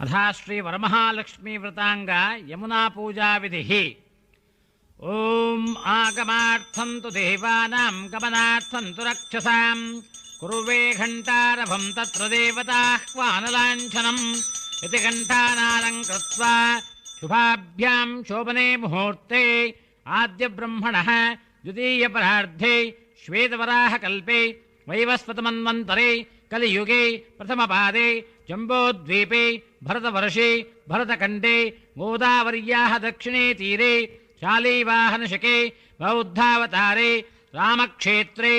अथा श्री वरमहालक्ष्मी व्रतांग यमुना पूजा विधि। ओम आगमार्थं तु देवानां गमनार्थं तु रक्षसां कुर्वे घण्टारभं तत्र देवताह्वानलाञ्छनम् इति घण्टानादं कृत्वा शुभाभ्यां शोभने मुहूर्ते आद्यब्रह्मणः द्वितीयपरार्धे श्वेतवराहकल्पे वैवस्वतमन्वन्तरे कलियुगे प्रथमपादे जम्बोद्वीपे भरतवर्षे भरतखण्डे गोदावर्याः दक्षिणे तीरे शालीवाहनशके बौद्धावतारे रामक्षेत्रे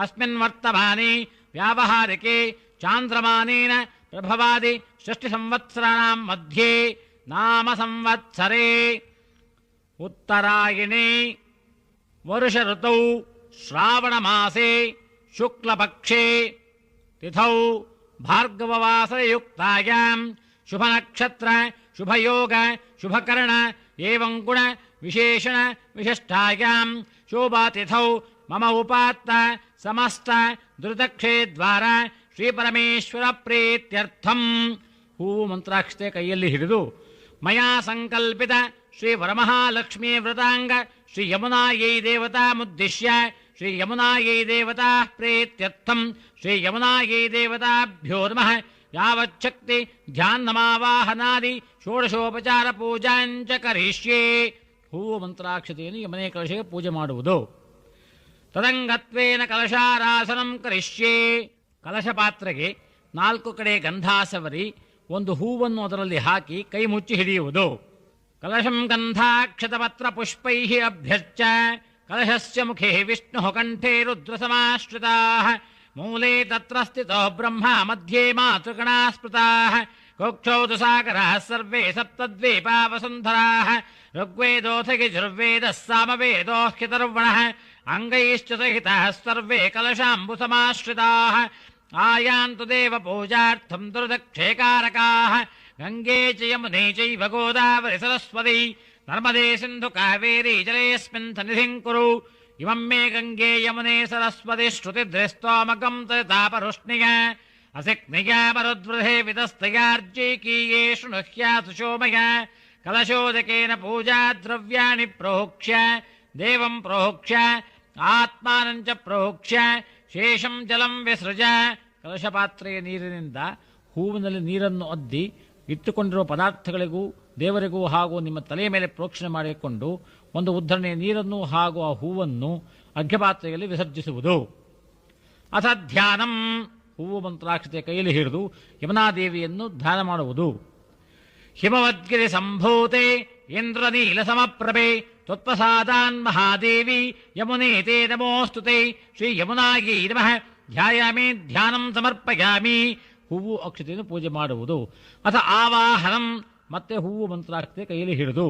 अस्मिन् वर्तमाने व्यावहारिके चान्द्रमानेन प्रभवादि षष्टिसंवत्सराणां मध्ये नाम संवत्सरे उत्तरायणे वर्ष ऋतौ श्रावणमासे शुक्लपक्षे तिथौ भार्गववासरयुक्तायां शुभनक्षत्र शुभयोग शुभकर्ण एवं गुण विशेषण विशिष्टायां शोभातिथौ मम उपात्त समस्त दुर्दक्षे द्वारा श्रीपरमेश्वर प्रीत्यर्थं हू ಮಂತ್ರಾಕ್ಷತೆ ಕೈಯಲ್ಲಿ ಹಿಡಿದು मया संकल्पित श्री वरमहालक्ष्मी व्रतांग श्री यमुनायै देवतामुद्दिश्य श्री यमुनायै देवता प्रीत्यर्थं श्री यमुनायै देवताभ्यो नमः यावच्छक्ति ध्यानमावाहनादि षोडशोपचार पूजांच करिष्ये। ಹೂವು ಮಂತ್ರಾಕ್ಷತೆಯನ್ನು ಯಮನೆ ಕಲಶಕ್ಕೆ ಪೂಜೆ ಮಾಡುವುದು. ತದಂಗತ್ವೇನ ಕಲಶಾರಾಸನಂ ಕರಿಷ್ಯೆ. ಕಲಶ ಪಾತ್ರೆಗೆ 4 ಕಡೆ ಗಂಧಾಸವರಿ ಒಂದು ಹೂವನ್ನು ಅದರಲ್ಲಿ ಹಾಕಿ ಕೈ ಮುಚ್ಚಿ ಹಿಡಿಯುವುದು. ಕಲಶಂ ಗಂಧಾಕ್ಷತಪತ್ರ ಪುಷ್ಪೈಃ ಅಭ್ಯರ್ಚ್ಯ ಕಲಶಸ್ಯ ಮುಖೇ ವಿಷ್ಣುಃ ಕಂಠೇ ರುದ್ರಸಮಾಶ್ರಿತಾಃ ಮೂಲೆ ತತ್ರ ಸ್ಥಿತೋ ಬ್ರಹ್ಮ ಮಧ್ಯೆ ಮಾತೃಗಣಾ ಸ್ಮೃತಾಃ ಕೋಕ್ಷೌ ತು ಸಾಗರಃ ಸರ್ವೇ ಸಪ್ತದ್ವೀಪಾ ವಸುಂಧರಾಃ ಋಗ್ವೇದೋऽಥ ಯಜುರ್ವೇದಃ ಸಾಮವೇದೋऽಖ್ಯತರ್ವಣಃ ಅಂಗೈಶ್ಚ ಸಹಿತಃ ಸರ್ವೇ ಕಲಶಾಂಬುಸಮಾಶ್ರಿತಾಃ आयान्तु देव पूजार्थं दुर्दक्षेकारकाः गंगे च यमुने चैव गोदावरि सरस्वती नर्मदे सिन्धु कावेरी जलेऽस्मिन् सन्निधिं कुरु इमं मे गंगे यमुने सरस्वती श्रुतिद्रस्तोमकं तापरुष्णिया असिक्निया मरुद्वृधे वितस्तयार्जैकीये शृणुह्यासु शोमया कलशोदकेन पूजा द्रव्याणि प्रोक्ष्य देवं प्रोक्ष्य आत्मानं च प्रोक्ष्य ಶೇಷಂ ಜಲಂ ವಿಸೃಜ. ಕಲಶಪಾತ್ರೆಯ ನೀರಿನಿಂದ ಹೂವಿನಲ್ಲಿ ನೀರನ್ನು ಅದ್ದಿ ಇಟ್ಟುಕೊಂಡಿರುವ ಪದಾರ್ಥಗಳಿಗೂ ದೇವರಿಗೂ ಹಾಗೂ ನಿಮ್ಮ ತಲೆಯ ಮೇಲೆ ಪ್ರೋಕ್ಷಣೆ ಮಾಡಿಕೊಂಡು ಒಂದು ಉದ್ಧರಣೆಯ ನೀರನ್ನು ಹಾಗೂ ಆ ಹೂವನ್ನು ಅರ್ಘ್ಯಪಾತ್ರೆಯಲ್ಲಿ ವಿಸರ್ಜಿಸುವುದು. ಅಥ ಧ್ಯಾನಂ. ಹೂವು ಮಂತ್ರಾಕ್ಷತೆ ಕೈಯಲ್ಲಿ ಹಿಡಿದು ಯಮುನಾದೇವಿಯನ್ನು ಧ್ಯಾನ ಮಾಡುವುದು. ಹಿಮವದ್ಗಿರಿ ಸಂಭೂತೆ ಇಂದ್ರನೀಲ ಸಮಪ್ರಭೆ ತ್ವತ್ಪ್ರಸಾದಾನ್ ಮಹಾದೇವಿ ಯಮುನೇ ತೇ ನಮೋಸ್ತುತೆ ಶ್ರೀ ಯಮುನಾಯೈ ನಮಃ ಧ್ಯಾಯಾಮಿ ಧ್ಯಾನಂ ಸಮರ್ಪಯಾಮಿ. ಹೂವು ಅಕ್ಷತೆಯನ್ನು ಪೂಜೆ ಮಾಡುವುದು. ಅಥ ಆವಾಹನಂ. ಮತ್ತೆ ಹೂವು ಮಂತ್ರಾಕ್ಷತೆ ಕೈಯಲ್ಲಿ ಹಿಡಿದು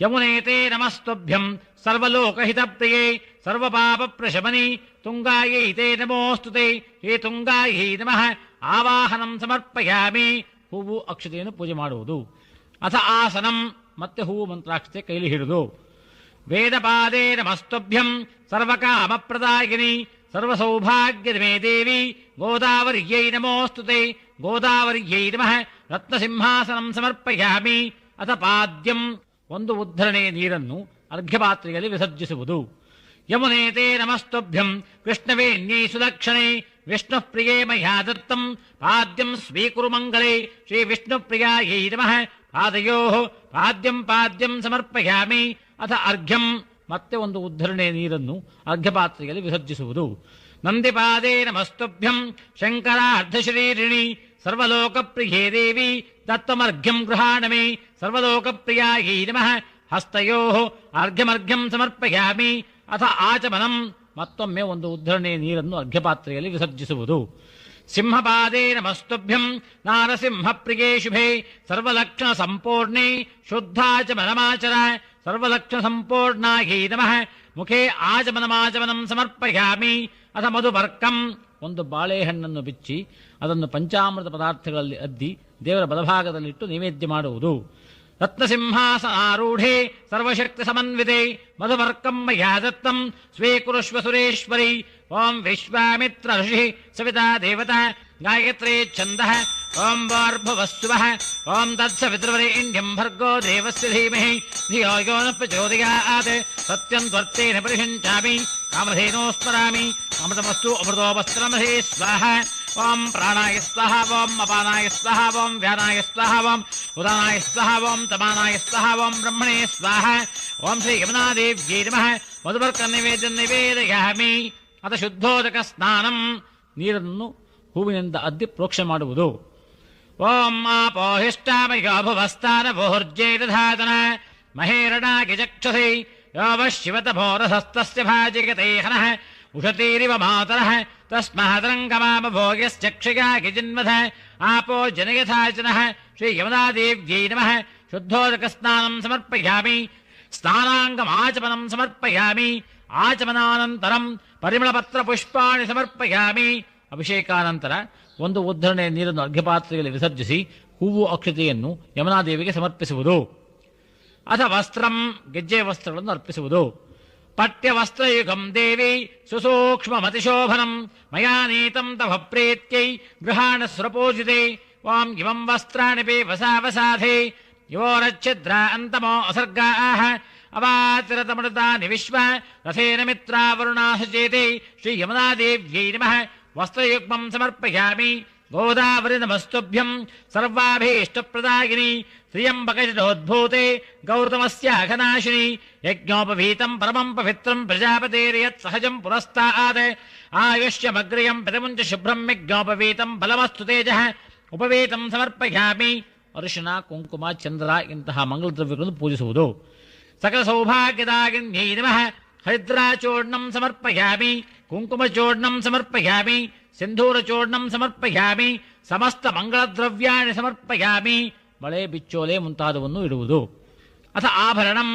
ಯಮುನೇ ತೇ ನಮಸ್ತುಭ್ಯಂ ಸರ್ವಲೋಕಹಿತಪ್ರಿಯೇ ಸರ್ವಪಾಪ ಪ್ರಶಮನಿ ತುಂಗಾಯೈ ತೇ ನಮೋಸ್ತುತೆ ಹೇ ತುಂಗಾಯೈ ನಮಃ ಆವಾಹನಂ ಸಮರ್ಪಯಾಮಿ. ಹೂವು ಅಕ್ಷತೆಯನ್ನು ಪೂಜೆ ಮಾಡುವುದು. ಅಥ ಆಸನಂ. ಮತ್ತೆ ಹೂವು ಮಂತ್ರಾಕ್ಷತೆ ಕೈಲಿ ಹಿಡಿದು ವೇದಪಾದೇ ನಮಸ್ತುಭ್ಯಂ ಸರ್ವಕಾಮಪ್ರದಾಯಿನಿ ಸರ್ವಸೌಭಾಗ್ಯಮೇ ದೇವಿ ಗೋದಾವರ್ಯೈ ನಮೋಸ್ತುತೆ ಗೋದಾವರ್ಯೈ ನಮಃ ರತ್ನಸಿಂಹಾಸನಂ ಸಮರ್ಪಯಾಮಿ. ಅಥ ಪಾದ್ಯಂ. ಒಂದು ಉದ್ಧರಣೆಯ ನೀರನ್ನು ಅರ್ಘ್ಯಪಾತ್ರೆಯಲ್ಲಿ ವಿಸರ್ಜಿಸುವುದು. ಯಮುನೇ ತೇ ನಮಸ್ತುಭ್ಯಂ ಕೃಷ್ಣವೇಣ್ಯೈ ಸುಲಕ್ಷಣೆ ವಿಷ್ಣುಪ್ರಿಯೇ ಮಯಾ ದತ್ತಂ ಪಾದ್ಯಂ ಸ್ವೀಕುರು ಮಂಗಳೇ ಶ್ರೀ ವಿಷ್ಣುಪ್ರಿಯಾಯೈ ನಮಃ ಪಾದಯೋಃ ಪಾದ್ಯಂ ಪಾದ್ಯಂ ಸಮರ್ಪಯಾಮಿ. ಅಥ ಅರ್ಘ್ಯಂ. ಮತ್ತೆ ಒಂದು ಉದ್ಧರಣೆಯ ನೀರನ್ನು ಅರ್ಘ್ಯಪಾತ್ರೆಯಲ್ಲಿ ವಿಸರ್ಜಿಸುವುದು. ನಂದಿಪಾದೇ ನಮಸ್ತುಭ್ಯಂ ಶಂಕರಾರ್ಧಶರೀರಿಣಿ ಸರ್ವಲೋಕಪ್ರಿಯೇ ದೇವಿ ದತ್ತಮರ್ಘ್ಯಂ ಗೃಹಾಣ ಮೇ ಸರ್ವಲೋಕಪ್ರಿಯಾಯೈ ನಮಃ ಹಸ್ತಯೋಃ ಅರ್ಘ್ಯಮರ್ಘ್ಯಂ ಸಮರ್ಪಯಾಮಿ. ಅಥ ಆಚಮನಂ. ಮತ್ತೊಮ್ಮೆ ಒಂದು ಉದ್ಧರಣೆಯ ನೀರನ್ನು ಅರ್ಘ್ಯಪಾತ್ರೆಯಲ್ಲಿ ವಿಸರ್ಜಿಸುವುದು. ಸಿಂಹಪಾದೇ ನಮಸ್ತುಭ್ಯಂ ನಾರಸಿಂಹ ಪ್ರಿಯೇ ಶುಭೆ ಸರ್ವಲಕ್ಷಣ ಸಂಪೂರ್ಣೆ ಶುದ್ಧಾಚಮನಮಾಚರ ಸರ್ವಲಕ್ಷಣ ಸಂಪೂರ್ಣಾಯೈ ನಮಃ ಮುಖೇ ಆಚಮನಮಾಚಮನಂ ಸಮರ್ಪಯಾಮಿ. ಅಥ ಮಧುಪರ್ಕಂ. ಒಂದು ಬಾಳೆಹಣ್ಣನ್ನು ಬಿಚ್ಚಿ ಅದನ್ನು ಪಂಚಾಮೃತ ಪದಾರ್ಥಗಳಲ್ಲಿ ಅದ್ದಿ ದೇವರ ಬಲಭಾಗದಲ್ಲಿಟ್ಟು ನೈವೇದ್ಯ ಮಾಡುವುದು. ರತ್ನಸಿಂಹಾಸನಾರೂಢೆ ಸರ್ವಶಕ್ತಿ ಸಮನ್ವಿತೆ ಮಧುಪರ್ಕಂ ಮಯಾ ದತ್ತಂ ಸ್ವೀಕುರುಷ್ವ ಸುರೇಶ್ವರಿ. ಓಂ ವಿಶ್ವಾಮಿತ್ರ ಋಷಿ ಸವಿತಾ ದೇವತಾ ಗಾಯತ್ರೇ ಛಂದಃ ಓಂ ಭೂರ್ಭುವಸ್ಸುವಃ ಓಂ ತತ್ಸವಿತೃವರೇಣ್ಯಂ ಭರ್ಗೋ ದೇವಸ್ಯ ಧೀಮಹಿ ಧಿಯೋ ಯೋ ನಃ ಪ್ರಚೋದಯಾತ್ ಸತ್ಯಂ ತ್ವರ್ತೇನ ಪರಿಷಿಂಚಾಮಿ ಕಾಮಧೇನೋಸ್ಮರಾಮಿ ಅಮೃತಮಸ್ತು ಅಮೃತೋ ವಸ್ತ್ರಮಧೇ ಸ್ವಾಹ ಓಂ ಪ್ರಾಣಾಯ ಸ್ವಾಹ ಓಂ ಅಪಾನಾಯ ಸ್ವಾಹ ಓಂ ವ್ಯಾನಾಯ ಸ್ವಾಹ ಓಂ ಉದಾನಾಯ ಸ್ವಾಹ ಓಂ ತಮಾನಾಯ ಸ್ವಾಹ ಓಂ ಬ್ರಹ್ಮಣೇ ಸ್ವಾಹ ಓಂ ಶ್ರೀ ಯಮುನಾದೇವ್ಯೈ ನಮಃ ಮಧುಪರ್ಕ ನೈವೇದ್ಯಂ ನಿವೇದಯಾಮಿ. ಅಥ ಶುದ್ಧೋದಕ ಸ್ನಾನಂ, ನೀರನ್ನು ಹೂವಿನಿಂದ ಅದ್ದಿ ಪ್ರೋಕ್ಷಣೆ ಮಾಡುವುದು. ಓಂ ಆಪೋಹಿಷ್ಟಾಮಯೋ ಭುವಸ್ತಾನಭೋರ್ಜೈರಧಾತನ ಮಹೇರಣಾಗಿ ಚಕ್ಷುಷಿ ಯೋವ ಶಿವತಭೋರಸಸ್ತಸ್ಯ ಭಾಜಿಗತೆ ಹನಃ ಉಷತೀರಿವ ಮಾತರಃ ತಸ್ಮಾದರಂಗಮಾಮಭೋಗ್ಯಶ್ಚಕ್ಷಯಾಗಿ ಜಿನ್ಮಥ ಆಪೋ ಜನಯಥಾಚನಃ. ಶ್ರೀ ಯಮುನಾದೇವ್ಯೈ ನಮಃ. ಶುದ್ಧೋದಕ ಸ್ನಾನಂ ಸಮರ್ಪಯಾಮಿ. ಸ್ನಾನಾಂಗಮಾಚಮನಂ ಸಮರ್ಪಯಾಮಿ. ಆಚಮನಾನಂತರಂ ಪರಿಮಳಪತ್ರ ಪುಷ್ಪಾಣಿ ಸಮರ್ಪಯಾಮಿ. ಅಭಿಷೇಕಾನಂತರ ಒಂದು ಉದ್ಧರಣೆ ನೀರನ್ನು ಅರ್ಘ್ಯಪಾತ್ರೆಯಲ್ಲಿ ವಿಸರ್ಜಿಸಿ ಹೂವು ಅಕ್ಷತೆಯನ್ನು ಯಮುನಾದೇವಿಗೆ ಸಮರ್ಪಿಸುವುದು. ಅಥ ವಸ್ತ್ರಂ, ಗೆಜ್ಜೆ ವಸ್ತ್ರಗಳನ್ನು ಅರ್ಪಿಸುವುದು. ಪಠ್ಯವಸ್ತ್ರಯುಗಂ ದೇವಿ ಸುಸೂಕ್ಷ್ಮಮತಿಶೋಭನಂ ಮಯಾ ನೀತಂ ತವ ಪ್ರೀತ್ಯೈ ಗೃಹಾಣ ಸುರಪೂಜಿತೆ. ವಾಂ ಇವಂ ವಸ್ತ್ರಾಣಿ ವಸಾವಸಾಧೆ ಯೋರಚ್ಛಿದ್ರ ಅಂತಮೋ ಅಸರ್ಗಾಃ ಅವಾತಿರತಮೃತಾನಿ ವಿಶ್ವ ರಥೇನ ಮಿತ್ರಾವರುಣಾಸುಚೇತೆ. ಶ್ರೀ ಯಮುನಾದೇವ್ಯೈ ನಮಃ. ವಸ್ತ್ರಯುಗ್ಮಂ ಸಮರ್ಪಯಾಮಿ. ಗೋದಾವರಿ ನಮಸ್ತುಭ್ಯಂ ಸರ್ವಾಭೀಷ್ಟಪ್ರದಾಯಿನಿ ತ್ರ್ಯಂಬಕಜಟೋದ್ಭೂತೆ ಗೌತಮಸ್ಯಾಘನಾಶಿನಿ. ಯಜ್ಞೋಪವೀತಂ ಪರಮಂ ಪವಿತ್ರಂ ಪ್ರಜಾಪತೇರ್ಯತ್ ಸಹಜಂ ಪುರಸ್ತಾತ್ ಆಯುಷ್ಯಮಗ್ರ್ಯಂ ಪ್ರತಿಮುಂಚ ಶುಭ್ರಂ ಯಜ್ಞೋಪವೀತಂ ಫಲಮಸ್ತು ತೇಜಃ. ಉಪವೀತಂ ಸಮರ್ಪಯಾಮಿ. ಅರಿಶಿನ, ಕುಂಕುಮ, ಚಂದ್ರ ಇಂತಹ ಮಂಗಲ ದ್ರವ್ಯಗಳನ್ನು ಪೂಜಿಸುವುದು. ಸಕಲ ಸೌಭಾಗ್ಯದಾಗಿನ್ಯೈ ನಮಃ. ಹರಿದ್ರಾಚೂರ್ಣಂ ಸಮರ್ಪಯಾಮಿ. ಕುಂಕುಮಚೂರ್ಣಂ ಸಮರ್ಪಯಾಮಿ. ಸಿಂಧೂರಚೂರ್ಣಂ ಸಮರ್ಪಯಾಮಿ. ಸಮಸ್ತ ಮಂಗಳದ್ರವ್ಯಾಣಿ ಸಮರ್ಪಯಾಮಿ. ಬಳೆ, ಬಿಚ್ಚೋಲೆ ಮುಂತಾದವನ್ನು ಇಡುವುದು. ಅಥ ಆಭರಣಂ,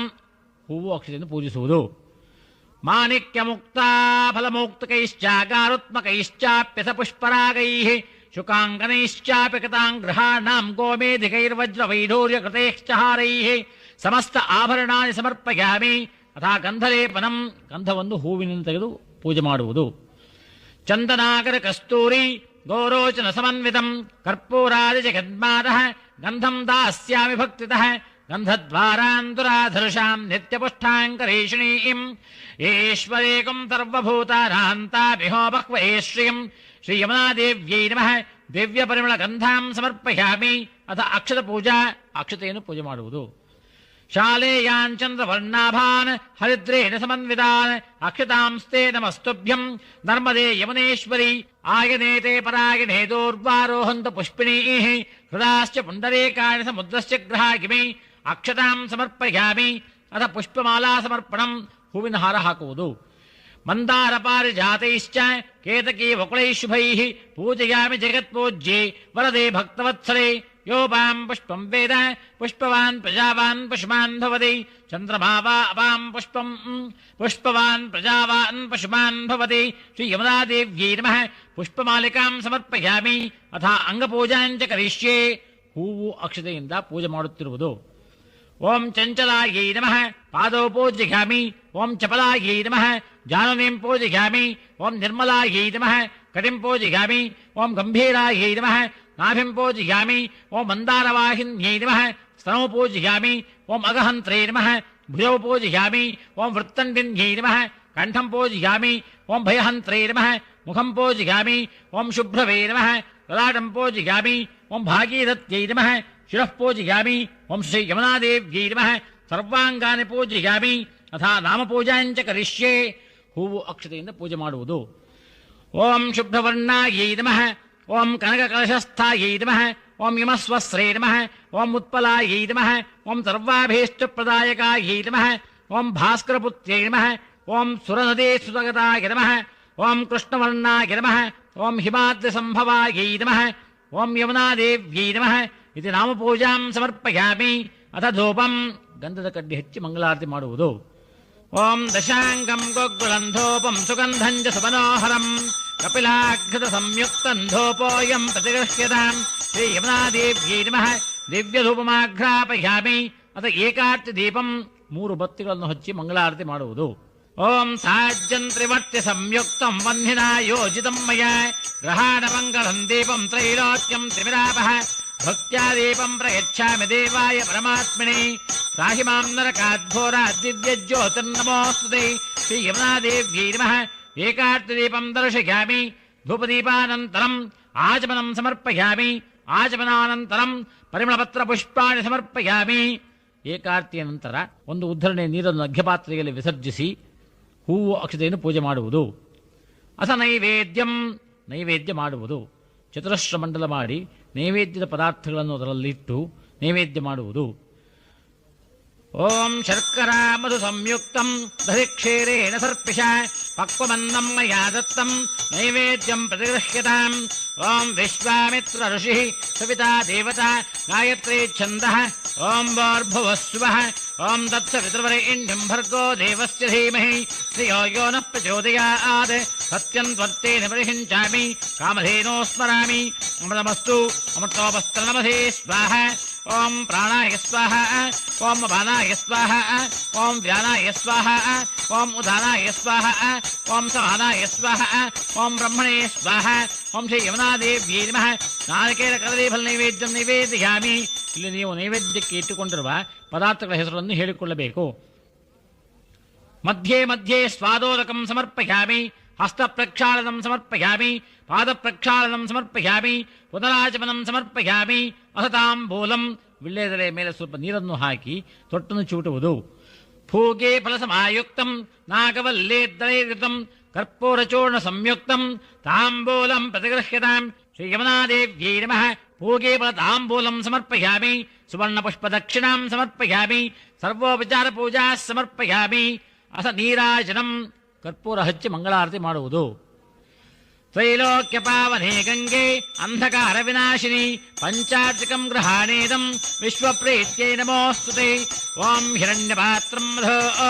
ಹೂವು ಅಕ್ಷತೆಯನ್ನು ಪೂಜಿಸುವುದು. ಮಾಣಿಕ್ಯ ಮುಕ್ತಾ ಫಲಮೋಕ್ತಕೈಶ್ಚಾಗಾರುತ್ಮಕೈಶ್ಚಾಪ್ಯಥ ಪುಷ್ಪರಾಗೈಃ ಶುಕಾಂಗನೈಶ್ಚಾಪಿ ಕತಾಂಗ್ರಹಾಣಾಂ ಗೋಮೇಧಿಕೈರ್ವಜ್ರವೈಢೂರ್ಯಕೃತೈಶ್ಚಹಾರೈಃ ಸಮಸ್ತ ಆಭರಣಾನಿ ಸಮರ್ಪಯಾಮಿ. ಅಥಾ ಗಂಧಲೇಪನಂ, ಗಂಧವನ್ನು ಹೂವಿನಿಂದ ತೆಗೆದು ಪೂಜೆ ಮಾಡುವುದು. ಚಂದನಾಗರ ಕಸ್ತೂರಿ ಗೋರೋಚನ ಸಮನ್ವಿತಂ ಕರ್ಪೂರಾದಿ ಜಗನ್ಮಾನಃ ಗಂಧಂ ದಾಸ್ಯಾಮಿ ಭಕ್ತಿತಃ. ಗಂಧದ್ವಾರಾಂತುರಾಧರ್ಷಾಂ ನಿತ್ಯಪುಷ್ಟಾಂಕರೇಷಿಣೀಂ ಈಶ್ವರೇಕಂ ಸರ್ವಭೂತಾನಾಂತಾಭಿಹೋ ಬಹ್ವೇ ಶ್ರಿಯಂ. ಶ್ರೀ ಯಮುನಾದೇವ್ಯೈ ನಮಃ. ದಿವ್ಯ ಪರಿಮಳ ಗಂಧಾಂ ಸಮರ್ಪಯಾಮಿ. ಅಥ ಅಕ್ಷತ ಪೂಜಾ, ಅಕ್ಷತೆಯನ್ನು ಪೂಜೆ ಮಾಡುವುದು. ಶಾಲೇಯಾಂಚಂದ್ರವರ್ಣಾಭಾನ್ ಹರಿದ್ರೇಣ ಸಮನ್ವಿತಾನ್ ಅಕ್ಷತಾಂಸ್ತೆ ನಮಸ್ತುಭ್ಯಂ ನರ್ಮದೇ ಯಮುನೇಶ್ವರಿ ಆಗನೇತೆ ಪರಾಗಿಣೇ ದೂರ್ವಾರೋಹಂತ ಪುಷ್ಪಿಣೀಃ ಹೃದಾಶ್ಚ ಪುಂಡರೀಕಾಣಿ ಸಮುದ್ರಶ್ಚ ಗ್ರಹಾಗಿಮಿ. ಅಕ್ಷತಾಂ ಸಮರ್ಪಯಾಮಿ. ಅಥ ಪುಷ್ಪಮಾಲಾ ಸಮರ್ಪಣಂ, ಹೂವಿನ ಹಾರ ಹಾಕುವುದು. ಮಂದಾರ ಪಾರಿಜಾತೈಶ್ಚ ಕೇತಕೀ ವಕುಳೈಃ ಶುಭೈಃ ಪೂಜಯಾಮಿ ಜಗತ್ಪೂಜ್ಯೆ ವರದೆ ಭಕ್ತವತ್ಸಲೆ. ಯೋಪಾಂ ಪುಷ್ಪಂ ವೇದ ಪುಷ್ಪವಾನ್ ಪ್ರಜಾವಾನ್ ಪಶುಮಾನ್ ಭವತಿ. ಚಂದ್ರಮಾ ವಾ ಅಪಾಂ ಪುಷ್ಪಂ ಪುಷ್ಪವಾನ್ ಪ್ರಜಾವಾನ್ ಪಶುಮಾನ್ ಭವತಿ. ಶ್ರೀ ಯಮುನಾದೇವ್ಯೈ ನಮಃ. ಪುಷ್ಪಮಾಲಿಕಾಂ ಸಮರ್ಪಯಾಮಿ. ಅಥ ಅಂಗಪೂಜಾಂಚ ಕರಿಷ್ಯೆ, ಹೂವು ಅಕ್ಷತೆಯಿಂದ ಪೂಜೆ ಮಾಡುತ್ತಿರುವುದು. ಓಂ ಚಂಚಲಾಯೈ ನಮಃ. ಪಾದೌ ಪೂಜ್ಯಾಮಿ. ಓಂ ಚಪಲಾಯೈ ನಮಃ. ಜಾನುನೀಂ ಪೂಜಯಾಮಿ. ಓಂ ನಿರ್ಮಲಾಯೈ ನಮಃ. ಕಟಿಂ ಪೂಜಯಾಮಿ. ಓಂ ಗಂಭೀರಾಯೈ ನಮಃ. ನಾಭಿಂ ಪೂಜಯಾಮಿ. ಓಂ ಮಂದಾರವಾಹಿನ್ಯೈ ನಮಃ. ಸ್ತನೌ ಪೂಜಯಾಮಿ. ಓಂ ಅಗಹಂತ್ರೇ ನಮಃ. ಭುಜೌ ಪೂಜಯಾಮಿ. ಓಂ ವೃತ್ತಂಡಿನ್ಯೈ ನಮಃ. ಕಂಠಂ ಪೂಜಯಾಮಿ. ಓಂ ಭಯಹಂತ್ರೇ ನಮಃ. ಮುಖಂ ಪೂಜಯಾಮಿ. ಓಂ ಶುಭ್ರವೇ ನಮಃ. ಲಲಾಟಂ ಪೂಜಯಾಮಿ. ಓಂ ಭಾಗೀರಥ್ಯೈ ನಮಃ. ಶಿರಃ ಪೂಜಯಾಮಿ. ಓಂ ಶ್ರೀ ಯಮುನಾದೇವ್ಯೈ ನಮಃ. ಸರ್ವಾಂಗಾನಿ ಪೂಜಯಾಮಿ. ಅಥಾ ನಾಮಪೂಜಾಂಚ ಕರಿಷ್ಯೆ, ಹೂವು ಅಕ್ಷತೆಯಿಂದ ಪೂಜೆ ಮಾಡುವುದು. ಓಂ ಶುಭ್ರವರ್ಣಾಯೈ ನಮಃ. ಓಂ ಕನಕಕಲಶಸ್ಥಾಯೈ ನಮಃ. ಓಂ ಯಮಸ್ವಸ್ರೇ ನಮಃ. ಓಂ ಉತ್ಪಲಾಯೈ ನಮಃ. ಓಂ ಸರ್ವಾಭೀಷ್ಟಪ್ರದಾಯಕಾಯೈ ನಮಃ. ಓಂ ಭಾಸ್ಕರಪುತ್ರ್ಯೈ ನಮಃ. ಓಂ ಸುರನದೇ ಸುತಗತಾಯ ನಮಃ. ಓಂ ಕೃಷ್ಣವರ್ಣಾಯ ನಮಃ. ಓಂ ಹಿಮಾದ್ರಿಸಂಭವಾಯೈ ನಮಃ. ಓಂ ಯಮುನಾದೇವ್ಯೈ ನಮಃ. ಇದು ನಾಮಪೂಜಾಂ ಸಮರ್ಪಯಾಮಿ. ಅಥ ಧೂಪಂ, ಗಂಧದ ಕಡ್ಡಿ ಹಚ್ಚಿ ಮಂಗಳಾರತಿ ಮಾಡುವುದು. ಓಂ ದಶಾಂಗಂ ಗೋಗ್ಗುಳಂಧೋಪಂ ಸುಗಂಧಂಜ ಸುಮನೋಹರಂ ಕಪಿಲಾಘೃತ ಸಂಯುಕ್ತಂ ಧೂಪೋಯಂ ಪ್ರತಿಗೃಹ್ಯತಾಂ. ಶ್ರೀ ಯಮುನಾದೇವ್ಯೈ ನಮಃ. ದಿವ್ಯಧೂಪಮಾಘ್ರಾಪಯಾಮಿ. ಅಥ ಏಕಾರ್ತಿ ದೀಪಂ, 3 ಬತ್ತಿಗಳನ್ನು ಹಚ್ಚಿ ಮಂಗಳಾರತಿ ಮಾಡುವುದು. ಓಂ ಸಾಜ್ಯಂ ತ್ರಿವರ್ತ್ಯ ಸಂಯುಕ್ತಂ ವನ್ಹಿನಾ ಯೋಜಿತಂ ಮಯಾ ಗ್ರಹಾಣ ಮಂಗಳಂ ದೀಪಂ ತ್ರೈಲೋಕ್ಯಂ ತ್ರಿವಿರಾಪಃ ಭಕ್ತ್ಯಾ ದೀಪಂ ಪ್ರಯಚ್ಛಾಮಿ ದೇವಾಯ ಪರಮಾತ್ಮನೇ ತ್ರಾಹಿ ಮಾಂ ನರಕಾದ್ಘೋರಾತ್ ದಿವ್ಯಜ್ಯೋತಿರ್ನಮೋಸ್ತುತೇ ಶ್ರೀ ಯಮುನಾದೇವ್ಯೈ ನಮಃ ಏಕಾರ್ತಿದೀಪಂ ದರ್ಶಯಾಮಿ ಧೂಪದೀಪಾನಂತರಂ ಆಚಮನಂ ಸಮರ್ಪಯಾಮಿ ಆಚಮನಾನಂತರಂ ಪರಿಮಳಪತ್ರ ಪುಷ್ಪಾಣಿ ಸಮರ್ಪಯಾಮಿ. ಏಕಾರ್ತಿಯ ನಂತರ ಒಂದು ಉದ್ಧರಣೆ ನೀರನ್ನು ಅರ್ಘ್ಯಪಾತ್ರೆಯಲ್ಲಿ ವಿಸರ್ಜಿಸಿ ಹೂವು ಅಕ್ಷತೆಯನ್ನು ಪೂಜೆ ಮಾಡುವುದು. ಅಸ ನೈವೇದ್ಯಂ ನೈವೇದ್ಯ ಮಾಡುವುದು. ಚತುರಶ್ರ ಮಂಡಲ ಮಾಡಿ ನೈವೇದ್ಯದ ಪದಾರ್ಥಗಳನ್ನು ಅದರಲ್ಲಿಟ್ಟು ನೈವೇದ್ಯ ಮಾಡುವುದು. ಓಂ ಶರ್ಕರಾ ಮಧು ಸಂಯುಕ್ತಂ ದಧಿಕ್ಷೀರೇಣ ಸರ್ಪಿಷ ಪಕ್ವಮನ್ನಂ ಮಯಾ ದತ್ತಂ ನೈವೇದ್ಯಂ ಪ್ರತಿಗೃಹ್ಯತಾಂ. ಓಂ ವಿಶ್ವಾಮಿತ್ರ ಋಷಿ ಸವಿತಾ ದೇವತಾ ಗಾಯತ್ರಿ ಛಂದಃ. ಓಂ ಭೋರ್ಭುವಸ್ಸುವಃ. ಓಂ ತತ್ಸವಿತುರ್ವರೆಣ್ಯಂ ಭರ್ಗೋ ದೇವಸ್ಯ ಧೀಮಹಿ ಧಿಯೋ ಯೋ ನಃ ಪ್ರಚೋದಯಾತ್. ಸತ್ಯಂ ತ್ವತ್ತೇನ ಪರಿಹಿಂಚಾಮಿ ಕಾಮಧೇನೋ ಸ್ಮರಾಮಿ. ಅಮೃತಮಸ್ತು ಅಮೃತೋಪಸ್ತನಮಧೇ ಸ್ವಾಹ. ಓಂ ಪ್ರಾಣಾಯ ಸ್ವಾಹ. ಓಂ ಅಪಾನಾಯ ಸ್ವಾಹ. ಓಂ ವ್ಯಾನಾಯ ಸ್ವಾಹ. ಓಂ ಉದಾನಾಯ ಸ್ವಾಹ. ಓಂ ಸಮಾನಾಯ ಸ್ವಾಹ. ಓಂ ಬ್ರಹ್ಮಣೇ ಸ್ವಾಹ. ಓಂ ಶ್ರೀ ಯಮುನಾದೇವ್ಯೈ ನಮಃ. ನಾರಿಕೇಲ ಕದಲೀಫಲ ನೈವೇದ್ಯಂ ನಿವೇದಯಾಮಿ. ಇಲ್ಲಿ ನೀವು ನೈವೇದ್ಯಕ್ಕೆ ಇಟ್ಟುಕೊಂಡಿರುವ ಪದಾರ್ಥಗಳ ಹೆಸರನ್ನು ಹೇಳಿಕೊಳ್ಳಬೇಕು. ಮಧ್ಯೆ ಮಧ್ಯೆ ಸ್ವಾದೋದಕಂ ಸಮರ್ಪಯಾಮಿ. ಹಸ್ತ ಪ್ರಕ್ಷಾಳನಂ ಸಮರ್ಪಯಾಮಿ. ಪಾದ ಪ್ರಕ್ಷಾಳನಂ ಸಮರ್ಪಯಾಮಿ. ಪುನರಾಚಮನಂ ಸಮರ್ಪಯಾಮಿ. ಅಸತಾಂಬೂಲಂ. ವಿಳ್ಳೆದೆಲೆ ಮೇಲೆ ಸ್ವಲ್ಪ ನೀರನ್ನು ಹಾಕಿ ತೊಟ್ಟನ್ನು ಚೂಟುವುದು. ಭೂಗೆ ಫಲಸಮಾಯುಕ್ತಂ ನಾಗವಲ್ಲೇದ್ದೈರ್ಯುತಂ ಕರ್ಪೂರಚೂರ್ಣ ಸಂಯುಕ್ತಂ ತಾಂಬೂಲಂ ಪ್ರತಿಗೃಹ್ಯತಾಂ. ಶ್ರೀ ಯಮುನಾದೇವ್ಯೈ ನಮಃ. ಭೂಗೆ ಫಲ ತಾಂಬೂಲಂ ಸಮರ್ಪಯಾಮಿ. ಸುವರ್ಣ ಪುಷ್ಪ ದಕ್ಷಿಣಾಂ ಸಮರ್ಪಯಾಮಿ. ಸರ್ವೋಪಚಾರ ಪೂಜಾ ಸಮರ್ಪಯಾಮಿ. ಅಸ ನೀರಾಜನಂ. ಕರ್ಪೂರ ಹಚ್ಚಿ ಮಂಗಳಾರತಿ ಮಾಡುವುದು. ತ್ರೈಲೋಕ್ಯ ಪಾವನೇ ಗಂಗೆ ಅಂಧಕಾರ ವಿನಾಶಿನಿ ಪಂಚಾರ್ಚಕಂ ಗೃಹಾಣೇದಂ ವಿಶ್ವಪ್ರೀತ್ಯೈ ನಮೋಸ್ತುತೆ. ಓಂ ಹಿರಣ್ಯಪಾತ್ರಂ ಮಧೋ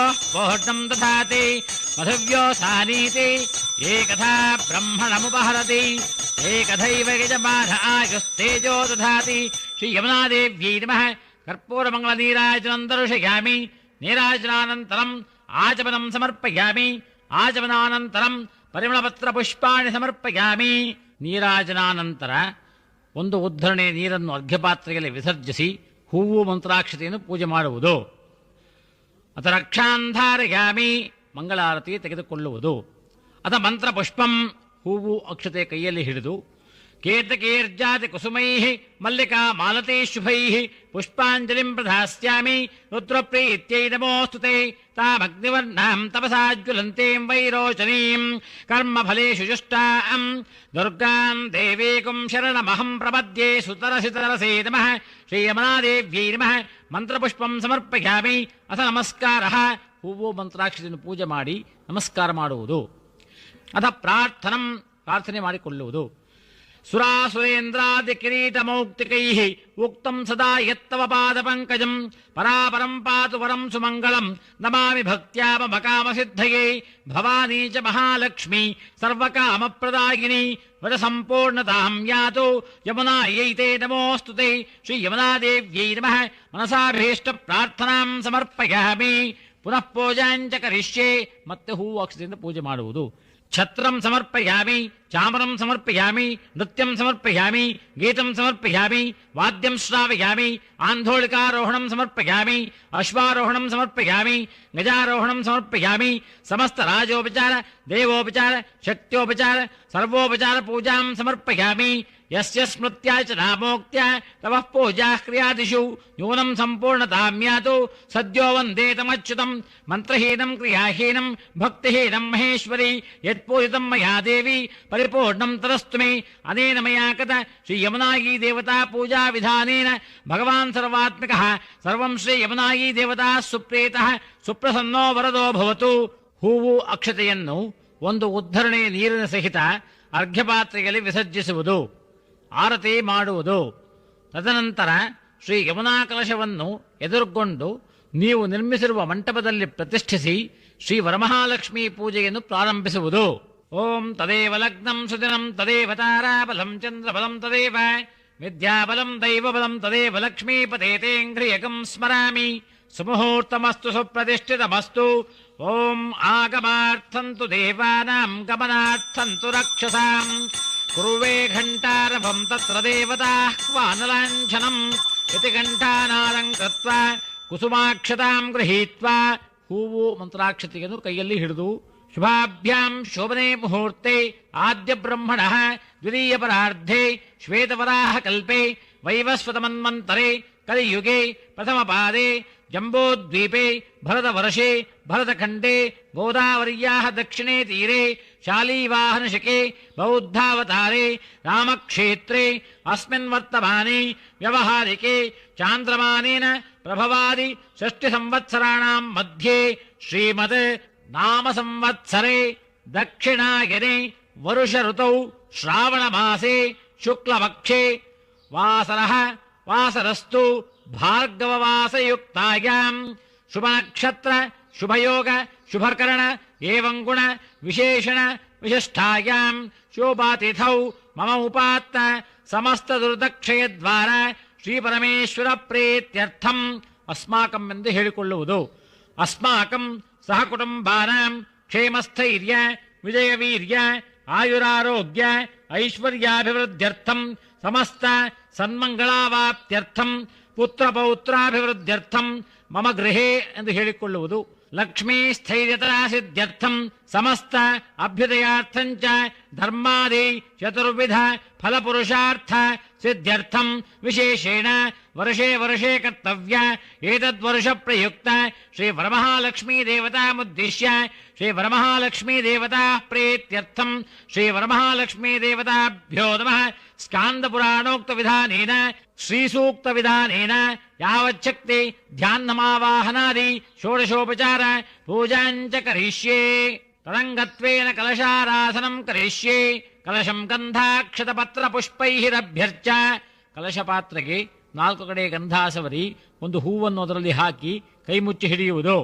ಬೋಢಂ ದಧಾತಿ ಮಧುವ್ಯೋಸಾನೀತಿ ಏಕಥಾ ಬ್ರಹ್ಮಣಮುಪಹರತಿ ಏಕಥೈವ ಯಜಮಾನ ಆಯುಸ್ತೇಜೋ ದಧಾತಿ. ಶ್ರೀ ಯಮುನಾದೇವ್ಯೈ ನಮಃ. ಕರ್ಪೂರಮಂಗಲ ನೀರಾಜನಂ ದರ್ಶಯಾಮಿ. ನೀರಾಜನಾನಂತರಂ ಆಚಮನಂ ಸಮರ್ಪಯಾಮಿ. ಆಚಮನಾನಂತರಂ ಪರಿಮಳಪತ್ರ ಪುಷ್ಪಾಣಿ ಸಮರ್ಪಯಾಮಿ. ನೀರಾಜನಾನಂತರ ಒಂದು ಉದ್ಧರಣೆ ನೀರನ್ನು ಅರ್ಘ್ಯಪಾತ್ರೆಯಲ್ಲಿ ವಿಸರ್ಜಿಸಿ ಹೂವು ಮಂತ್ರಾಕ್ಷತೆಯನ್ನು ಪೂಜೆ ಮಾಡುವುದು. ಅಥ ರಕ್ಷಾಂಧಾರಯಾಮಿ. ಮಂಗಳಾರತಿ ತೆಗೆದುಕೊಳ್ಳುವುದು. ಅಥ ಮಂತ್ರಪುಷ್ಪಂ. ಹೂವು ಅಕ್ಷತೆ ಕೈಯಲ್ಲಿ ಹಿಡಿದು ಕೇತಕೇರ್ಜಾತಿ ಕುಸುಮೈಃ ಮಲ್ಲಿಕಾ ಮಾಲತೀ ಶುಭೈಃ ಪುಷ್ಪಾಂಜಲಿಂ ಪ್ರದಾಸ್ಯಾಮಿ. ರುದ್ರಪ್ರೀತ್ಯೈ ನಮೋಸ್ತುತೆ. ತಾಮಗ್ನಿವರ್ಣಾಂ ತಪಸಾ ಜ್ವಲಂತೀಂ ವೈರೋಚನೀಂ ಕರ್ಮಫಲೇಷು ಜುಷ್ಟಾಂ ದುರ್ಗಾಂ ದೇವೀಕಂ ಶರಣಮಹಂ ಪ್ರಪದ್ಯೆ. ಸುತರಸಿತರಸೇ ನಮಃ. ಶ್ರೀ ಯಮುನಾದೇವ್ಯೈ ನಮಃ. ಮಂತ್ರಪುಷ್ಪಂ ಸಮರ್ಪಯಾಮಿ. ಅಥ ನಮಸ್ಕಾರಃ. ಹೂವು ಮಂತ್ರಾಕ್ಷತೆಯನ್ನು ಪೂಜೆ ಮಾಡಿ ನಮಸ್ಕಾರ ಮಾಡುವುದು. ಅಥ ಪ್ರಾರ್ಥನಂ. ಪ್ರಾರ್ಥನೆ ಮಾಡಿಕೊಳ್ಳುವುದು. ಸುರಾಸುರೇಂದ್ರಾದಿ ಕಿರೀಟಮೌಕ್ತಿಕೈಃ ಉಕ್ತಂ ಸದಾ ಯತ್ತವ ಪಾದ ಪಂಕಜಂ ಪರಾಪರಂ ಪಾತು ವರಂ ಸುಮಂಗಳಂ ನಮಾಮಿ ಭಕ್ತ್ಯಾ ಮಮ ಕಾಮಸಿದ್ಧಯೇ. ಭವಾನಿ ಚ ಮಹಾಲಕ್ಷ್ಮೀ ಸರ್ವಕಾಮಪ್ರದಾಯಿನಿ ವರ ಸಂಪೂರ್ಣತಾಂ ಯಾತು ಯಮುನಾಯೈತೆ ನಮೋಸ್ತುತೆ. ಶ್ರೀ ಯಮುನಾದೇವ್ಯೈ ನಮಃ. ಮನಸಾಭೀಷ್ಟ ಪ್ರಾರ್ಥನಾಂ ಸಮರ್ಪಯಾಮಿ. ಪುನಃ ಪೂಜಾಂಚ ಕರಿಷ್ಯೆ. ಮತ್ತೆ ಹೂವು ಅಕ್ಷತೆಯಿಂದ ಪೂಜೆ ಮಾಡುವುದು. ಛತ್ರಂ ಸಮರ್ಪಯಾಮಿ. ಚಾಮರಂ ಸಮರ್ಪಯಾಮಿ. ನೃತ್ಯಂ ಸಮರ್ಪಯಾಮಿ. ಗೀತಂ ಸಮರ್ಪಯಾಮಿ. ವಾದ್ಯಂ ಶ್ರಾವಯಾಮಿ. ಆಂಧೋಳಿಕಾರೋಹಣಂ ಸಮರ್ಪಯಾಮಿ. ಅಶ್ವಾರೋಹಣಂ ಸಮರ್ಪಯಾಮಿ. ಗಜಾರೋಹಣಂ ಸಮರ್ಪಯಾಮಿ. ಸಮಸ್ತ ರಾಜೋಪಚಾರ ದೇವೋಪಚಾರ ಶಕ್ತ್ಯೋಪಚಾರ ಸರ್ವೋಪಚಾರ ಪೂಜಾಂ ಸಮರ್ಪಯಾಮಿ. ಯಸ್ಯ ಸ್ಮೃತ್ಯಾ ಚ ನಾಮೋಕ್ತ್ಯಾ ತವಃ ಪೂಜಾ ಕ್ರಿಯಾದಿಷು ನ್ಯೂನಂ ಸಂಪೂರ್ಣತಾಂ ಯಾತು ಸದ್ಯೋ ವಂದೇತಮಚ್ಯುತಂ. ಮಂತ್ರಹೀನಂ ಕ್ರಿಯಾಹೀನಂ ಭಕ್ತಿಹೀನಂ ಮಹೇಶ್ವರಿ ಯತ್ಪೂಜಿತಂ ಮಯಾ ದೇವಿ ಪರಿಪೂರ್ಣಂ ತರಸ್ತು ಮೇ. ಅನೇನ ಮಯಾ ಕೃತ ಶ್ರೀ ಯಮುನಾಯಿ ದೇವತಾ ಪೂಜಾ ವಿಧಾನೇನ ಭಗವಾನ್ ಸರ್ವಾತ್ಮಕಃ ಸರ್ವಂ ಶ್ರೀ ಯಮುನಾಯಿ ದೇವತಾ ಸುಪ್ರೀತಃ ಸುಪ್ರಸನ್ನೋ ವರದೋ ಭವತು. ಹೂವು ಅಕ್ಷತೆಯನ್ನು ಒಂದು ಉದ್ಧರಣೆ ನೀರಿನ ಸಹಿತ ಅರ್ಘ್ಯಪಾತ್ರೆಯಲ್ಲಿ ವಿಸರ್ಜಿಸುವುದು. ಆರತಿ ಮಾಡುವುದು. ತದನಂತರ ಶ್ರೀ ಯಮುನಾ ಕಲಶವನ್ನು ಎದುರುಗೊಂಡು ನೀವು ನಿರ್ಮಿಸಿರುವ ಮಂಟಪದಲ್ಲಿ ಪ್ರತಿಷ್ಠಿಸಿ ಶ್ರೀ ವರಮಹಾಲಕ್ಷ್ಮೀ ಪೂಜೆಯನ್ನು ಪ್ರಾರಂಭಿಸುವುದು. ಓಂ ತದೇವ ಲಗ್ನಂ ಸುದಿನಂ ತದೇವ ತಾರಾಬಲಂ ಚಂದ್ರಬಲಂ ತದೇವ ವಿದ್ಯಾಬಲಂ ದೈವಬಲಂ ತದೇವ ಲಕ್ಷ್ಮೀಪತೆ ತೇಂಘ್ರಿಯಕಂ ಸ್ಮರಾಮಿ. ಸುಮುಹೂರ್ತಮಸ್ತು ಸುಪ್ರತಿಷ್ಠಿತಮಸ್ತು. ಓಂ ಆಗಮಾರ್ಥಂತು ದೇವಾನಾಂ ಗಮನಾರ್ಥಂತು ರಕ್ಷಸಾಂ. ಕುರುವೇ ಘಂಟಾರಭಂ ತತ್ರ ದೇವತಾಹ್ವಾನಲಾಂಛನಂ. ಇತಿ ಘಂಟಾನಾದಂ ಕೃತ್ವಾ ಕುಸುಮಾಕ್ಷತಾಂ ಗೃಹೀತ್ವಾ. ಹೂವು ಮಂತ್ರಾಕ್ಷತೆಯನ್ನು ಕೈಯಲ್ಲಿ ಹಿಡಿದು ಶುಭಾಭ್ಯಾಂ ಶೋಭನೆ ಮುಹೂರ್ತೆ ಆದ್ಯ ಬ್ರಹ್ಮಣಃ ದ್ವಿತೀಯ ಪರಾರ್ಧೆ ಶ್ವೇತವರಾಹ ಕಲ್ಪೆ ವೈವಸ್ವತಮನ್ವಂತರೆ ಕಲಿಯುಗೆ ಪ್ರಥಮ ಪಾದೆ ಜಂಬೋದ್ವೀಪೆ ಭರತವರ್ಷೆ ಭರತಖಂಡೆ ಗೋದಾವರ್ಯಾಃ ದಕ್ಷಿಣೇ ತೀರೆ ಶಾಲೀವಾಹನಶಕೆ ಬೌದ್ಧಾವತಾರೆ ರಾಮಕ್ಷೇತ್ರೆ ಅಸ್ಮಿನ್ ವರ್ತಮಾನೆ ವ್ಯವಹಾರಿಕೆ ಚಾಂದ್ರಮಾನೇನ ಪ್ರಭವಾದಿ ಷಷ್ಠಿ ಸಂವತ್ಸರಾಣಾಂ ಮಧ್ಯೆ ಶ್ರೀಮತ್ ನಾಮ ಸಂವತ್ಸರೆ ದಕ್ಷಿಣಾಯನೆ ವರುಷ ಋತೌ ಶ್ರಾವಣ ಮಾಸೆ ಶುಕ್ಲಪಕ್ಷೆ ವಾಸರಃ ವಾಸರಸ್ತು ಭಾರ್ಗವವಾಸಯುಕ್ತಾಯಾಂ ಶುಭನಕ್ಷತ್ರ ಶುಭಯೋಗ ಶುಭಕರಣ ಏವಂ ಗುಣ ವಿಶೇಷಣ ವಿಶಿಷ್ಟಾಯಾಂ ಶೋಭಾತಿಥೌ ಮಮ ಉಪಾತ್ತ ಸಮಸ್ತ ದುರ್ದಕ್ಷಯದ್ವಾರ ಶ್ರೀ ಪರಮೇಶ್ವರ ಪ್ರೀತ್ಯರ್ಥಂ. ಅಸ್ಮಾಕಂ ಎಂದು ಹೇಳಿಕೊಳ್ಳುವುದು. ಅಸ್ಮಾಕಂ ಸಹ ಕುಟುಂಬಾನಾಂ ಕ್ಷೇಮಸ್ಥೈರ್ಯ ವಿಜಯವೀರ್ಯ ಆಯುರಾರೋಗ್ಯ ಐಶ್ವರ್ಯಾಭಿವೃದ್ಧ್ಯರ್ಥಂ ಸಮಸ್ತ ಸನ್ಮಂಗಳಾವಾಪ್ತ್ಯರ್ಥಂ ಪುತ್ರಪೌತ್ರಾಭಿವೃದ್ಧ್ಯರ್ಥಂ ಮಮ ಗೃಹೇ ಎಂದು ಹೇಳಿಕೊಳ್ಳುವುದು. ಲಕ್ಷ್ಮೀ ಸ್ಥೈರ್ಯತಾ ಸಿದ್ಧ್ಯರ್ಥಂ ಸಮಸ್ತ ಅಭ್ಯುದಯಾರ್ಥಂಚ ಧರ್ಮಾದಿ ಚತುರ್ವಿಧ ಫಲಪುರುಷಾರ್ಥ ಸಿದ್ಧ್ಯರ್ಥಂ ವಿಶೇಷೇಣ ವರ್ಷೇ ವರ್ಷೇ ಕರ್ತವ್ಯ ಏತದ್ವರ್ಷ ಪ್ರಯುಕ್ತ ಶ್ರೀ ವರಮಹಾಲಕ್ಷ್ಮೀ ದೇವತಾಮುದ್ದೇಶ್ಯ ಶ್ರೀ ವರಮಹಾಲಕ್ಷ್ಮೀ ದೇವತಾ ಪ್ರೀತ್ಯರ್ಥಂ ಶ್ರೀ ವರಮಹಾಲಕ್ಷ್ಮೀ ದೇವತಾಭ್ಯೋ ನಮಃ. ಸ್ಕಾಂದ ಪುರಾಣೋಕ್ತ ವಿಧಾನೇನ ಶ್ರೀಸೂಕ್ತ ವಿಧಾನೇನ ಯಾವಚ್ಛಕ್ತಿ ಧ್ಯಾನಮಾವಾಹನಾದಿ ಷೋಡಶೋಪಚಾರ ಪೂಜಾಂಚ ಕರಿಷ್ಯೆ. ತದಂಗತ್ವೇನ ಕಲಶಾರಾಧನಂ ಕರಿಷ್ಯೆ. ಕಲಶಂ ಗಂಧಾಕ್ಷತ ಪತ್ರ ಪುಷ್ಪೈರಭ್ಯರ್ಚ. ಕಲಶ ಪಾತ್ರೆಗೆ 4 ಕಡೆ ಗಂಧಾಸವರಿ ಒಂದು ಹೂವನ್ನು ಅದರಲ್ಲಿ ಹಾಕಿ ಕೈ ಮುಚ್ಚಿ ಹಿಡಿಯುವುದು.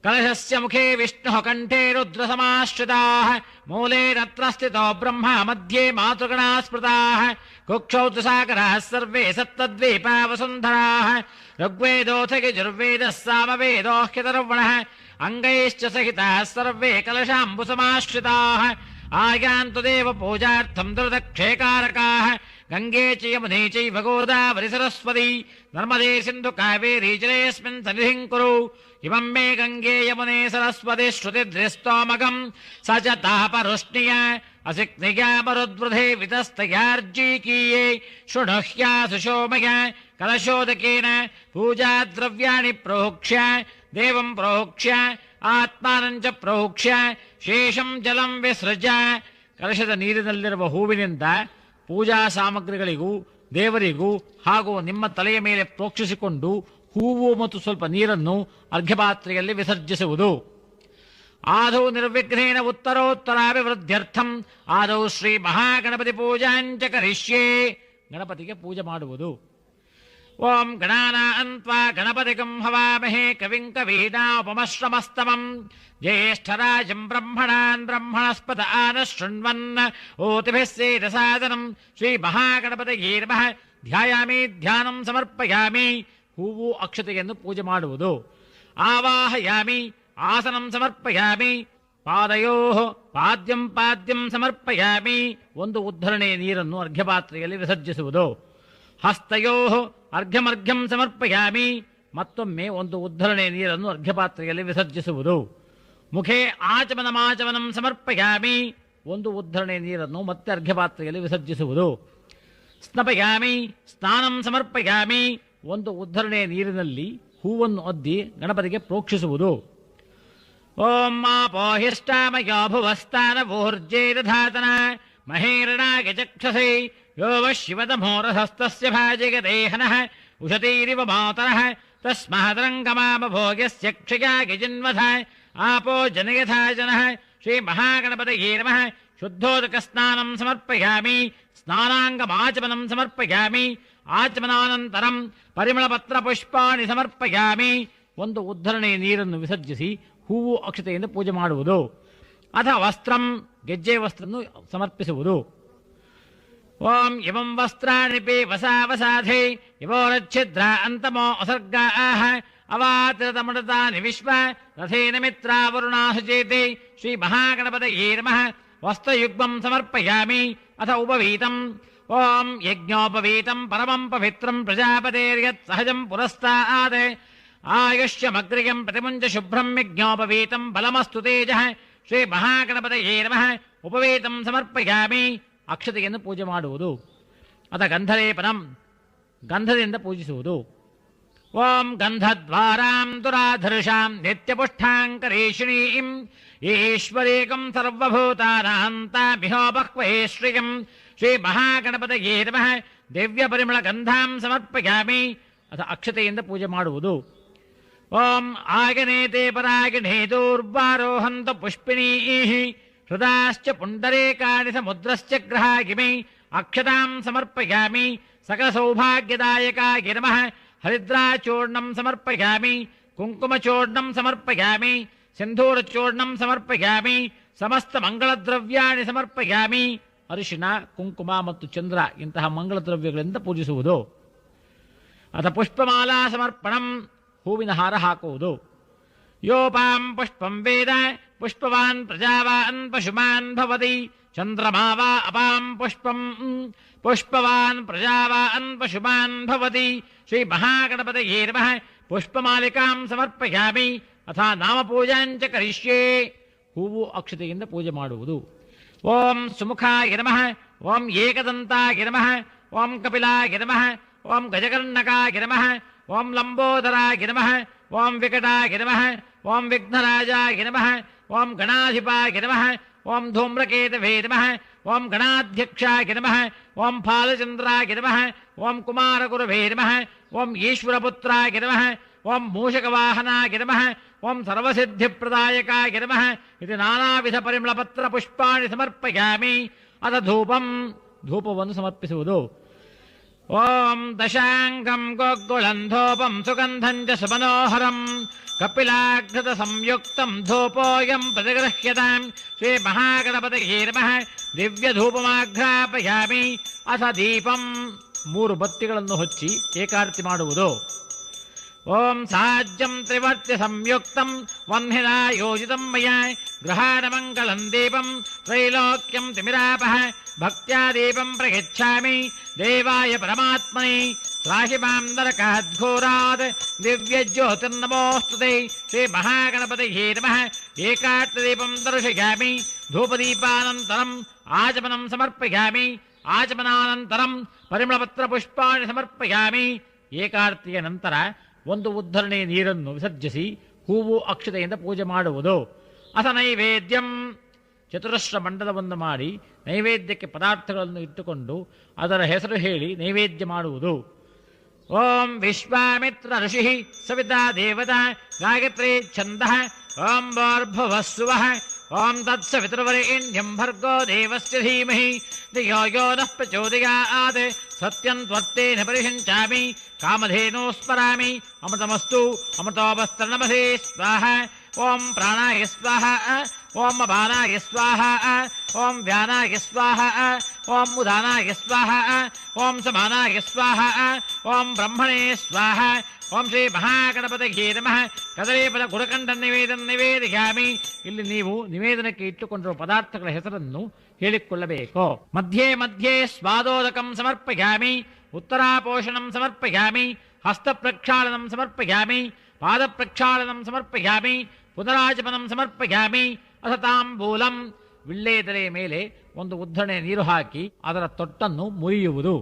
ಕಲಶಸ್ಯ ಮುಖೇ ವಿಷ್ಣು ಕಂಠೇ ರುದ್ರ ಸಮಾಶ್ರಿತಾಃ ಮೂಲೆ ರತ್ರ ಸ್ಥಿತೋ ಬ್ರಹ್ಮ ಮಧ್ಯೆ ಮಾತೃಗಣಾ ಸ್ಮೃತಾಃ ಕುಕ್ಷೌ ಸಾಗರಾಃ ಸರ್ವೇ ಸಪ್ತದ್ವೀಪಾ ವಸುಂಧರಾಃ ಋಗ್ವೇದೋಥ ಯಜುರ್ವೇದಃ ಸಾಮವೇದೋಹ್ಯತರ್ವಣಃ ಅಂಗೈಶ್ಚ ಸಹಿತಾಃ ಸರ್ವೇ ಕಲಶಾಂಬು ಸಮಾಶ್ರಿತಾಃ ಆಯಾಂತು ದೇವ ಪೂಜಾರ್ಥಂ ದುರ್ದಕ್ಷೇಕಾರಕಾಃ ಗಂಗೆ ಚ ಯಮುನೆ ಚೈವ ಗೋದಾವರಿ ಸರಸ್ವತಿ ನರ್ಮದೇ ಸಿಂಧು ಕಾವೇರಿ ಜಲೇಸ್ಮಿನ್ ಸನ್ನಿಧಿಂ ಕುರು. ಇಮಂ ಮೇ ಗಂಗೆ ಯಮುನೆ ಸರಸ್ವತಿ ಶ್ರುತಿದ್ರಿಸ್ತೋಮಗಂ ಸ ಚ ತಾಪರುಷ್ಣಿಯ ಅಸಿಕ್ನಿಯ ಮರುದ್ವೃಧೆ ವಿತಸ್ತಯಾರ್ಜೀಕೀಯೇ ಶೃಣುಹ್ಯ ಸುಶೋಮಯ. ಕಲಶೋದಕೇನ ಪೂಜಾ ದ್ರವ್ಯಾಣಿ ಪ್ರೋಕ್ಷ್ಯ ದೇವಂ ಪ್ರೋಕ್ಷ್ಯ ಆತ್ಮಾನಂಚ ಪ್ರೋಕ್ಷ್ಯ ಶೇಷಂ ಜಲಂ ವಿಸೃಜ. ಕಲಶದ ನೀರಿನಲ್ಲಿರುವ ಹೂವಿನಿಂದ ಪೂಜಾ ಸಾಮಗ್ರಿಗಳಿಗೂ ದೇವರಿಗೂ ಹಾಗೂ ನಿಮ್ಮ ತಲೆಯ ಮೇಲೆ ಪ್ರೋಕ್ಷಿಸಿಕೊಂಡು ಹೂವು ಮತ್ತು ಸ್ವಲ್ಪ ನೀರನ್ನು ಅರ್ಘ್ಯಪಾತ್ರೆಯಲ್ಲಿ ವಿಸರ್ಜಿಸುವುದು. ಆದೌ ನಿರ್ವಿಘ್ನೇನ ಉತ್ತರೋತ್ತರಾಭಿವೃದ್ಧ್ಯರ್ಥಂ ಆದೌ ಶ್ರೀ ಮಹಾಗಣಪತಿ ಪೂಜಾಂಚ ಕರಿಷ್ಯೆ. ಗಣಪತಿಗೆ ಪೂಜೆ ಮಾಡುವುದು. ಓಂ ಗಣಾನಾನ್ವಾ ಗಣಪತಿಗಂ ಹವಾಮಹೇ ಕವಿಂ ಕವೀನಾಪಮಶ್ರಮಸ್ತಮಂ ಜ್ಯೇಷ್ಠರಾಜಂ ಬ್ರಹ್ಮಣಾನ್ ಬ್ರಹ್ಮಣಸ್ಪತ ಆನ ಶೃಣ್ವನ್ ಓತಿಭಿಃ ಸೇದಸಾದನಂ ಶ್ರೀ ಮಹಾಗಣಪತಿಯೇ ನಮಃ. ಧ್ಯಾಯಾಮಿ ಧ್ಯಾನಂ ಸಮರ್ಪಯಾಮಿ. ಹೂವು ಅಕ್ಷತೆಯನ್ನು ಪೂಜೆ ಮಾಡುವುದು. ಆವಾಹಯಾಮಿ ಆಸನಂ ಸಮರ್ಪಯಾಮಿ. ಪಾದಯೋಃ ಪಾದ್ಯಂ ಪಾದ್ಯಂ ಸಮರ್ಪಯಾಮಿ. ಒಂದು ಉದ್ಧರಣೆಯ ನೀರನ್ನು ಅರ್ಘ್ಯಪಾತ್ರೆಯಲ್ಲಿ ವಿಸರ್ಜಿಸುವುದು. ಹಸ್ತಯೋಃ ಅರ್ಘ್ಯಮರ್ಘ್ಯಂ ಸಮರ್ಪಯಾಮಿ. ಮತ್ತೊಮ್ಮೆ ಒಂದು ಉದ್ಧರಣೆಯ ನೀರನ್ನು ಅರ್ಘ್ಯಪಾತ್ರೆಯಲ್ಲಿ ವಿಸರ್ಜಿಸುವುದು. ಮುಖೇ ಆಚಮನಮಾಚಮನಂ ಸಮರ್ಪಯಾಮಿ. ಒಂದು ಉದ್ಧರಣೆಯ ನೀರನ್ನು ಮತ್ತೆ ಅರ್ಘ್ಯಪಾತ್ರೆಯಲ್ಲಿ ವಿಸರ್ಜಿಸುವುದು. ಸ್ನಪಯಾಮಿ ಸ್ನಾನಂ ಸಮರ್ಪಯಾಮಿ. ಒಂದು ಉದ್ಧರಣೆಯ ನೀರಿನಲ್ಲಿ ಹೂವನ್ನು ಅದ್ದಿ ಗಣಪತಿಗೆ ಪ್ರೋಕ್ಷಿಸುವುದು. ಓಂ ಆಪೋಹಿಷ್ಟಾಮಯೋ ಭುವಸ್ತಾನವೋರ್ಜೇದಧಾತನ ಮಹೇರಣಾಯ ಚಕ್ಷಸೇ ಯೋ ವ ಶಿವತಮೋರಹಸ್ತಸ್ಯ ಭಾಜಿಗದೇಹನಃ ಉಷತೀರಿವ ಮಾತರಃ ತಸ್ಮಾದರಂಗಮಾಮಭೋಗ್ಯಸ್ಯ ಕ್ಷಯಾಯ ಜಿನ್ವಥ ಆಪೋ ಜನಯಥಾ ಜನಃ. ಶ್ರೀ ಮಹಾಗಣಪತಯೇ ನಮಃ. ಶುದ್ಧೋದಕ ಸ್ನಾನಂ ಸಮರ್ಪಯಾಮಿ. ಸ್ನಾನಾಂಗಮಾಚಮನಂ ಸಮರ್ಪಯಾಮಿ. ಆಚಮನಾನಂತರಂ ಪರಿಮಳಪತ್ರ ಪುಷ್ಪಾಣಿ ಸಮರ್ಪಯಾಮಿ. ಒಂದು ಉದ್ಧರಣೆಯ ನೀರನ್ನು ವಿಸರ್ಜಿಸಿ ಹೂವು ಅಕ್ಷತೆಯಿಂದ ಪೂಜೆ ಮಾಡುವುದು. ಅಥ ವಸ್ತ್ರಂ ಗೆಜ್ಜೆ ವಸ್ತ್ರವನ್ನು ಸಮರ್ಪಿಸುವುದು. ಓಂ ಇವಂ ವಸ್ತ್ರಾಣಿ ಪೇ ವಸಾವಸಾಧೆ ಇವೋರಚ್ಛಿದ್ರ ಅಂತಮೋ ಅಸರ್ಗಾಃ ಅವಾತಿರತಮೃತಾನಿ ವಿಶ್ವ ರಥೇನ ಮಿತ್ರಾವರುಣಾಹುಚೇತೆ ಶ್ರೀ ಮಹಾಗಣಪತಯೇ ನಮಃ ವಸ್ತ್ರಯುಗ್ಮಂ ಸಮರ್ಪಯಾಮಿ ಅಥ ಉಪವೀತಂ ಓಂ ಯಜ್ಞೋಪವೀತಂ ಪರಮಂ ಪವಿತ್ರಂ ಪ್ರಜಾಪತೇರ್ಯತ್ ಸಹಜಂ ಪುರಸ್ತಾತ್ ಆಯುಷ್ಯಮಗ್ರ್ಯಂ ಪ್ರತಿಮುಂಚ ಶುಭ್ರಂ ಯಜ್ಞೋಪವೀತಂ ಬಲಮಸ್ತು ತೇಜಃ ಶ್ರೀ ಮಹಾಗಣಪತಯೇ ನಮಃ ಉಪವೀತಂ ಸಮರ್ಪಯಾಮಿ ಅಕ್ಷತೆಯನ್ನು ಪೂಜೆ ಮಾಡುವುದು ಅಥ ಗಂಧಲೇಪನಂ ಗಂಧದಿಂದ ಪೂಜಿಸುವುದು ಓಂ ಗಂಧದ್ವಾರಾಂ ದುರಾಧರ್ಷಾಂ ನಿತ್ಯಪುಷ್ಟಾಂಕರೇಷಿಣೀಂ ಈಶ್ವರೇಕಂ ಸರ್ವಭೂತಾನಾಂತಾಮಿಹೋಪಕ್ವಯೇ ಶ್ರಿಯಂ ಶ್ರೀ ಮಹಾಗಣಪತಯೇ ನಮಃ ದಿವ್ಯ ಪರಿಮಳ ಗಂಧಾಂ ಸಮರ್ಪಯಾಮಿ ಅಥ ಅಕ್ಷತೆಯಿಂದ ಪೂಜೆ ಮಾಡುವುದು ಓಂ ಆಗನೇತೆ ಪರಾಗಿಣೇ ದೂರ್ವಾರೋಹಂತ ಪುಷ್ಪಿಣೀಃ ಹೃದಾಶ್ಚ ಪುಂಡರೇಕಾಣಿ ಸಮುದ್ರಶ್ಚ ಗ್ರಹಾಗಿಮಿ ಅಕ್ಷತಾಂ ಸಮರ್ಪಯಾಮಿ ಸಕಲ ಸೌಭಾಗ್ಯದಾಯಕಾಯ ನಮಃ ಹರಿದ್ರಾಚೂರ್ಣಂ ಸಮರ್ಪಯಾಮಿ ಕುಂಕುಮಚೂರ್ಣಂ ಸಮರ್ಪಯಾಮಿ ಸಿಂಧೂರಚೂರ್ಣಂ ಸಮರ್ಪಯಾಮಿ ಸಮಸ್ತ ಮಂಗಳದ್ರವ್ಯಾಣಿ ಸಮರ್ಪಯಾಮಿ ಅರಿಶಿಣ ಕುಂಕುಮ ಮತ್ತು ಚಂದ್ರ ಇಂತಹ ಮಂಗಳ ದ್ರವ್ಯಗಳಿಂದ ಪೂಜಿಸುವುದು ಅಥ ಪುಷ್ಪಮಾಲಾ ಸಮರ್ಪಣಂ ಹೂವಿನ ಹಾರ ಹಾಕುವುದು ಯೋಪಾಂ ಪುಷ್ಪಂ ವೇದ ಪುಷ್ಪವಾನ್ ಪ್ರಜಾವಾನ್ ಪಶುಮಾನ್ ಭವತಿ ಚಂದ್ರಮಾ ವಾ ಅಪಾಂ ಪುಷ್ಪಂ ಪುಷ್ಪವಾನ್ ಪ್ರಜಾವಾನ್ ಪಶುಮಾನ್ ಭವತಿ ಶ್ರೀ ಮಹಾಗಣಪತಯೇ ನಮಃ ಪುಷ್ಪಮಾಲಿಕಾಂ ಸಮರ್ಪಯಾಮಿ ಅಥ ನಾಮಪೂಜಾಂಚ ಕರಿಷ್ಯೆ ಹೂವು ಅಕ್ಷತೆಯಿಂದ ಪೂಜೆ ಮಾಡುವುದು ಓಂ ಸುಮುಖಾಯ ನಮಃ ಓಂ ಏಕದಂತಾಯ ನಮಃ ಓಂ ಕಪಿಲಾಯ ನಮಃ ಓಂ ಗಜಕರ್ಣಕಾಯ ನಮಃ ಓಂ ಲಂಬೋದರಾಯ ನಮಃ ಓಂ ವಿಕಟಾಯ ನಮಃ ಓಂ ವಿಘ್ನರಾಜಾಯ ನಮಃ ಓಂ ಗಣಾಧಿಪಾಯ ನಮಃ ಓಂ ಧೂಮ್ರಕೇತವೇ ನಮಃ ಓಂ ಗಣಾಧ್ಯಕ್ಷಾಯ ನಮಃ ಓಂ ಫಾಲಚಂದ್ರಾಯ ನಮಃ ಓಂ ಕುಮಾರಗುರವೇ ನಮಃ ಓಂ ಈಶ್ವರಪುತ್ರಾಯ ನಮಃ ಓಂ ಮೂಷಕವಾಹನಾಯ ನಮಃ ಓಂ ಸರ್ವಸಿದ್ಧಿಪ್ರದಾಯಕಾಯ ನಮಃ ಇದು ನಾನಾವಿಧ ಪರಿಮಳಪತ್ರ ಪುಷ್ಪಾಣಿ ಸಮರ್ಪಯಾಮಿ ಅಥ ಧೂಪಂ ಧೂಪವನ್ನು ಸಮರ್ಪಿಸುವುದು ಓಂ ದಶಾಂಗಂ ಗೋಗ್ಗುಳಂಧೋಪಂ ಸುಗಂಧಂ ಚ ಸುಮನೋಹರಂ ಕಪಿಲಾಘೃತ ಸಂಯುಕ್ತಂ ಧೂಪೋಯಂ ಪ್ರತಿಗೃಹ್ಯತಾಂ ಶ್ರೀ ಮಹಾಗಣಪತಯೇ ನಮಃ ದಿವ್ಯ ಧೂಪಮಾಘ್ರಾಪಯಾಮಿ ಅಥ ದೀಪಂ 3 ಬತ್ತಿಗಳನ್ನು ಹಚ್ಚಿ ಏಕಾರತಿ ಮಾಡುವುದು ಓಂ ಸಾಜ್ಯಂ ತ್ರಿವರ್ತ್ಯ ಸಂಯುಕ್ತಂ ವನ್ಹಿನಾ ಯೋಜಿತಂ ಮಯಾ ಗೃಹಾಣ ಮಂಗಳಂ ದೀಪಂ ತ್ರೈಲೋಕ್ಯಂ ತಿಮಿರಾಪಃ ಭಕ್ತ್ಯಾ ದೀಪಂ ಪ್ರಯಚ್ಛಾಮಿ ದೇವಾಯ ಪರಮಾತ್ಮನೇ ತ್ರಾಹಿಮಾಂ ನರಕಾದ್ಘೋರಾತ್ ದಿವ್ಯ ಜ್ಯೋತಿರ್ನಮೋಸ್ತುತೆ ಶ್ರೀ ಮಹಾಗಣಪತಯೇ ನಮಃ ಏಕಾರ್ತದೀಪಂ ದರ್ಶಯಾಮಿ ಧೂಪದೀಪಾನಂತರಂ ಆಚಮನಂ ಸಮರ್ಪಯಾಮಿ ಆಚಮನಾನಂತರಂ ಪರಿಮಳಪತ್ರ ಪುಷ್ಪಾಣಿ ಸಮರ್ಪಯಾಮಿ ಏಕಾರ್ತಿಯ ನಂತರ ಒಂದು ಉದ್ಧರಣೆ ನೀರನ್ನು ವಿಸರ್ಜಿಸಿ ಹೂವು ಅಕ್ಷತೆಯಿಂದ ಪೂಜೆ ಮಾಡುವುದು ಅಥ ನೈವೇದ್ಯಂ ಚತುರಶ್ರ ಮಂಡಲವನ್ನು ಮಾಡಿ ನೈವೇದ್ಯಕ್ಕೆ ಪದಾರ್ಥಗಳನ್ನು ಇಟ್ಟುಕೊಂಡು ಅದರ ಹೆಸರು ಹೇಳಿ ನೈವೇದ್ಯ ಮಾಡುವುದು ಓಂ ವಿಶ್ವಾಮಿತ್ರ ಋಷಿ ಸವಿತಾ ದೇವತಾ ಗಾಯತ್ರಿ ಛಂದಃ ಓಂ ಭೋರ್ಭುವಸ್ಸುವಃ ಓಂ ತತ್ಸವಿತುರ್ವರೆಣ್ಯಂ ಭರ್ಗೋ ದೇವಸ್ಯ ಧೀಮಹಿ ಧಿಯೋ ಯೋ ನಃ ಪ್ರಚೋದಯಾತ್ ಸತ್ಯಂ ತ್ವತ್ತೇನ ಪರಿಷಂಚಾಮಿ ಕಾಮಧೇನೋಸ್ಮರಾಮಿ ಅಮೃತಮಸ್ತು ಅಮೃತೋಪಸ್ತರ್ಣಮಸೇ ಸ್ವಾಹ ಓಂ ಪ್ರಾಣಾಯ ಸ್ವಾಹ ಓಂ ಅಪಾನಾಯ ಸ್ವಾಹ ಓಂ ವ್ಯಾನಾಯ ಸ್ವಾಹ ಓಂ ಉದಾನಾಯ ಸ್ವಾಹ ಓಂ ಸಮಾನಾಯ ಸ್ವಾಹ ಓಂ ಬ್ರಹ್ಮಣೇ ಸ್ವಾಹ ಓಂ ಶ್ರೀ ಮಹಾಗಣಪತಯೇ ನಮಃ ಕದಳೀಪದ ಗುರುಕಂಠ ನಿವೇದಯಾಮಿ ಇಲ್ಲಿ ನೀವು ನಿವೇದನಕ್ಕೆ ಇಟ್ಟುಕೊಂಡಿರುವ ಪದಾರ್ಥಗಳ ಹೆಸರನ್ನು ಹೇಳಿಕೊಳ್ಳಬೇಕು ಮಧ್ಯೆ ಮಧ್ಯೆ ಸ್ವಾದೋದಕಂ ಸಮರ್ಪಯಾಮಿ ಉತ್ತರಾಪೋಷಣಂ ಸಮರ್ಪಯಾಮಿ ಹಸ್ತ ಪ್ರಕ್ಷಾಳನಂ ಸಮರ್ಪಯಾಮಿ ಪಾದ ಪ್ರಕ್ಷಾಳನಂ ಸಮರ್ಪಯಾಮಿ ಪುನರಾಚಮನಂ ಸಮರ್ಪಯಾಮಿ ಅಥ ತಾಂಬೂಲಂ ವಿಳ್ಳೆದೆಲೆ ಮೇಲೆ ಒಂದು ಉದ್ಧರಣೆ ನೀರು ಹಾಕಿ ಅದರ ತೊಟ್ಟನ್ನು ಮುರಿಯುವುದು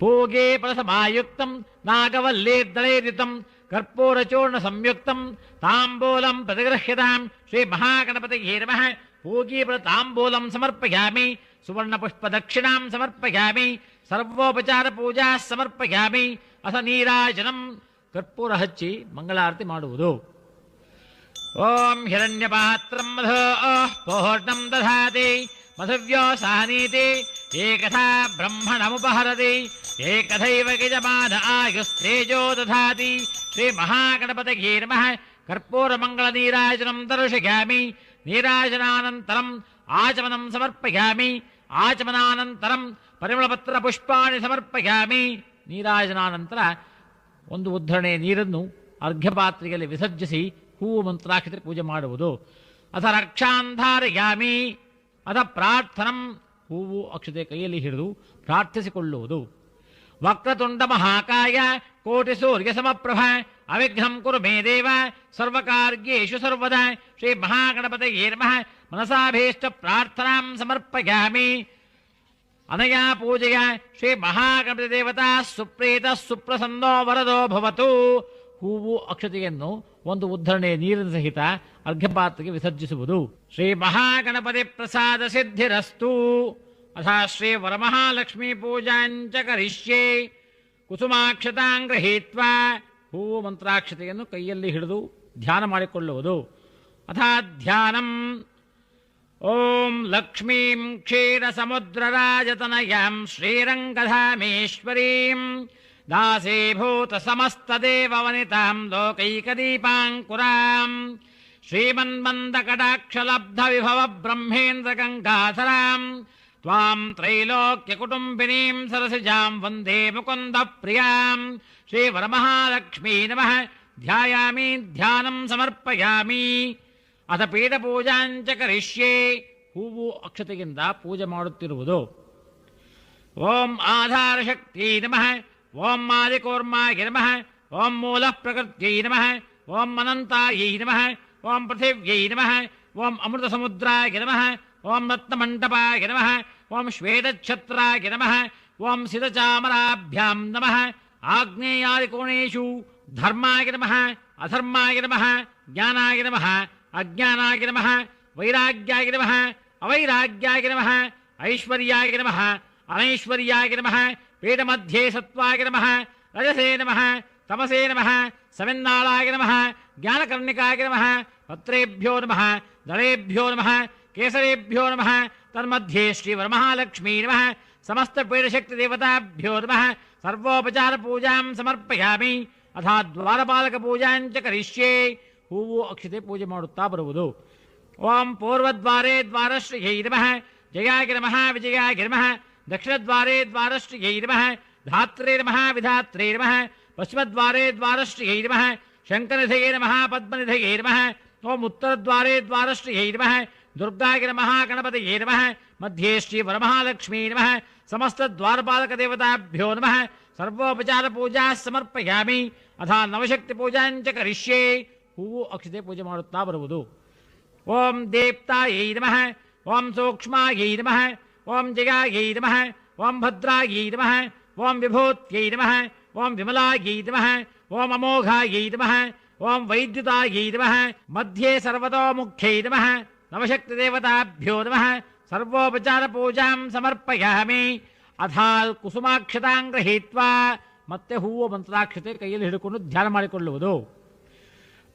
ಪೂಗೆ ಫಲಸಮಾಯುಕ್ತಂ ನಾಗವಲ್ಲೇರ್ದಳೇರಿತಂ ಕರ್ಪೂರಚೂರ್ಣ ಸಂಯುಕ್ತಂ ತಾಂಬೂಲಂ ಪ್ರತಿಗೃಹ್ಯತಾಂ ಶ್ರೀ ಮಹಾಗಣಪತಯೇ ನಮಃ ಪೂಗೀಫಲ ತಾಂಬೂಲಂ ಸಮರ್ಪಯಾಮಿ ಸುವರ್ಣ ಪುಷ್ಪ ದಕ್ಷಿಣಾಂ ಸಮರ್ಪಯಾಮಿ ಸರ್ವೋಪಚಾರ ಪೂಜಾ ಸಮರ್ಪಯಾಮಿ ಅಥ ನೀರಾಜನಂ ಕರ್ಪೂರ ಹಚ್ಚಿ ಮಂಗಳಾರತಿ ಮಾಡುವುದು ಓಂ ಹಿರಣ್ಯಪಾತ್ರಂ ಮಧೋಃ ಪೂರ್ಣಂ ದಧಾತಿ ಮಧವ್ಯೋ ಸಹನೀತಿ ಏಕಥಾ ಬ್ರಹ್ಮಣಮುಪಹರತಿ ಏಕಥೈವ ಯಜಮಾನ ಆಯುಸ್ತೇಜೋ ದಧಾತಿ ಶ್ರೀ ಮಹಾಗಣಪತಯೇ ನಮಃ ಕರ್ಪೂರ ಮಂಗಳ ನೀರಾಜನಂ ದರ್ಶಯಾಮಿ ನೀರಾಜನಾನಂತರಂ ಆಚಮನಂ ಸಮರ್ಪಯಾಮಿ ಆಚಮನಾನಂತರಂ ಪರಿಮಳಪತ್ರ ಪುಷ್ಪಾಣಿ ಸಮರ್ಪಯಾಮಿ ನೀರಾಜನಾನಂತರ ಒಂದು ಉದ್ಧರಣೆ ನೀರನ್ನು ಅರ್ಘ್ಯಪಾತ್ರೆಯಲ್ಲಿ ವಿಸರ್ಜಿಸಿ ಹೂವು ಮಂತ್ರಾಕ್ಷತೆ ಪೂಜೆ ಮಾಡುವುದು. ಅಥ ರಕ್ಷಾಂಧಾರಯಾಮಿ, ಅಥ ಪ್ರಾರ್ಥನಂ, ಹೂವು ಅಕ್ಷತೆ ಕೈಯಲ್ಲಿ ಹಿಡಿದು ಪ್ರಾರ್ಥಿಸಿಕೊಳ್ಳುವುದು. ವಕ್ರತುಂಡ ಮಹಾಕಾಯ ಕೋಟಿ ಸೂರ್ಯ ಸಮಪ್ರಭ ಅವಿಘ್ನಂ ಕುರು ಮೇ ದೇವ ಸರ್ವಕಾರ್ಯೇಷು ಸರ್ವದಾ. ಶ್ರೀ ಮಹಾಗಣಪತಯೇ ನಮಃ. ಮನಸಾಭೀಷ್ಟ ಪ್ರಾರ್ಥನಾಂ ಸಮರ್ಪಯಾಮಿ. ಅನಯಾ ಪೂಜೆಯ ಶ್ರೀ ಮಹಾಗಣಪತಿ ದೇವತಾ ಸುಪ್ರೀತ ಸುಪ್ರಸನ್ನೋ ವರದೋ ಭವತು. ಹೂವು ಅಕ್ಷತೆಯನ್ನು ಒಂದು ಉದ್ಧರಣೆ ನೀರಿನ ಸಹಿತ ಅರ್ಘ್ಯಪಾತ್ರೆಗೆ ವಿಸರ್ಜಿಸುವುದು. ಶ್ರೀ ಮಹಾಗಣಪತಿ ಪ್ರಸಾದ ಸಿದ್ಧಿರಸ್ತು. ಅಥ ಶ್ರೀ ವರಮಹಾಲಕ್ಷ್ಮೀ ಪೂಜಾಂಚ ಕರಿಷ್ಯೆ. ಕುಸುಮಾಕ್ಷತಾಂ ಗೃಹೀತ್ವಾ, ಹೂವು ಮಂತ್ರಾಕ್ಷತೆಯನ್ನು ಕೈಯಲ್ಲಿ ಹಿಡಿದು ಧ್ಯಾನ ಮಾಡಿಕೊಳ್ಳುವುದು. ಅಥ ಧ್ಯಾನಂ. ಓಂ ಲಕ್ಷ್ಮೀಂ ಕ್ಷೀರಸಮುದ್ರರಾಜತನಯಾಂ ಶ್ರೀರಂಗಧಾಮೇಶ್ವರೀಂ ದಾಸೀಭೂತ ಸಮಸ್ತದೇವವನಿತಾಂ ಲೋಕೈಕದೀಪಾಂಕುರಾಂ ಶ್ರೀಮನ್ಮಂದಕಟಾಕ್ಷಲಬ್ಧ ವಿಭವ ಬ್ರಹ್ಮೇಂದ್ರ ಗಂಗಾಧರಾಂ ತ್ವಾಂ ತ್ರೈಲೋಕ್ಯಕುಟುಂಬಿನೀಂ ಸರಸಿಜಾಂ ವಂದೇ ಮುಕುಂದ ಪ್ರಿಯಾಂ. ಶ್ರೀ ವರಮಹಾಲಕ್ಷ್ಮೀ ನಮಃ. ಧ್ಯಾಯಾಮಿ ಧ್ಯಾನಂ ಸಮರ್ಪಯಾಮಿ. ಅಥ ಪೀಠಪೂಜಾಂಚ ಕರಿಷ್ಯೆ. ಹೂವು ಅಕ್ಷತೆಯಿಂದ ಪೂಜೆ ಮಾಡುತ್ತಿರುವುದು. ಓಂ ಆಧಾರಶಕ್ತಿ ನಮಃ. ಓಂ ಆದಿಕೂರ್ಮಾಯ ನಮಃ. ಓಂ ಮೂಲಃ ಪ್ರಕೃತ್ಯೈ ನಮಃ. ಓಂ ಅನಂತಾಯೈ ನಮಃ. ಓಂ ಪೃಥಿವ್ಯೈ ನಮಃ. ಓಂ ಅಮೃತಸಮುದ್ರಾಯ ನಮಃ. ಓಂ ರತ್ನಮಂಟಪಾಯ ನಮಃ. ಓಂ ಶ್ವೇತಛತ್ರಾಯ ನಮಃ. ಓಂ ಸಿತಚಾಮರಾಭ್ಯಾಂ ನಮಃ. ಆಗ್ನೇಯಾದಿಕೋಣೇಷು ಧರ್ಮಾಯ ನಮಃ ಅಧರ್ಮಾಯ ನಮಃ ಜ್ಞಾನಾಯ ನಮಃ ಅಜ್ಞಾನಾಯ ನಮಃ ವೈರಾಗ್ಯಾಯ ನಮಃ ಅವೈರಾಗ್ಯಾಯ ನಮಃ ಐಶ್ವರ್ಯಾಯ ನಮಃ ಅನೈಶ್ವರ್ಯಾಯ ನಮಃ ಪೀಠಮಧ್ಯೆ ಸತ್ವಾಯ ನಮಃ ರಜಸೇ ನಮಃ ತಮಸೇ ನಮಃ ಸವೆನ್ನಾಳಾಯ ನಮಃ ಜ್ಞಾನಕರ್ಣಿಕಾಯ ನಮಃ ಪತ್ರೇಭ್ಯೋ ನಮಃ ದಳೇಭ್ಯೋ ನಮಃ ಕೇಸರೇಭ್ಯೋ ನಮಃ ತನ್ಮಧ್ಯೆ ಶ್ರೀ ವರಮಹಾಲಕ್ಷ್ಮೀ ನಮಃ ಸಮಸ್ತ ಪೀಠಶಕ್ತಿ ದೇವತಾಭ್ಯೋ ನಮಃ ಸರ್ವೋಪಚಾರ ಪೂಜಾಂ ಸಮರ್ಪಯಾಮಿ. ಅಥ ದ್ವಾರಪಾಲಕ ಪೂಜಾಂಚ ಕರಿಷ್ಯೆ. ಹೂವು ಅಕ್ಷತೆ ಪೂಜೆ ಮಾಡುತ್ತಾ ಬರುವುದು. ಓಂ ಪೂರ್ವದ್ವಾರೇ ದ್ವಾರಶ್ರೀಯೈ ನಮಃ ಜಯಾಯ ನಮಃ ವಿಜಯಾಯ ನಮಃ. ದಕ್ಷಿಣದ್ವಾರೇ ದ್ವಾರಶ್ರೀಯೈ ನಮಃ ಧಾತ್ರೇ ನಮಃ ವಿಧಾತ್ರೇ ನಮಃ. ಪಶ್ಚಿಮದ್ವಾರೇ ದ್ವಾರಶ್ರೀಯೈ ನಮಃ ಶಂಕರನಿಧಯೇ ನಮಃ ಪದ್ಮನಿಧಯೇ ನಮಃ. ಓಂ ಉತ್ತರದ್ವಾರೇ ದ್ವಾರಶ್ರೀಯೈ ನಮಃ ದುರ್ಗಾಯ ನಮಃ ಗಣಪತಯೇ ನಮಃ. ಮಧ್ಯೆ ಶ್ರೀ ವರಮಹಾಲಕ್ಷ್ಮೀ ನಮಃ ಸಮಸ್ತ ದ್ವಾರಪಾಲಕ ದೇವತಾಭ್ಯೋ ನಮಃ ಸರ್ವೋಪಚಾರ ಪೂಜಾ ಸಮರ್ಪಯಾಮಿ. ಅಥ ನವಶಕ್ತಿ ಪೂಜಾಂಚ ಕರಿಷ್ಯೆ. ಹೂವು ಅಕ್ಷತೆ ಪೂಜೆ ಮಾಡುತ್ತಾ ಬರುವುದು. ಓಂ ದೇಪ್ತಾಯೈ ನಮಃ. ಓಂ ಸೂಕ್ಷ್ಮಾಯೈ ನಮಃ. ಓಂ ಜಯಾಯೈ ನಮಃ. ಓಂ ಭದ್ರಾಯೈ ನಮಃ. ಓಂ ವಿಭೂತ್ಯೈ ನಮಃ. ಓಂ ವಿಮಲಾಯೈ ನಮಃ. ಓಂ ಅಮೋಘಾಯೈ ನಮಃ. ಓಂ ವೈದ್ಯುತಾಯೈ ನಮಃ. ಮಧ್ಯೆ ಸರ್ವತೋಮುಖ್ಯೈ ನಮಃ ನವಶಕ್ತಿ ದೇವತಾಭ್ಯೋ ನಮಃ ಸರ್ವೋಪಚಾರ ಪೂಜಾಂ ಸಮರ್ಪಯಾಮಿ. ಅಥ ಕುಸುಮಾಕ್ಷತಾಂ ಗೃಹೀತ್ವಾ, ಮತ್ತೆ ಹೂವು ಮಂತ್ರಾಕ್ಷತೆ ಕೈಯಲ್ಲಿ ಹಿಡಿಕೊಂಡು ಧ್ಯಾನ ಮಾಡಿಕೊಳ್ಳುವುದು.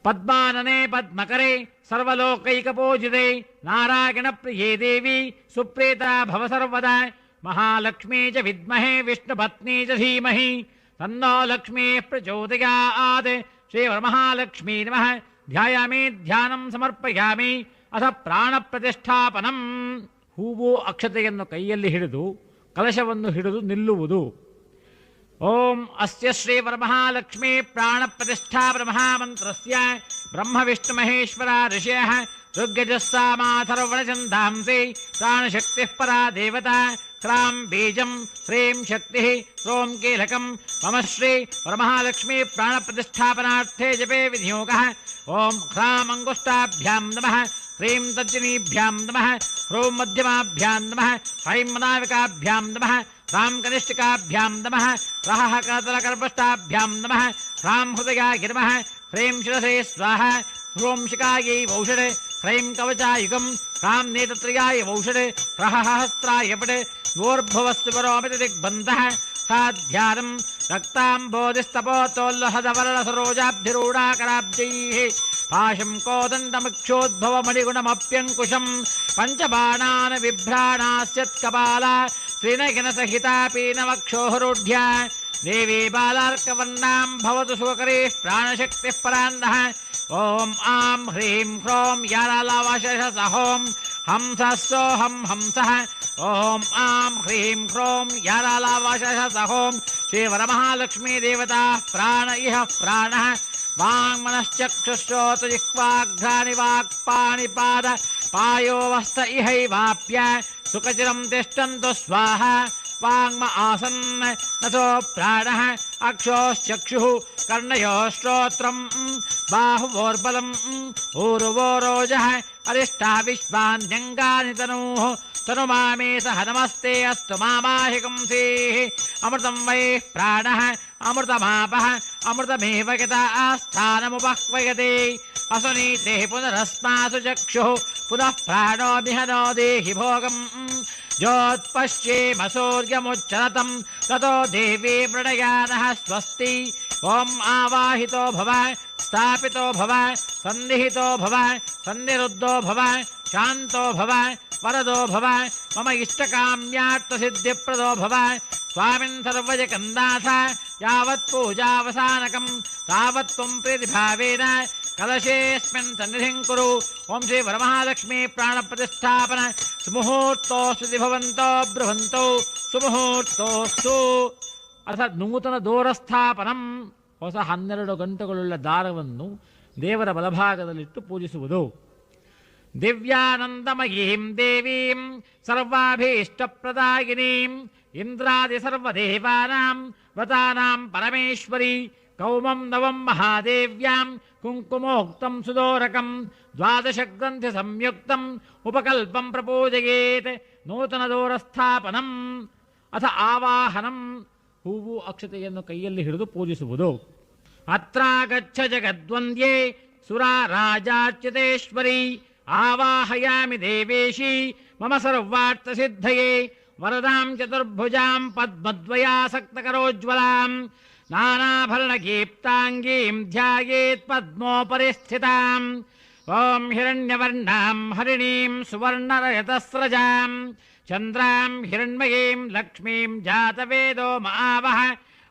ಪದ್ಮಾನನೆ ಪದ್ಮಕರೆ ಸರ್ವಲೋಕೈಕಪೂಜಿತೆ ನಾರಾಯಣ ಪ್ರಿಯೇ ದೇವಿ ಸುಪ್ರೀತ ಭವ ಸರ್ವದಾ. ಮಹಾಲಕ್ಷ್ಮೀ ಚ ವಿದ್ಮಹೇ ವಿಷ್ಣುಪತ್ನಿ ಚ ಧೀಮಹಿ ತನ್ನೋ ಲಕ್ಷ್ಮೀ ಪ್ರಚೋದಯಾತ್. ಶ್ರೀ ವರಮಹಾಲಕ್ಷ್ಮೀ ನಮಃ. ಧ್ಯಾಯಾಮಿ ಧ್ಯಾನಂ ಸಮರ್ಪಯಾಮಿ. ಅಥ ಪ್ರಾಣ ಪ್ರತಿಷ್ಠಾಪನಂ. ಹೂವು ಅಕ್ಷತೆಯನ್ನು ಕೈಯಲ್ಲಿ ಹಿಡಿದು ಕಲಶವನ್ನು ಹಿಡಿದು ನಿಲ್ಲುವುದು. ಓಂ ಅಸ್ಯ ಶ್ರೀ ವರಮಹಾಲಕ್ಷ್ಮೀ ಪ್ರಾಣ ಪ್ರತಿಷ್ಠಾಪನ ಮಹಾಮಂತ್ರಸ್ಯ ಬ್ರಹ್ಮ ವಿಷ್ಣು ಮಹೇಶ್ವರ ಋಷಯಃ ಋಗ್ಯಜಸ್ಸಾಮಾಥರ್ವಣಛಂದಾಂಸಿ ಪ್ರಾಣಶಕ್ತಿಃ ಪರಾ ದೇವತಾ. ಕ್ರಾಂ ಬೀಜಂ ಶ್ರೀಂ ಶಕ್ತಿ ಕ್ರೋಂ ಕೀಲಕಂ. ಮಮ ಶ್ರೀ ವರಮಹಾಲಕ್ಷ್ಮೀ ಪ್ರಾಣ ಪ್ರತಿಷ್ಠಾಪನಾರ್ಥೇ ಜಪೇ ವಿನಿಯೋಗಃ. ಓಂ ಹ್ರಾಂ ಅಂಗುಷ್ಟಾಭ್ಯಾಂ ನಮಃ. ह्रीं तर्जनीभ्यां नमः. ह्रूं मध्यमाभ्यां नमः. ह्रीं मनाविकाभ्यां नमः. ह्रां कनिष्ठिकाभ्यां नमः. रहः करतलकर्पष्टाभ्यां नमः. ह्रां हृदयाय नमः. ह्रीं शिरसे स्वाहा. ह्रूं शिखायै वौषधे. ह्रीं कवचायुगं. ह्रां नेत्रत्रयाय वौषधे. ह्रः सहस्राय पटे. ऊर्भुवस्सुपरोमिति दिग्बन्धः. ध्यानं रक्ताम्बोधिस्तपोतोल्लहदवरलसरोजाब्धिरूढाकराब्जैः पाशं कोदण्डमक्षोद्भवमणिगुणमप्यङ्कुशं पञ्चबाणान् बिभ्राणास्यत्कपाला त्रिनयनसहिता पीनवक्षोहरोढ्या. देवी बालार्कवर्णां भवतु सुखकरीः प्राणशक्तिः परान्नः. ॐ आं ह्रीं ह्रौं यारालावाशसहों हंसः सोऽहं हंसः. ॐ आं ह्रीं ह्रौं यारालावाशसहों श्रीवरमहालक्ष्मी देवता प्राण इह प्राणः वाङ्मनश्चक्षुश्रोत्रजिह्वाघ्राणि वाक्पाणिपाद पायोवस्त इहैवाप्य सुखचिरं तिष्ठन्तु स्वाहा वाङ्म आसन् नसो प्राणः अक्षोश्चक्षुः कर्णयोः श्रोत्रम् बाहुवोर्बलम् ऊर्वोरोजः अरिष्टा विश्वान्यङ्गानि तनूः तनुमामे सह नमस्ते अस्तु मामाहिकंसीः अमृतं वै प्राणः अमृतमापः अमृतमेव गता स्थानमुपह्वयते असुनीते पुनरस्मासु चक्षुः पुनः प्राणो मिहनो देहि भोगम् ज्योत्पश्येमसूर्यमुच्चरतं ततो देवी प्रणयानः स्वस्ति ॐ आवाहितो भव स्थापितो भव सन्निहितो भव सन्निरुद्धो भव शान्तो भव वरदो भव मम इष्टकाम्यार्थसिद्धिप्रदो भव स्वामिन् सर्वजगन्नाथ यावत् पूजावसानकं तावत् त्वं प्रीतिभावेन कलशेऽस्मिन् सन्निधिं कुरु ओं श्री वरमहालक्ष्मी प्राणप्रतिष्ठापन सुमुहूर्तोऽस्तु भवन्तो ब्रुवन्तौ सुमुहूर्तोऽस्तु ಅರ್ಥಾತ್ ನೂತನ ದೋರಸ್ಥಾಪನಂ ಹೊಸ 12 ಗಂಟೆಗಳುಳ್ಳ ದಾರವನ್ನು ದೇವರ ಬಲಭಾಗದಲ್ಲಿಟ್ಟು ಪೂಜಿಸುವುದು. ದಿವ್ಯಾನಂದಮಯೀಂ ದೇವೀಂ ಸರ್ವಾಭೀಷ್ಟಪ್ರದಾಯಿನೀಂ ಇಂದ್ರಾದಿ ಸರ್ವದೇವಾನಾಂ ವ್ರತಾನಾಂ ಪರಮೇಶ್ವರಿ ಕೌಮಂ ನವಂ ಮಹಾದೇವ್ಯಾಂ ಕುಂಕುಮೋಕ್ತಂ ಸುದೋರಕಂ ದ್ವಾದಶ ಗ್ರಂಥಿ ಸಂಯುಕ್ತಂ ಉಪಕಲ್ಪಂ ಪ್ರಪೂಜಯೇತ್. ನೂತನ ದೋರಸ್ಥಾಪನಂ ಅಥ ಆವಾಹನಂ, ಹೂವು ಅಕ್ಷತೆಯನ್ನು ಕೈಯಲ್ಲಿ ಹಿಡಿದು ಪೂಜಿಸುವುದು. ಅತ್ರಾಗಚ್ಚ ಜಗದ್ವಂದ್ಯೇ ಸುರಾರಾಜಾಚ್ಯುತೇಶ್ವರಿ ಆವಾಹಯಾಮಿ ದೇವೇಶಿ ಮಮ ಸರ್ವಾರ್ಥಸಿದ್ಧಯೇ ವರದಾಂ ಚತುರ್ಭುಜಾಂ ಪದ್ಮದ್ವಯಾಸಕ್ತಕರೋಜ್ವಲಾಂ ನಾನಾಭರಣಗೀಪ್ತಾಂಗೀಂ ಧ್ಯಾಯೇತ್ ಪದ್ಮೋಪರಿ ಸ್ಥಿತಾಂ. ಓಂ ಹಿರಣ್ಯವರ್ಣಾಂ ಹರಿಣೀಂ ಸುವರ್ಣರಯತಸ್ರಜಾಂ ಚಂದ್ರಾಂ ಹಿರಣ್ಮಯೀಂ ಲಕ್ಷ್ಮೀಂ ಜಾತವೇದೋ ಮಹಾವಹ.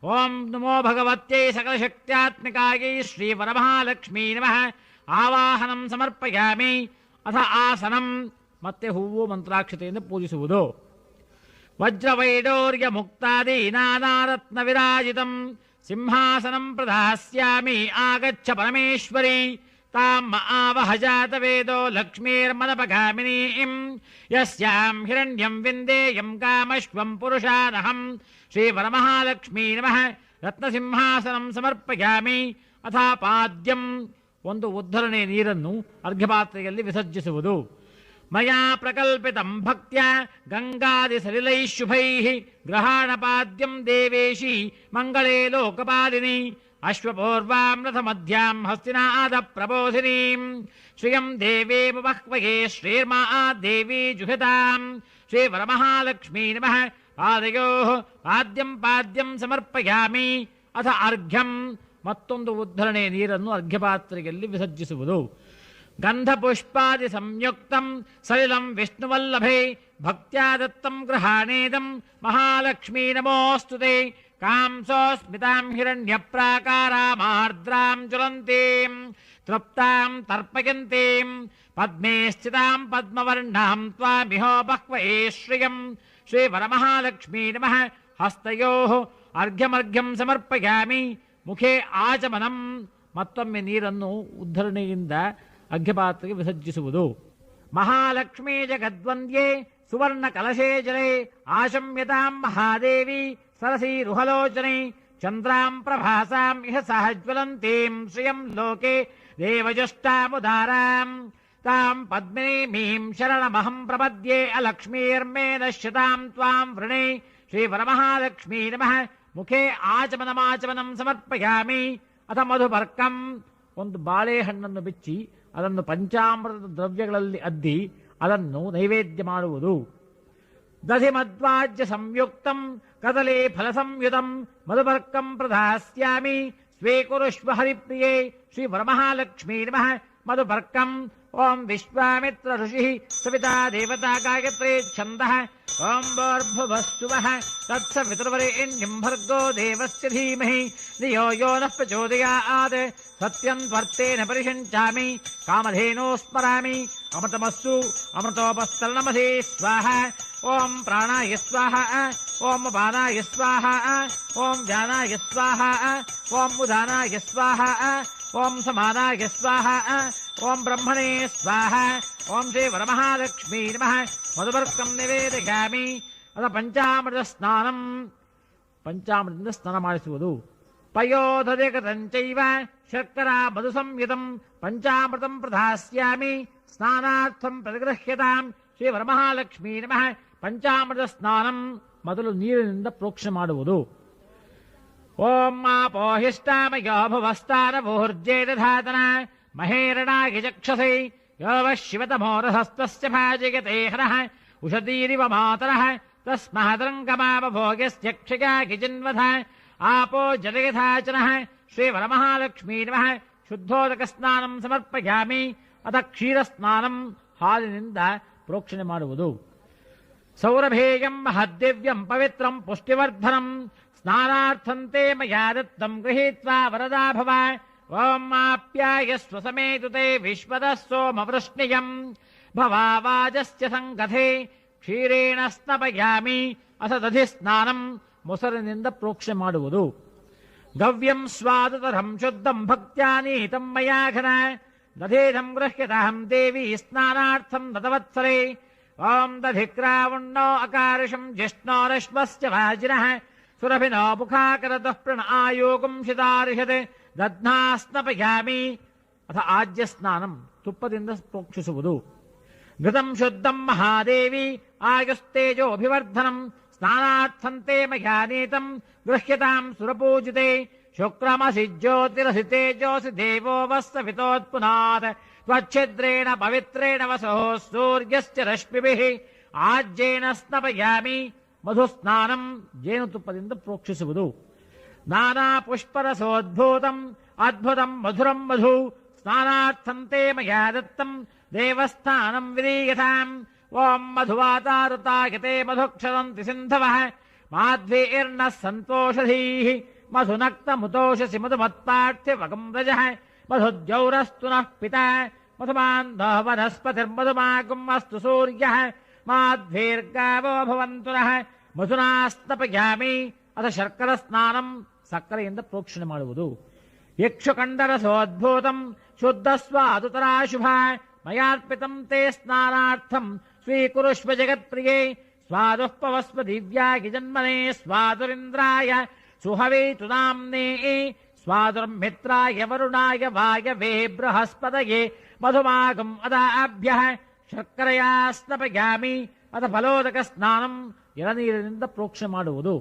ಓಂ ನಮೋ ಭಗವತ್ಯೈ ಸಕಲಶಕ್ತ್ಯಾತ್ಮಿಕಾಯೈ ಶ್ರೀವರಮಹಾಲಕ್ಷ್ಮೀ ನಮಃ. ಆವಾಹನಂ ಸಮರ್ಪಯಾಮಿ. ಅಥ ಆಸನಂ, ಮತ್ತೆ ಹೂವು ಮಂತ್ರಾಕ್ಷತೆಯಿಂದ ಪೂಜಿಸುವುದು. ವಜ್ರವೈಡೂರ್ಯ ಮುಕ್ತಾದಿ ನಾನಾರತ್ನ ವಿರಾಜಿತಂ ಸಿಂಹಾಸನಂ ಪ್ರದಾಸ್ಯಾಮಿ ಆಗಚ್ಚ ಪರಮೇಶ್ವರಿ ತಾಂ ಆವಹ ಜಾತವೇದೋ ಲಕ್ಷ್ಮೀರ್ಮನಪಗಾಮಿನೀಂ ಯಸ್ಯಾಂ ಹಿರಣ್ಯಂ ವಿಂದೇಯಂ ಕಾಮಶ್ವಂ ಪುರುಷಾನಹಂ. ಶ್ರೀವರಮಹಾಲಕ್ಷ್ಮೀ ನಮಃ. ರತ್ನಸಿಂಹಾಸನಂ ಸಮರ್ಪಯಾಮಿ. ಅಥಾಪಾದ್ಯಂ, ಒಂದು ಉದ್ಧರಣೆ ನೀರನ್ನು ಅರ್ಘ್ಯಪಾತ್ರೆಯಲ್ಲಿ ವಿಸರ್ಜಿಸುವುದು. ಮಯಾ ಪ್ರಕಲ್ಪಿತಂ ಭಕ್ತ್ಯ ಗಂಗಾದಿ ಸಲಿಲೈಃ ಶುಭೈಃ ಗ್ರಹಾಣಪಾದ್ಯಂ ದೇವೇಶಿ ಮಂಗಳೇ ಲೋಕಪಾಲಿನಿ ಅಶ್ವಪೂರ್ವಾಂ ರಥಮಧ್ಯಾಂ ಹಸ್ತಿನಾದ ಪ್ರಬೋಧಿನೀಂ ಶ್ರಿಯಂ ದೇವೇ ಬಹ್ವಯೇ ಶ್ರೀರ್ಮಾ ದೇವಿ ಜುಹತಾಂ. ಶ್ರೀವರಮಹಾಲಕ್ಷ್ಮೀ ನಮಃ. ಪಾದಯೋಃ ಪಾದ್ಯಂ ಪಾದ್ಯಂ ಸಮರ್ಪಯಾಮಿ. ಅಥ ಅರ್ಘ್ಯಂ, ಮತ್ತೊಂದು ಉದ್ಧರಣೆ ನೀರನ್ನು ಅರ್ಘ್ಯಪಾತ್ರೆಯಲ್ಲಿ ವಿಸರ್ಜಿಸುವುದು. ಗಂಧಪುಷ್ಪಾದಿ ಸಂಯುಕ್ತಂ ಸಲಿಲಂ ವಿಷ್ಣುವಲ್ಲಭೆ ಭಕ್ತ್ಯಾ ದತ್ತಂ ಗೃಹಾಣೇದಂ ಮಹಾಲಕ್ಷ್ಮೀ ನಮೋಸ್ತುತೆ. ಕಾಂಸೋಸ್ಮಿತಾಂ ಹಿರಣ್ಯಪ್ರಾಕಾರಾಮಾರ್ದ್ರಾಂ ಜ್ವಲಂತೀಂ ತೃಪ್ತಾಂ ತರ್ಪಯಂತೀಂ ಪದ್ಮೇ ಸ್ಥಿತಾಂ ಪದ್ಮವರ್ಣಾಂ ತ್ವಾಮಿಹೋ ಬಹ್ವಯೇ ಶ್ರಿಯಂ. ಶ್ರೀವರಮಹಾಲಕ್ಷ್ಮೀ ನಮಃ. ಹಸ್ತಯೋಃ ಅರ್ಘ್ಯಮರ್ಘ್ಯಂ ಸಮರ್ಪಯಾಮಿ. ಮುಖೇ ಆಚಮನಂ, ಮತ್ತೊಮ್ಮೆ ನೀರನ್ನು ಉದ್ಧರಣೆಯಿಂದ ಅರ್ಘ್ಯಪಾತ್ರೆಗೆ ವಿಸರ್ಜಿಸುವುದು. ಮಹಾಲಕ್ಷ್ಮೀ ಜಗದ್ವಂದ್ಯೇ ಸುವರ್ಣ ಕಲಶೇ ಜಲೆ ಆಶಮ್ಯತಾಂ ಮಹಾದೇವಿ ಸರಸೀರುಹಲೋಚನೆ ಚಂದ್ರಾಂ ಪ್ರಭಾಸಾಂ ಇಹ ಸಹಜ್ವಲಂತೀಂ ಶ್ರಿಯಂ ಲೋಕೆ ದೇವಜಷ್ಟಾಮುದಾರಾಂ. ತಾಂ ಪದ್ಮಿನೀಮೀಂ ಶರಣಮಹಂ ಪ್ರಪದ್ಯೆ ಅಲಕ್ಷ್ಮೀರ್ಮೇ ನಶ್ಯತಾಂ ತ್ವಾಂ ವೃಣೆ. ಶ್ರೀವರಮಹಾಲಕ್ಷ್ಮೀ ನಮಃ. ಮುಖೇ ಆಚಮನಮಾಚಮನಂ ಸಮರ್ಪಯಾಮಿ. ಅಥ ಮಧುಪರ್ಕಂ, ಒಂದು ಬಾಳೆಹಣ್ಣನ್ನು ಬಿಚ್ಚಿ ಅದನ್ನು ಪಂಚಾಮೃತ ದ್ರವ್ಯಗಳಲ್ಲಿ ಅದ್ದಿ ಅದನ್ನು ನೈವೇದ್ಯ ಮಾಡುವುದು. ದಧಿಮಧ್ವಾಜ್ಯ ಸಂಯುಕ್ತಂ ಕದಲೇ ಫಲಸಂಯುತಂ ಮಧುಪರ್ಕಂ ಪ್ರದಾಸ್ಯಾಮಿ. ಸ್ವೀಕುರುಷ್ವ ಹರಿಪ್ರಿಯೇ. ಶ್ರೀವರಮಹಾಲಕ್ಷ್ಮೀ ನಮಃ. ಮಧುಪರ್ಕಂ. ಓಂ ವಿಶ್ವಾಮಿತ್ರ ಋಷಿ ಸವಿತಾ ದೇವತಾ ಗಾಯತ್ರಿ ಛಂದಃ. ಓಂ ಭೂರ್ಭುವಃ ತತ್ಸವಿತುರ್ವರೆಣ್ಯಂ ಭರ್ಗೋ ದೇವಸ್ಯ ಧೀಮಹಿ ಧಿಯೋ ಯೋ ನಃ ಪ್ರಚೋದಯಾತ್. ಸತ್ಯಂ ತ್ವರ್ತೇನ ಪರಿಷಂಚಾಮಿ ಕಾಮಧೇನೋ ಸ್ಮರಾಮಿ. ಅಮೃತಮಸ್ಸು ಅಮೃತೋಪಸ್ತರಣಮಧೇ ಸ್ವಾಹ. ಓಂ ಪ್ರಾಣಾಯ ಸ್ವಾಹ ಓಂ ಅಪಾನಾಯ ಸ್ವಾಹ ಓಂ ವ್ಯಾನಾಯ ಸ್ವಾಹ ಓಂ ಉದಾನಾಯ ಸ್ವಾಹ ಓಂ ಸಮಾನಾಯ ಸ್ವಾಹ ಓಂ ಬ್ರಹ್ಮಣೇ ಸ್ವಾಹ ಓಂ ಶ್ರೀ ವರಮಹಾಲಕ್ಷ್ಮೀ ನಮಃ ಮಧುವರ್ಕಂ ನಿವೇದಯಾಮಿ. ಅದ ಪಂಚಾಮೃತ ಸ್ನಾನಂ, ಪಂಚಾಮೃತದಿಂದ ಸ್ನಾನ ಮಾಡಿಸುವುದು. ಪಯೋಧರಿಕದಂಚೈವ ಶರ್ಕರಾ ಮಧು ಸಂಯುತಂ ಪಂಚಾಮೃತಂ ಪ್ರದಾಸ್ಯಾಮಿ ಸ್ನಾನಾರ್ಥಂ ಪ್ರತಿಗೃಹ್ಯತಾಂ. ಶ್ರೀ ವರಮಹಾಲಕ್ಷ್ಮೀ ನಮಃ. ಪಂಚಾಮೃತ ಸ್ನಾನಂ ಮೊದಲು ನೀರಿನಿಂದ ಪ್ರೋಕ್ಷಣೆ ಮಾಡುವುದು. ಓಂ ಆಪೋಹಿಷ್ಟಾಮಯೋ ಭುವಸ್ತಾನವೋರ್ಜೇದಧಾತನ ಮಹೇರಣಾಗಿ ಚಕ್ಷಸೈ ಯೋವ ಶಿವತಮೋರಹಸ್ತಸ್ಯ ಭಾಜಯತೆ ಹರಃ ಉಷತೀರಿವ ಮಾತರಃ ತಸ್ಮಹತರಂಗಮಾವಭೋಗ್ಯಸ್ಯ ಕ್ಷಯಾಗಿ ಜನ್ವಧ ಆಪೋ ಜಲಯಥಾಚನಃ. ಶ್ರೀ ವರಮಹಾಲಕ್ಷ್ಮೀ ನಮಃ. ಶುದ್ಧೋದಕ ಸ್ನಾನಂ ಸಮರ್ಪಯಾಮಿ. ಅಥ ಕ್ಷೀರಸ್ನಾನಂ, ಹಾಲಿನಿಂದ ಪ್ರೋಕ್ಷಣೆ ಮಾಡುವುದು. ಸೌರಭೇಯಂ ಮಹದ್ದಿವ್ಯಂ ಪವಿತ್ರಂ ಪುಷ್ಟಿವರ್ಧನಂ ಸ್ನಾನಾರ್ಥಂತೆ ಮಯಾ ದತ್ತಂ ಗೃಹೀತ್ವಾ ವರದಾ ಭವ. ಓಂ ಆಪ್ಯಾಯಸ್ವ ಸಮೇತುತೆ ವಿಶ್ವದಃ ಸೋಮವೃಷ್ಣಿಯಂ ಭವಾವಾಜಸ್ಯ ಸಂಗಥೆ ಕ್ಷೀರೇಣ ಸ್ನಪಯಾಮಿ. ಅಥ ದಧಿ ಸ್ನಾನಂ, ಮೊಸರಿನಿಂದ ಪ್ರೋಕ್ಷಣೆ ಮಾಡುವುದು. ಗವ್ಯಂ ಸ್ವಾದುತರಂ ಶುದ್ಧಂ ಭಕ್ತ್ಯಾ ನೀಹಿತಂ ಮಯಾ ಘನ ದಧೇಧಂ ಗೃಹ್ಯತಾಂ ದೇವಿ ಸ್ನಾನಾರ್ಥಂ ದತವತ್ಸರೆ. ಓಂ ದಧಿಕ್ರಾವಣ್ಣೋ ಅಕಾರ್ಷಂ ಜಿಷ್ಣೋರಶ್ವಸ್ಯ ವಾಜಿನಃ ಸುರಭಿನೋ ಮುಖಾಕರತಃ ಪ್ರಣ ಆಯೋಗಂ ಶಿತಾರ್ಷತ್ ದಧ್ನಾ ಸ್ನಪಯಾಮಿ. ಅಥ ಆಜ್ಯ ಸ್ನಾನಂ, ತುಪ್ಪದಿಂದ ಪ್ರೋಕ್ಷಿಸುವುದು. ಘೃತಂ ಶುದ್ಧಂ ಮಹಾದೇವಿ ಆಯುಸ್ತೇಜೋಭಿವರ್ಧನಂ ಸ್ನಾನಾರ್ಥಂತೆ ಮಯಾ ನೀತಂ ಗೃಹ್ಯತಾಂ ಸುರಪೂಜಿತೆ. ಶುಕ್ರಮಸಿ ಜ್ಯೋತಿರಸಿ ತೇಜೋಸಿ ದೇವೋ ವಸ್ಸವಿತೋತ್ಪುನಾತ್ ತ್ವಚ್ಛಿದ್ರೇಣ ಪವಿತ್ರೇಣ ವಸೋ ಸೂರ್ಯಶ್ಚ ರಶ್ಮಿಭಿಃ ಆಜ್ಯೇನ ಸ್ನಪಯಾಮಿ. ಮಧುಸ್ನಾನಂ, ಜೇನುತುಪ್ಪದಿಂದ ಪ್ರೋಕ್ಷಿಸುವುದು. ನಾನಾ ಪುಷ್ಪರಸೋದ್ಭೂತಂ ಅದ್ಭುತಂ ಮಧುರಂ ಮಧು ಸ್ನಾನಾರ್ಥಂತೆ ಮಯಾ ದತ್ತಂ ದೇವಸ್ಥಾನಂ ವಿಧೀಯತಾಂ. ಓಂ ಮಧುವಾತಾರುತಾಯತೆ ಮಧುಕ್ಷರಂತಿ ಸಿಂಧವಃ ಮಾಧ್ವೀರ್ನಃ ಸಂತೋಷಧೀಃ ಮಧುನಕ್ತಮುತೋಷಸಿ ಮಧುಮತ್ಪಾರ್ಥ್ಯವಗಂ ರಜಃ ಮಧುದ್ಯೌರಸ್ತು ನಃ ಪಿತಾ ಮಧುಮಾಂಧೋ ವನಸ್ಪತಿರ್ಮಧುಮಾಗುಂ ಅಸ್ತು ಸೂರ್ಯಃ ಮಾಧ್ವೀರ್ಗಾವೋ ಭವಂತು ನಃ ಮಧುನಾ ಸ್ನಪಯಾಮಿ. ಅಥ ಶರ್ಕರ ಸ್ನಾನಂ, ಸಕ್ಕರೆಯಿಂದ ಪ್ರೋಕ್ಷಣೆ ಮಾಡುವುದು. ಯಕ್ಷುಕಂಡರಸೋದ್ಭೂತಂ ಶುದ್ಧ ಸ್ವಾದುತರಾಶುಭ ಮಯಾರ್ಪಿತಂ ತೇ ಸ್ನಾನಾರ್ಥಂ ಸ್ವೀಕುರುಷ್ವ ಜಗತ್ಪ್ರಿಯೇ. ಸ್ವಾದುಃಪವಸ್ವ ದಿವ್ಯಾಗಿ ಜನ್ಮನೆ ಸ್ವಾದುರಿಂದ್ರಾಯ ಸುಹವೇತು ನಾಮ್ನೇ ಸ್ವಾದುರ್ಮಿತ್ರಾಯ ವರುಣಾಯ ವಾಯವೇ ಬೃಹಸ್ಪತಯೇ ಮಧುಮಾಗಂ ಅದಾಭ್ಯಃ ಶರ್ಕರೆಯಾ ಸ್ನಪಯಾಮಿ. ಅಥ ಫಲೋದಕ ಸ್ನಾನಂ, ಎಳನೀರಿನಿಂದ ಪ್ರೋಕ್ಷಣೆ ಮಾಡುವುದು.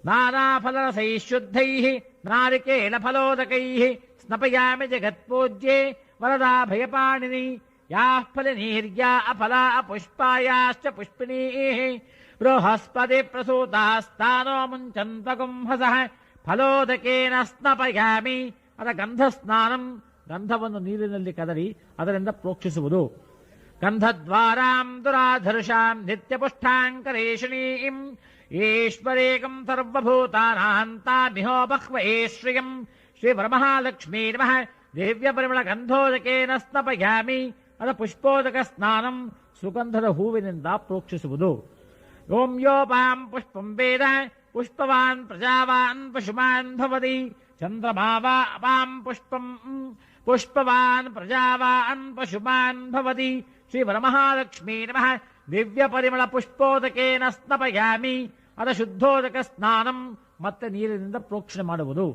ನಾನಾ ಫಲರಸೈ ಶುದ್ಧೈಃ ನಾರಿಕೇಳ ಫಲೋದಕೈಃ ಸ್ನಪಯಾಮಿ ಜಗತ್ಪೂಜ್ಯೆ ವರದಾ ಭಯಪಾಣಿನಿ. ಯಾಃ ಫಲನೀರ್ಯಾ ಅಫಲಾ ಅಪುಷ್ಪಾಯಾಶ್ಚ ಪುಷ್ಪಿಣೀಃ ಬೃಹಸ್ಪತಿ ಪ್ರಸೂತಾಸ್ತಾನೋ ಮುಂಚಂತಗುಂಹಸಃ ಫಲೋದಕೇನ ಸ್ನಪಯಾಮಿ. ಅದ ಗಂಧ ಸ್ನಾನಂ, ಗಂಧವನ್ನು ನೀರಿನಲ್ಲಿ ಕದರಿ ಅದರಿಂದ ಪ್ರೋಕ್ಷಿಸುವುದು. ಗಂಧದ್ವಾರಾಂ ದುರಾಧರ್ಷಾಂ ನಿತ್ಯಪುಷ್ಟಾಂಕರೇಷಣೀಂ ಈಶ್ವರೇಕಂ ಸರ್ವಭೂತಾನಾಂತಾಮಿಹೋ ಬಹ್ವೇ ಶ್ರಿಯಂ. ಶ್ರೀ ವರಮಹಾಲಕ್ಷ್ಮೀ ನಮಃ. ದಿವ್ಯ ಪರಿಮಳ ಗಂಧೋದಕೇನ ಸ್ನಪಯಾಮಿ. ಅದ ಪುಷ್ಪೋದಕ ಸ್ನಾನಂ, ಸುಗಂಧದ ಹೂವಿನಿಂದ ಪ್ರೋಕ್ಷಿಸುವುದು. ಓಂ ಯೋಪಾಂ ಪುಷ್ಪಂ ವೇದ ಪುಷ್ಪವಾನ್ ಪ್ರಜಾವಾನ್ ಪಶುಮಾನ್ ಭವತಿ ಚಂದ್ರಮಾವಾ ಅಪಾಂ ಪುಷ್ಪಂ ಪುಷ್ಪವಾನ್ ಪ್ರಜಾವಾನ್ ಪಶುಮಾನ್ ಭವತಿ. ಶ್ರೀ ವರಮಹಾಲಕ್ಷ್ಮೀ ನಮಃ. ದಿವ್ಯ ಪರಿಮಳ ಪುಷ್ಪೋದಕೇನ ಸ್ನಪಯಾಮಿ. ಅದ ಶುದ್ಧೋದಕ ಸ್ನಾನಂ, ಮತ್ತೆ ನೀರಿನಿಂದ ಪ್ರೋಕ್ಷಣೆ ಮಾಡುವುದು.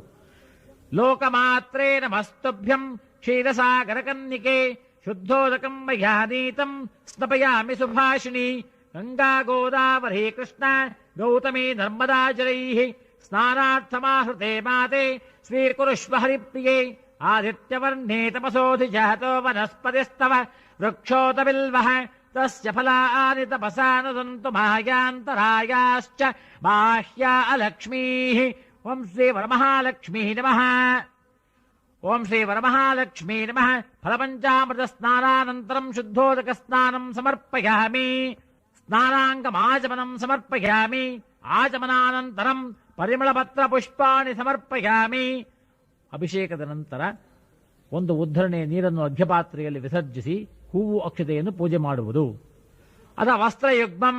ಲೋಕಮಾತ್ರೇ ನಮಸ್ತುಭ್ಯಂ ಕ್ಷೀರಸಾಗರಕನ್ನಿಕೆ ಶುದ್ಧೋದಕಂ ಮಯಾ ನೀತಂ ಸ್ನಪಯಾಮಿ ಸುಭಾಷಿಣಿ. ಗಂಗಾ ಗೋದಾವರಿ ಕೃಷ್ಣ ಗೌತಮಿ ನರ್ಮದಾ ಜಲೈಃ ಸ್ನಾನಾರ್ಥಮಾಹೃತೆ ಮಾತೆ ಸ್ವೀಕುರುಷ್ವ ಹರಿಪ್ರಿಯೇ. ಆದಿತ್ಯವರ್ಣೇ ತಪಸೋಧಿ ಜಾತೋ ವನಸ್ಪತಿಸ್ತವ ವೃಕ್ಷೋತ ಬಿಲ್ವಃ ತಸ್ಯ ಫಲಾನಿ ತಪಸಾ ನುದಂತು ಮಾಯಾಂತರಾಯಾಶ್ಚ ಬಾಹ್ಯಾ ಅಲಕ್ಷ್ಮೀಃ. ಓಂ ಶ್ರೀ ವರಮಹಾಲಕ್ಷ್ಮೀ ನಮಃ. ಓಂ ಶ್ರೀ ವರಮಹಾಲಕ್ಷ್ಮೀ ನಮಃ. ಫಲಪಂಚಾಮೃತ ಸ್ನಾನಾನಂತರಂ ಶುದ್ಧೋದಕ ಸ್ನಾನಂ ಸಮರ್ಪಯಾಮಿ. ಸ್ನಾನಾಂಗಮಾಚಮನಂ ಸಮರ್ಪಯಾಮಿ. ಆಚಮನಾನಂತರಂ ಪರಿಮಳಪತ್ರ ಪುಷ್ಪಾಣಿ ಸಮರ್ಪಯಾಮಿ. ಅಭಿಷೇಕದ ನಂತರ ಒಂದು ಉದ್ಧರಣೆಯ ನೀರನ್ನು ಅರ್ಘ್ಯಪಾತ್ರೆಯಲ್ಲಿ ವಿಸರ್ಜಿಸಿ ಹೂವು ಅಕ್ಷತೆಯನ್ನು ಪೂಜೆ ಮಾಡುವುದು. ಅದ ವಸ್ತ್ರಯುಗ್ಮಂ,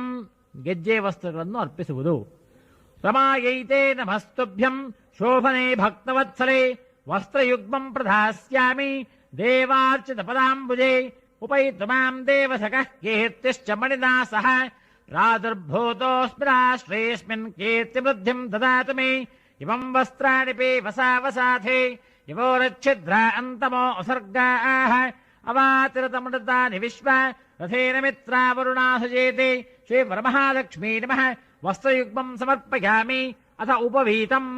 ಗೆಜ್ಜೆ ವಸ್ತ್ರಗಳನ್ನು ಅರ್ಪಿಸುವುದು. रमायैते नमस्तुभ्यम् शोभने भक्तवत्सले वस्त्रयुग्मम् प्रधास्यामि देवार्चितपदाम्बुजे उपैतु माम् देवसखः कीर्तिश्च मणिना सह प्रादुर्भूतोऽस्मि राष्ट्रेऽस्मिन् कीर्तिवृद्धिम् ददातु मे इमम् वस्त्राणि वसावसाथे इवोरच्छिद्रा अन्तमो असर्गाः अवातिरतमृतानि विश्व रथेन मित्रा वरुणा सजेते श्रीवरमहालक्ष्मी नमः वस्त्रयुग्मम् समर्पयामि अथ उपवीतम्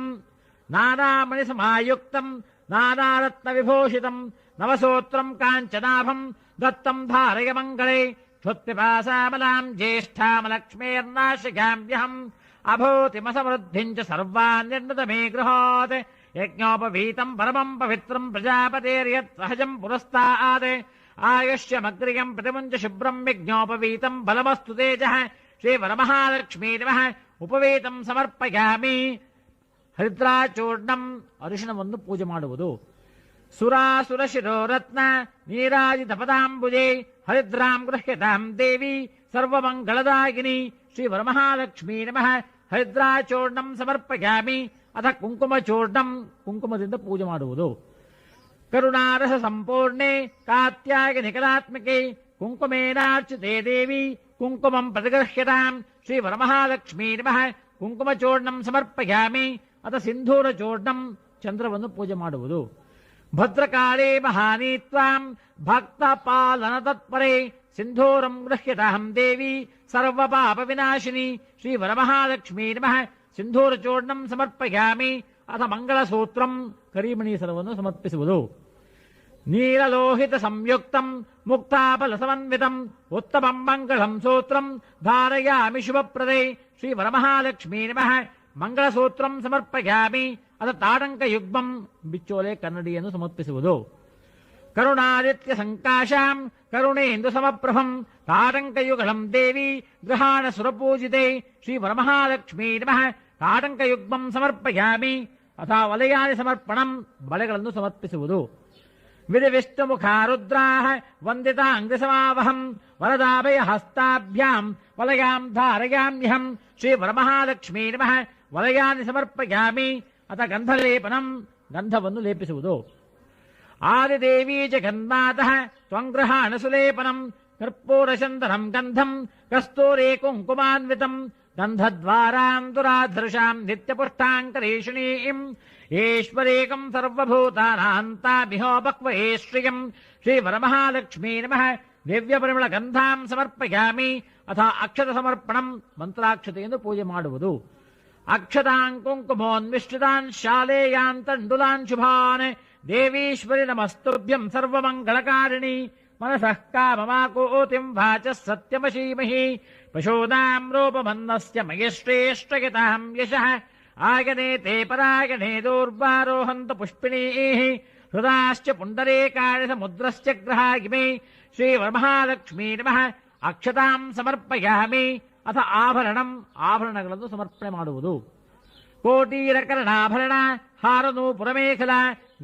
नानामणिसमायुक्तम् नानारत्नविभूषितम् नवसूत्रम् काञ्चनाभम् दत्तम् धारय मङ्गले क्षुत्पिपासामलाम् ज्येष्ठामलक्ष्मीर्नाशिकाम्यहम् अभूतिमसमृद्धिम् च सर्वान् निर्णत मे गृहात् यज्ञोपवीतम् परमम् पवित्रम् प्रजापतेर्यत् सहजम् पुरस्तात् आयुष्यमग्र्यम् प्रतिमुञ्च शुभ्रम् यज्ञोपवीतम् बलमस्तु तेजः श्रीवरमहालक्ष्मी नमः ಉಪವೇತಂ ಸಮರ್ಪಯಾಮಿ. ಹರಿದ್ರಾಚೂರ್ಣಂ ಅರಿಶಿಣವನ್ನು ಪೂಜೆ ಮಾಡುವುದು. ಸುರಾಸುರ ಶಿರೋರತ್ನ ನೀರಾಜಿತ ಪದಾಂಬುಜೆ ಹರಿದ್ರಾಂ ಗೃಹ್ಯತಾಂ ದೇವಿ ಸರ್ವಮಂಗಳದಾಯಿನಿ ಶ್ರೀ ವರಮಹಾಲಕ್ಷ್ಮೀ ನಮಃ. ಹರಿದ್ರಾಚೂರ್ಣಂ ಸಮರ್ಪಯಾಮಿ. ಅಥ ಕುಂಕುಮಚೂರ್ಣಂ ಕುಂಕುಮದಿಂದ ಪೂಜೆ ಮಾಡುವುದು. ಕರುಣಾರಸ ಸಂಪೂರ್ಣೆ ಕಾತ್ಯಾಯನಿ ಕಲಾತ್ಮಕೆ ಕುಂಕುಮೇನಾರ್ಚಿತೆ ದೇವಿ ಕುಂಕುಮಂ ಪ್ರತಿಗೃಹ್ಯತಾಂ ಶ್ರೀ ವರಮಹಾಲಕ್ಷ್ಮೀ ನಮಃ. ಕುಂಕುಮಚೂರ್ಣಂ ಸಮರ್ಪಯಾಮಿ. ಅಥ ಸಿಂಧೂರಚೂರ್ಣಂ ಚಂದ್ರವನ್ನು ಪೂಜೆ ಮಾಡುವುದು. ಭದ್ರಕಾಳೇ ಮಹಾನೀತ್ವಾಂ ಭಕ್ತ ಪಾಲನ ತತ್ಪರೆ ಸಿಂಧೂರಂ ಗೃಹ್ಯತಾಂ ದೇವಿ ಸರ್ವಪಾಪ ವಿನಾಶಿನಿ ಶ್ರೀ ವರಮಹಾಲಕ್ಷ್ಮೀ ನಮಃ. ಸಿಂಧೂರಚೂರ್ಣಂ ಸಮರ್ಪಯಾಮಿ. ಅಥ ಮಂಗಳಸೂತ್ರಂ ಕರಿಮಣಿ ಸರವನ್ನು ಸಮರ್ಪಿಸುವುದು. ನೀಲಲೋಹಿತ ಸಂಯುಕ್ತಂ ಮುಕ್ತಾಫಲ ಸಮನ್ವಿತಂ ಉತ್ತಮಂ ಮಂಗಳಂ ಸೂತ್ರಂ ಧಾರಯಾಮಿ ಶುಭಪ್ರದೇ ಶ್ರೀ ವರಮಹಾಲಕ್ಷ್ಮೀ ನಮಃ. ಮಂಗಳಸೂತ್ರಂ ಸಮರ್ಪಯಾಮಿ. ಅಥ ತಾಡಂಕಯುಗ್ಮಂ ಬಿಚ್ಚೋಲೆ ಕನ್ನಡಿಯನ್ನು ಸಮರ್ಪಿಸುವುದು. ಕರುಣಾದಿತ್ಯ ಸಂಕಾಶಾಂ ಕರುಣೇಂದು ಸಮಪ್ರಭಂ ತಾಡಂಕಯುಗಳಂ ದೇವಿ ಗೃಹಾಣ ಸುರಪೂಜಿತೆ ಶ್ರೀ ವರಮಹಾಲಕ್ಷ್ಮೀ ನಮಃ. ತಾಡಂಕಯುಗ್ಮಂ ಸಮರ್ಪಯಾಮಿ. ಅಥ ವಲಯಾನಿ ಸಮರ್ಪಣಂ ಬಳೆಗಳನ್ನು ಸಮರ್ಪಿಸುವುದು. ವಿಧಿವಿಷ್ಣುಮುಖಾರುದ್ರಾಃ ವಂದಿತಾಂಗ್ರಿಸಮಾವಹಂ ವರದಾಭಯ ಹಸ್ತಾಭ್ಯಾಂ ವಲಯಾಂ ಧಾರಯಾಮ್ಯಹಂ ಶ್ರೀ ವರಮಹಾಲಕ್ಷ್ಮೀ ನಮಃ. ವಲಯಾನಿ ಸಮರ್ಪಯಾಮಿ. ಅಥ ಗಂಧಲೇಪನಂ ಗಂಧವನ್ನು ಲೇಪಿಸುವುದು. ಆದಿದೇವೀ ಜಗನ್ಮಾತಃ ತ್ವಂಗೃಹಾಣ ಸುಲೇಪನಂ ಕರ್ಪೂರಚಂದನಂ ಗಂಧಂ ಕಸ್ತೂರಿ ಕುಂಕುಮಾನ್ವಿತಂ ಗಂಧದ್ವಾರಾಂದುರಾಧೃಶಾಂ ನಿತ್ಯಪುಷ್ಟಾಂಕರೇಷಿಣೀಂ ಈಶ್ವರೇಕಂ ಸರ್ವಭೂತಾನಾಂತಾಮಿಹೋಪಕ್ವಯೇ ಶ್ರಿಯಂ ಶ್ರೀ ವರಮಹಾಲಕ್ಷ್ಮೀ ನಮಃ. ದಿವ್ಯಪರಿಮಳ ಗಂಧಾಂ ಸಮರ್ಪಯಾಮಿ. ಅಥ ಅಕ್ಷತ ಸಮರ್ಪಣಂ ಮಂತ್ರಾಕ್ಷತೆಯನ್ನು ಪೂಜೆ ಮಾಡುವುದು. ಅಕ್ಷತಾಂ ಕುಂಕುಮೋನ್ಮಿಶ್ರಿತಾನ್ ಶಾಲೇಯಾನ್ ತಂಡುಲಾನ್ ಶುಭಾನ್ ದೇವೀಶ್ವರಿ ನಮಸ್ತುಭ್ಯಂ ಸರ್ವಮಂಗಳಕಾರಿಣಿ ಮನಸಃ ಕಾಮಮಾಕೂತಿಂ ವಾಚಃ ಸತ್ಯಮಶೀಮಹಿ ಪಶೂನಾಂ ರೂಪಮನ್ನಸ್ಯ ಮಯಶ್ರೇಷ್ಠಯತಾಂ ಯಶಃ ಆಗನೇತೆ ಪರಾಗಣೇ ದೂರ್ವಾರೋಹಂತ ಪುಷ್ಪಿಣೀಃ ಹೃದಾಶ್ಚ ಪುಂಡರೀಕಾಣಿ ಸಮುದ್ರಶ್ಚ ಗ್ರಹಾಗಿಮೇ ಶ್ರೀ ವರಮಹಾಲಕ್ಷ್ಮೀ ನಮಃ. ಅಕ್ಷತಾಂ ಸಮರ್ಪಯಾಮಿ. ಅಥ ಆಭರಣಂ ಆಭರಣಗಳನ್ನು ಸಮರ್ಪಣೆ ಮಾಡುವುದು. ಕೋಟೀರಕರ್ಣಾಭರಣ ಹಾರನೂಪುರಮೇಖಲ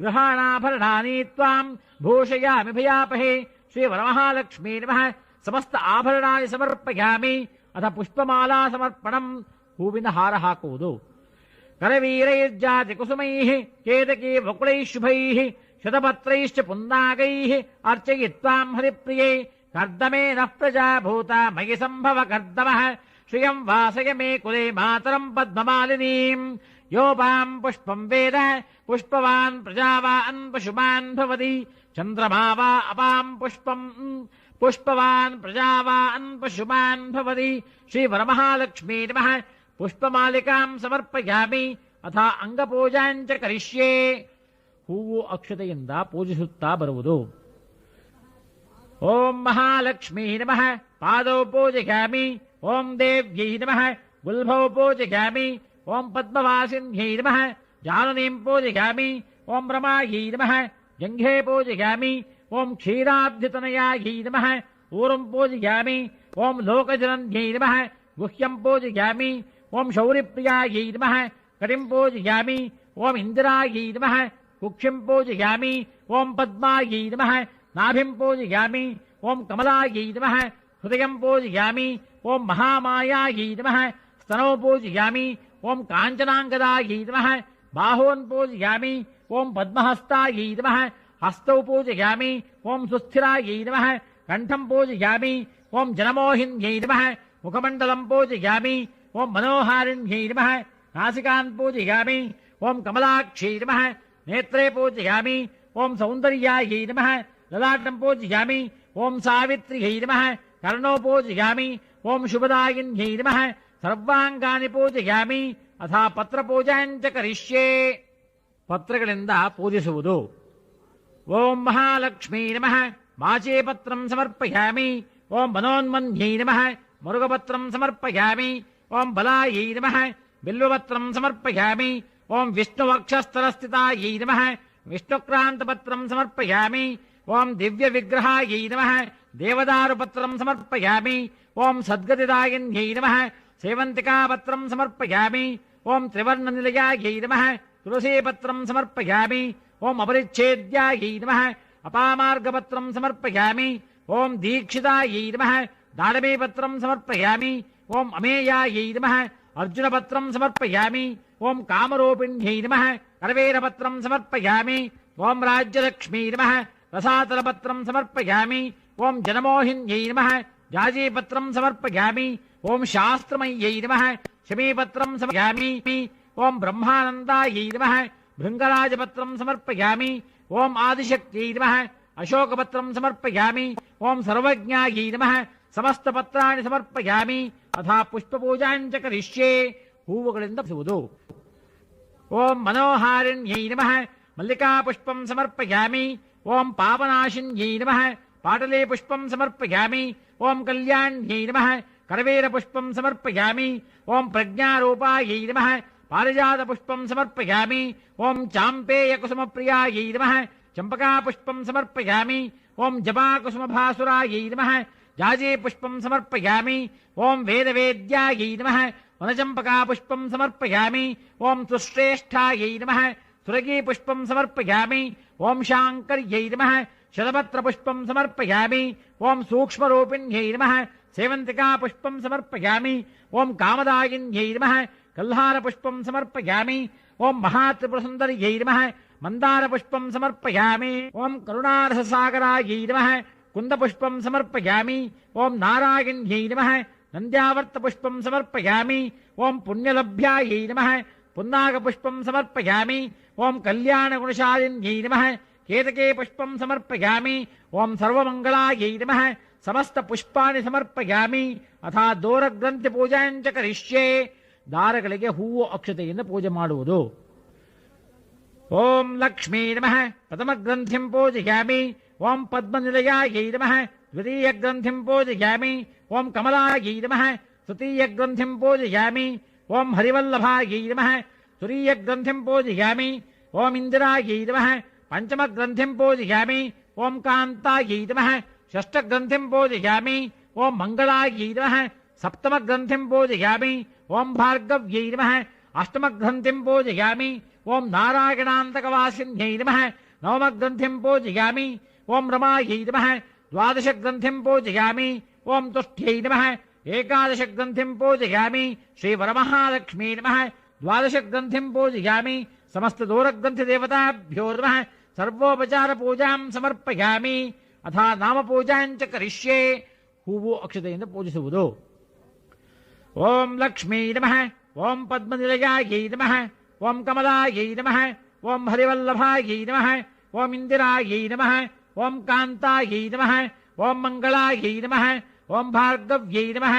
ಗೃಹಾಣಾಭರಣಾನಿ ತ್ವಾಂ ಭೂಷಯಾಮಿ ಭಯಾಪಹೇ ಶ್ರೀ ವರಮಹಾಲಕ್ಷ್ಮೀ ನಮಃ. ಸಮಸ್ತ ಆಭರಣಾನಿ ಸಮರ್ಪಯಾಮಿ. ಅಥ ಪುಷ್ಪಮಾಲಾ ಸಮರ್ಪಣಂ ಹೂವಿನ ಹಾರ ಹಾಕುವುದು. ಕರವೀರೈರ್ಜಾತಿ ಕುಸುಮೈಃ ಕೇತಕೀ ವಕುಳೈಃ ಶುಭೈಃ ಶತಪತ್ರೈಶ್ಚ ಪುನ್ನಾಗೈಃ ಅರ್ಚಯಿತ್ವಾಂ ಹರಿಪ್ರಿಯೇ ಕರ್ದಮೇನಃ ಪ್ರಜಾಭೂತ ಮಯಿ ಸಂಭವ ಕರ್ದಮಃ ಶ್ರಿಯಂ ವಾಸಯ ಮೇ ಕುಲೆ ಮಾತರಂ ಪದ್ಮಮಾಲಿನೀಂ ಯೋಪಾಂ ಪುಷ್ಪಂ ವೇದ ಪುಷ್ಪವಾನ್ ಪ್ರಜಾವಾನ್ ಪಶುಮಾನ್ ಭವತಿ ಚಂದ್ರಮಾ ವಾ ಅಪಾಂ ಪುಷ್ಪಂ ಪುಷ್ಪವಾನ್ ಪ್ರಜಾವಾನ್ ಪಶುಮಾನ್ ಭವತಿ ಶ್ರೀ ವರಮಹಾಲಕ್ಷ್ಮೀ ನಮಃ. ಪುಷ್ಪಮಾಲಿಕಾಂ ಸಮರ್ಪಯಾಮಿ. ಅಥ ಅಂಗಪೂಜಾಂಚ ಕರಿಷ್ಯೇ ಹೂವು ಅಕ್ಷತೆಯಿಂದ ಪೂಜಿಸುತ್ತಾ ಬರುವುದು. ಓಂ ಮಹಾಲಕ್ಷ್ಮೀ ನಮಃ. ಪಾದೌ ಪೂಜಯಾಮಿ. ಓಂ ದೇವ್ಯೈ ನಮಃ. ಗುಲ್ಭೌ ಪೂಜಯಾಮಿ. ಓಂ ಪದ್ಮವಾಸಿನ್ಯೈ ನಮಃ. ಜಾನುನೀಂ ಪೂಜಯಾಮಿ. ಓಂ ರಮಾಯೈ ನಮಃ. ಜಂಘೆ ಪೂಜಯಾಮಿ. ಓಂ ಕ್ಷೀರಾಬ್ಧಿತನಯಾಯೈ ನಮಃ. ಊರುಂ ಪೂಜಯಾಮಿ. ಓಂ ಲೋಕಜನನ್ಯೈ ನಮಃ. ಗುಹ್ಯಂ ಪೂಜಯಾಮಿ. ಓಂ ಶೌರಿಪ್ರಿಯಾಯೈ ನಮಃ. ಕಟಿಂ ಪೂಜಯಾಮಿ. ಓಂ ಇಂದಿರಾಯೈ ನಮಃ. ಕುಕ್ಷಿಂ ಪೂಜಯಾಮಿ. ಓಂ ಪದ್ಮಾಯೈ ನಮಃ. ನಾಭಿಂ ಪೂಜಯಾಮಿ. ಓಂ ಕಮಲಾಯೈ ನಮಃ. ಹೃದಯಂ ಪೂಜಯಾಮಿ. ಓಂ ಮಹಾಮಾಯಾಯೈ ನಮಃ. ಸ್ತನೌ ಪೂಜಯಾಮಿ. ಓಂ ಕಾಂಚನಾಂಗದಾಯೈ ನಮಃ ಬಾಹೂನ್ ಪೂಜಯಾಮಿ ಓಂ ಪದ್ಮಹಸ್ತಾಯೈ ನಮಃ ಹಸ್ತೌ ಪೂಜಯಾಮಿ ಓಂ ಸುಸ್ಥಿರಾಯೈ ನಮಃ ಕಂಠಂ ಪೂಜಯಾಮಿ ಓಂ ಜನಮೋಹಿನ್ಯೈ ನಮಃ ಮುಖಮಂಡಲಂ ಪೂಜಯಾಮಿ ಓಂ ಮನೋಹಾರಿಣ್ಯೈ ನಮಃ ನಾಸಿಕಾನ್ ಪೂಜಯಾಮಿ ಓಂ ಕಮಲಾಕ್ಷೈ ನಮಃ ನೇತ್ರೇ ಪೂಜಯಾಮಿ ಓಂ ಸೌಂದರ್ಯಾಯೈ ನಮಃ ಲಲಾಟಂ ಪೂಜಯಾಮಿ ಓಂ ಸಾವಿತ್ರ್ಯೈ ನಮಃ ಕರ್ಣೋ ಪೂಜಯಾಮಿ ಓಂ ಶುಭದಾಯಿನ್ಯೈ ನಮಃ ಸರ್ವಾಂಗಾನಿ ಪೂಜಯಾಮಿ ಅಥ ಪತ್ರ ಪೂಜಾಂಚ ಕರಿಷ್ಯೆ. ಪತ್ರಗಳಿಂದ ಪೂಜಿಸುವುದು. ಓಂ ಮಹಾಲಕ್ಷ್ಮೀ ನಮಃ ಮಾಚೇ ಪತ್ರಂ ಸಮರ್ಪಯಾಮಿ ಓಂ ಮನೋನ್ಮನ್ಯೈ ನಮಃ ಮರುಗಪತ್ರಂ ಸಮರ್ಪಯಾಮಿ ಓಂ ಬಲಾಯೈ ನಮಃ ಬಿಲ್ವಪತ್ರಂ ಸಮರ್ಪಯಾಮಿ ಓಂ ವಿಷ್ಣುವಕ್ಷಸ್ಥಲಸ್ಥಿತಾಯೈ ನಮಃ ವಿಷ್ಣುಕ್ರಾಂತಪತ್ರಂ ಸಮರ್ಪಯಾಮಿ ಓಂ ದಿವ್ಯವಿಗ್ರಹಾಯೈ ನಮಃ ದೇವದಾರುಪತ್ರಂ ಸಮರ್ಪಯಾಮಿ ಓಂ ಸದ್ಗತಿದಾಯಿನ್ಯೈ ನಮಃ ಸೇವಂತಿಕಾಪತ್ರಂ ಸಮರ್ಪಯಾಮಿ ಓಂ ತ್ರಿವರ್ಣನಿಲಯಾಯೈ ನಮಃ ತುಳಸೀಪತ್ರಂ ಸಮರ್ಪಯಾಮಿ ಓಂ ಅಪರಿಚ್ಛೇದ್ಯಾಯೈ ನಮಃ ಅಪಾಮಾರ್ಗಪತ್ರಂ ಸಮರ್ಪಯಾಮಿ ಓಂ ದೀಕ್ಷಿತಾಯೈ ನಮಃ ದಾಳಮೀಪತ್ರಂ ಸಮರ್ಪಯಾಮಿ ಓಂ ಅಮೇಯಾಯೈ ನಮಃ ಅರ್ಜುನಪತ್ರಂ ಸಮರ್ಪಯಾಮಿ ಓಂ ಕಾಮರೂಪಿಣ್ಯೈ ನಮಃ ಕರವೇರಪತ್ರಂ ಸಮರ್ಪಯಾಮಿ ಓಂ ರಾಜ್ಯಲಕ್ಷ್ಮೀ ನಮಃ ರಸಾತಲಪತ್ರಂ ಸಮರ್ಪಯಾಮಿ ಓಂ ಜನಮೋಹಿನ್ಯೈ ನಮಃ ಜಾಜೀಪತ್ರಂ ಸಮರ್ಪಯಾಮಿ ಓಂ ಶಾಸ್ತ್ರಮಯ್ಯೈ ನಮಃ ಶಮೀಪತ್ರಂ ಸಮರ್ಪಯಾಮಿ ಓಂ ಬ್ರಹ್ಮಾನಂದಾಯೈ ನಮಃ ಭೃಂಗರಾಜಪತ್ರಂ ಸಮರ್ಪಯಾಮಿ ಓಂ ಆದಿಶಕ್ತಿಯೈ ನಮಃ ಅಶೋಕಪತ್ರಂ ಸಮರ್ಪಯಾಮಿ ಓಂ ಸರ್ವಜ್ಞಾಯೈ ನಮಃ ಸಮಸ್ತಪತ್ರಾಣಿ ಸಮರ್ಪಯಾಮಿ ಅಥ ಪುಷ್ಪಪೂಜಾಂಚ ಕರಿಷ್ಯೆ. ಹೂವುಗಳಿಂದ ಪೂಜಿಸುವುದು. ಓಂ ಮನೋಹಾರಿಣ್ಯೈ ನಮಃ ಮಲ್ಲಿಕಾಪುಷ್ಪಂ ಸಮರ್ಪಯಾಮಿ ಓಂ ಪಾಪನಾಶಿನ್ಯೈ ನಮಃ ಪಾಟಲೇ ಪುಷ್ಪಂ ಸಮರ್ಪಯಾಮಿ ಓಂ ಕಲ್ಯಾಣ್ಯೈ ನಮಃ ಕರವೇರಪುಷ್ಪಂ ಸಮರ್ಪಯಾಮಿ ಓಂ ಪ್ರಜ್ಞಾರೂಪಾಯೈ ನಮಃ ಪಾರಿಜಾತಪುಷ್ಪಂ ಸಮರ್ಪಯಾಮಿ ಓಂ ಚಾಂಪೇಯಕುಸುಮಪ್ರಿಯಾಯೈ ನಮಃ ಚಂಪಕಾಪುಷ್ಪಂ ಸಮರ್ಪಯಾಮಿ ಓಂ ಜಪಾಕುಸುಮಭಾಸುರಾಯೈ ನಮಃ ಜಾಜೀಪುಷ್ಪಂ ಸಮರ್ಪಯಾಮಿ ಓಂ ವೇದವೇದ್ಯಾಯೈ ನಮಃ ವನಚಂಪಕಾಪುಷ್ಪಂ ಸಮರ್ಪಯಾಮಿ ಓಂ ಸುಶ್ರೇಷ್ಠಾಯೈ ನಮಃ ಸುರಗೀಪುಷ್ಪಂ ಸಮರ್ಪಯಾಮಿ ಓಂ ಶಾಂಕರ್ಯೈ ನಮಃ ಶತಪತ್ರಪುಷ್ಪಂ ಸಮರ್ಪಯಾಮಿ ಓಂ ಸೂಕ್ಷ್ಮರೂಪಿಣ್ಯೈ ನಮಃ ಸೇವಂತಿಕಾಪುಷ್ಪಂ ಸಮರ್ಪಯಾಮಿ ಓಂ ಕಾಮದಾಯಿನ್ಯೈ ನಮಃ ಕಲ್ಹಾರಪುಷ್ಪಂ ಸಮರ್ಪಯಾಮಿ ಓಂ ಮಹಾತ್ರಿಪುರಸುಂದರ್ಯೈ ನಮಃ ಮಂದಾರಪುಷ್ಪಂ ಸಮರ್ಪಯಾಮಿ ಓಂ ಕರುಣಾರಸಸಾಗರಾಯೈ ನಮಃ ಕುಂದಪುಷ್ಪಂ ಸಮರ್ಪಯಾಮಿ ಓಂ ನಾರಾಯಣ್ಯೈ ನಮಃ ನಂದ್ಯಾವರ್ತಪುಷ್ಪಂ ಸಮರ್ಪಯಾಮಿ ಓಂ ಪುಣ್ಯಲಭ್ಯಾಯೈ ನಮಃ ಪುನ್ನಾಗಪುಷ್ಪಂ ಸಮರ್ಪಯಾಮಿ ಓಂ ಕಲ್ಯಾಣಗುಣಶಾಲಿನ್ಯೈ ನಮಃ ಕೇತಕೇ ಪುಷ್ಪಂ ಸಮರ್ಪಯಾಮಿ ಓಂ ಸರ್ವಮಂಗಳಾಯೈ ನಮಃ ಸಮಸ್ತ ಪುಷ್ಪಾಣಿ ಸಮರ್ಪಯಾಮಿ ಅಥ ದೂರಗ್ರಂಥಿ ಪೂಜಾಂಚ ಕರಿಷ್ಯೆ. ದಾರಗಳಿಗೆ ಹೂವು ಅಕ್ಷತೆಯಿಂದ ಪೂಜೆ ಮಾಡುವುದು. ಓಂ ಲಕ್ಷ್ಮೀ ನಮಃ ಪ್ರಥಮಗ್ರಂಥಿಂ ಪೂಜಯಾಮಿ ಓಂ ಪದ್ಮನಿಲಯಾಯೈ ನಮಃ ದ್ವಿತೀಯಗ್ರಂಥಿಂ ಪೂಜಯಾಮಿ ಓಂ ಕಮಲಾಯೈ ನಮಃ ತೃತೀಯಗ್ರಂಥಿಂ ಪೂಜಯಾಮಿ ಓಂ ಹರಿವಲ್ಲಭಾಯೈ ನಮಃ ತುರೀಯಗ್ರಂಥಿಂ ಪೂಜಯಾಮಿ ಓಂ ಇಂದಿರಾಯೈ ನಮಃ ಪಂಚಮಗ್ರಂಥಿಂ ಪೂಜಯಾಮಿ ಓಂ ಕಾಂತಾಯೈ ನಮಃ ಷಷ್ಠಗ್ರಂಥಿಂ ಪೂಜಯಾಮಿ ಓಂ ಮಂಗಳಾಯೈ ನಮಃ ಸಪ್ತಮಗ್ರಂಥಿಂ ಪೂಜಯಾಮಿ ಓಂ ಭಾರ್ಗವ್ಯೈ ನಮಃ ಅಷ್ಟಮಗ್ರಂಥಿಂ ಪೂಜಯಾಮಿ ಓಂ ನಾರಾಯಣಾಂತಕವಾಸಿನ್ಯೈ ನಮಃ ನವಮಗ್ರಂಥಿಂ ಪೂಜಯಾಮಿ ಓಂ ರಮಾಯೈ ನಮಃ ದ್ವಾದಶಗ್ರಂಥಿಂ ಪೂಜಯಾಮಿ ಓಂ ತುಷ್ಟ್ಯೈ ನಮಃ ಏಕಾದಶಗ್ರಂಥಿಂ ಪೂಜಯಾಮಿ ಶ್ರೀವರಮಹಾಲಕ್ಷ್ಮೀ ನಮಃ ದ್ವಾದಶಗ್ರಂಥಿಂ ಪೂಜಯಾಮಿ ಸಮಸ್ತ ದೂರಗ್ರಂಥಿ ದೇವತಾಭ್ಯೋ ನಮಃ ಸರ್ವೋಪಚಾರ ಪೂಜಾಂ ಸಮರ್ಪಯಾಮಿ ಅಥ ನಾಮಪೂಜಾಂಚ ಕರಿಷ್ಯೆ. ಹೂವು ಅಕ್ಷತೆಯಿಂದ ಪೂಜಿಸುವುದು. ಓಂ ಲಕ್ಷ್ಮೀ ನಮಃ ಓಂ ಪದ್ಮನಿಲಯಾಯೈ ನಮಃ ಓಂ ಕಮಲಾಯೈ ನಮಃ ಓಂ ಹರಿವಲ್ಲಭಾಯೈ ನಮಃ ಓಂ ಇಂದಿರಾಯೈ ನಮಃ ಓಂ ಕಾಂತಾಯೈ ನಮಃ ಓಂ ಮಂಗಳಾಯೈ ನಮಃ ಓಂ ಭಾರ್ಗವ್ಯೈ ನಮಃ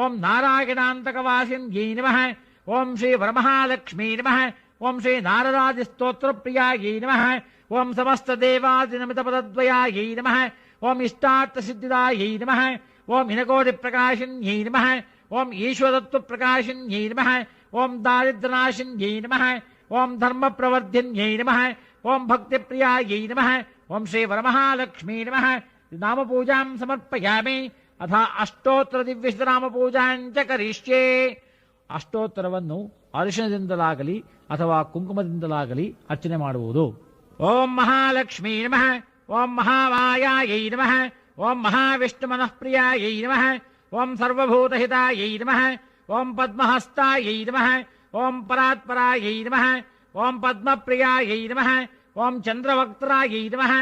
ಓಂ ನಾರಾಯಣಾಂತಕವಾಸಿನ್ಯೈ ನಮಃ ಓಂ ಶ್ರೀ ವರಮಹಾಲಕ್ಷ್ಮೀ ನಮಃ ಓಂ ಶ್ರೀ ನಾರದಾದಿಸ್ತೋತ್ರಪ್ರಿಯಾಯೈ ನಮಃ ಓಂ ಸಮಸ್ತದೇವಾದಿನಮಿತಪದದ್ವಯಾಯೈ ನಮಃ ಓಂ ಇಷ್ಟಾರ್ಥಸಿದ್ಧಿದಾಯೈ ನಮಃ ಓಂ ಹಿನಕೋಟಿಪ್ರಕಾಶಿನ್ಯೈ ನಮಃ ಓಂ ಈಶ್ವರತ್ವಪ್ರಕಾಶಿನ್ಯೈ ನಮಃ ಓಂ ದಾರಿದ್ರ್ಯನಾಶಿನ್ಯೈ ನಮಃ ಓಂ ಧರ್ಮಪ್ರವರ್ಧಿನ್ಯೈ ನಮಃ ಓಂ ಭಕ್ತಿಪ್ರಿಯಾಯೈ ನಮಃ ಓಂ ಶ್ರೀ ವರಮಹಾಲಕ್ಷ್ಮೀ ನಮಃ. ನಾಮಪೂಜಾಂ ಸಮರ್ಪಯಾಮಿ ಅಥ ಅಷ್ಟೋತ್ತರ ದಿವ್ಯನಾಮಪೂಜಾಂಚ ಕರಿಷ್ಯೆ. ಅಷ್ಟೋತ್ತರವನ್ನು ಅರಿಶಿಣದಿಂದಲಾಗಲಿ ಅಥವಾ ಕುಂಕುಮದಿಂದಲಾಗಲಿ ಅರ್ಚನೆ ಮಾಡುವುದು. ಓಂ ಮಹಾಲಕ್ಷ್ಮೀ ನಮಃ ಓಂ ಮಹಾಮಾಯಾಯೈ ನಮಃ ಓಂ ಮಹಾವಿಷ್ಣುಮನಃಪ್ರಿಯಾಯೈ ನಮಃ ಓಂ ಸರ್ವಭೂತಹಿತಾಯೈ ನಮಃ ಓಂ ಪದ್ಮಹಸ್ತಾಯೈ ನಮಃ ಓಂ ಪರಾತ್ಪರಾಯೈ ನಮಃ, ಓಂ ಪದ್ಮಪ್ರಿಯಾಯೈ ನಮಃ, ಓಂ ಚಂದ್ರವಕ್ತ್ರಾಯೈ ನಮಃ,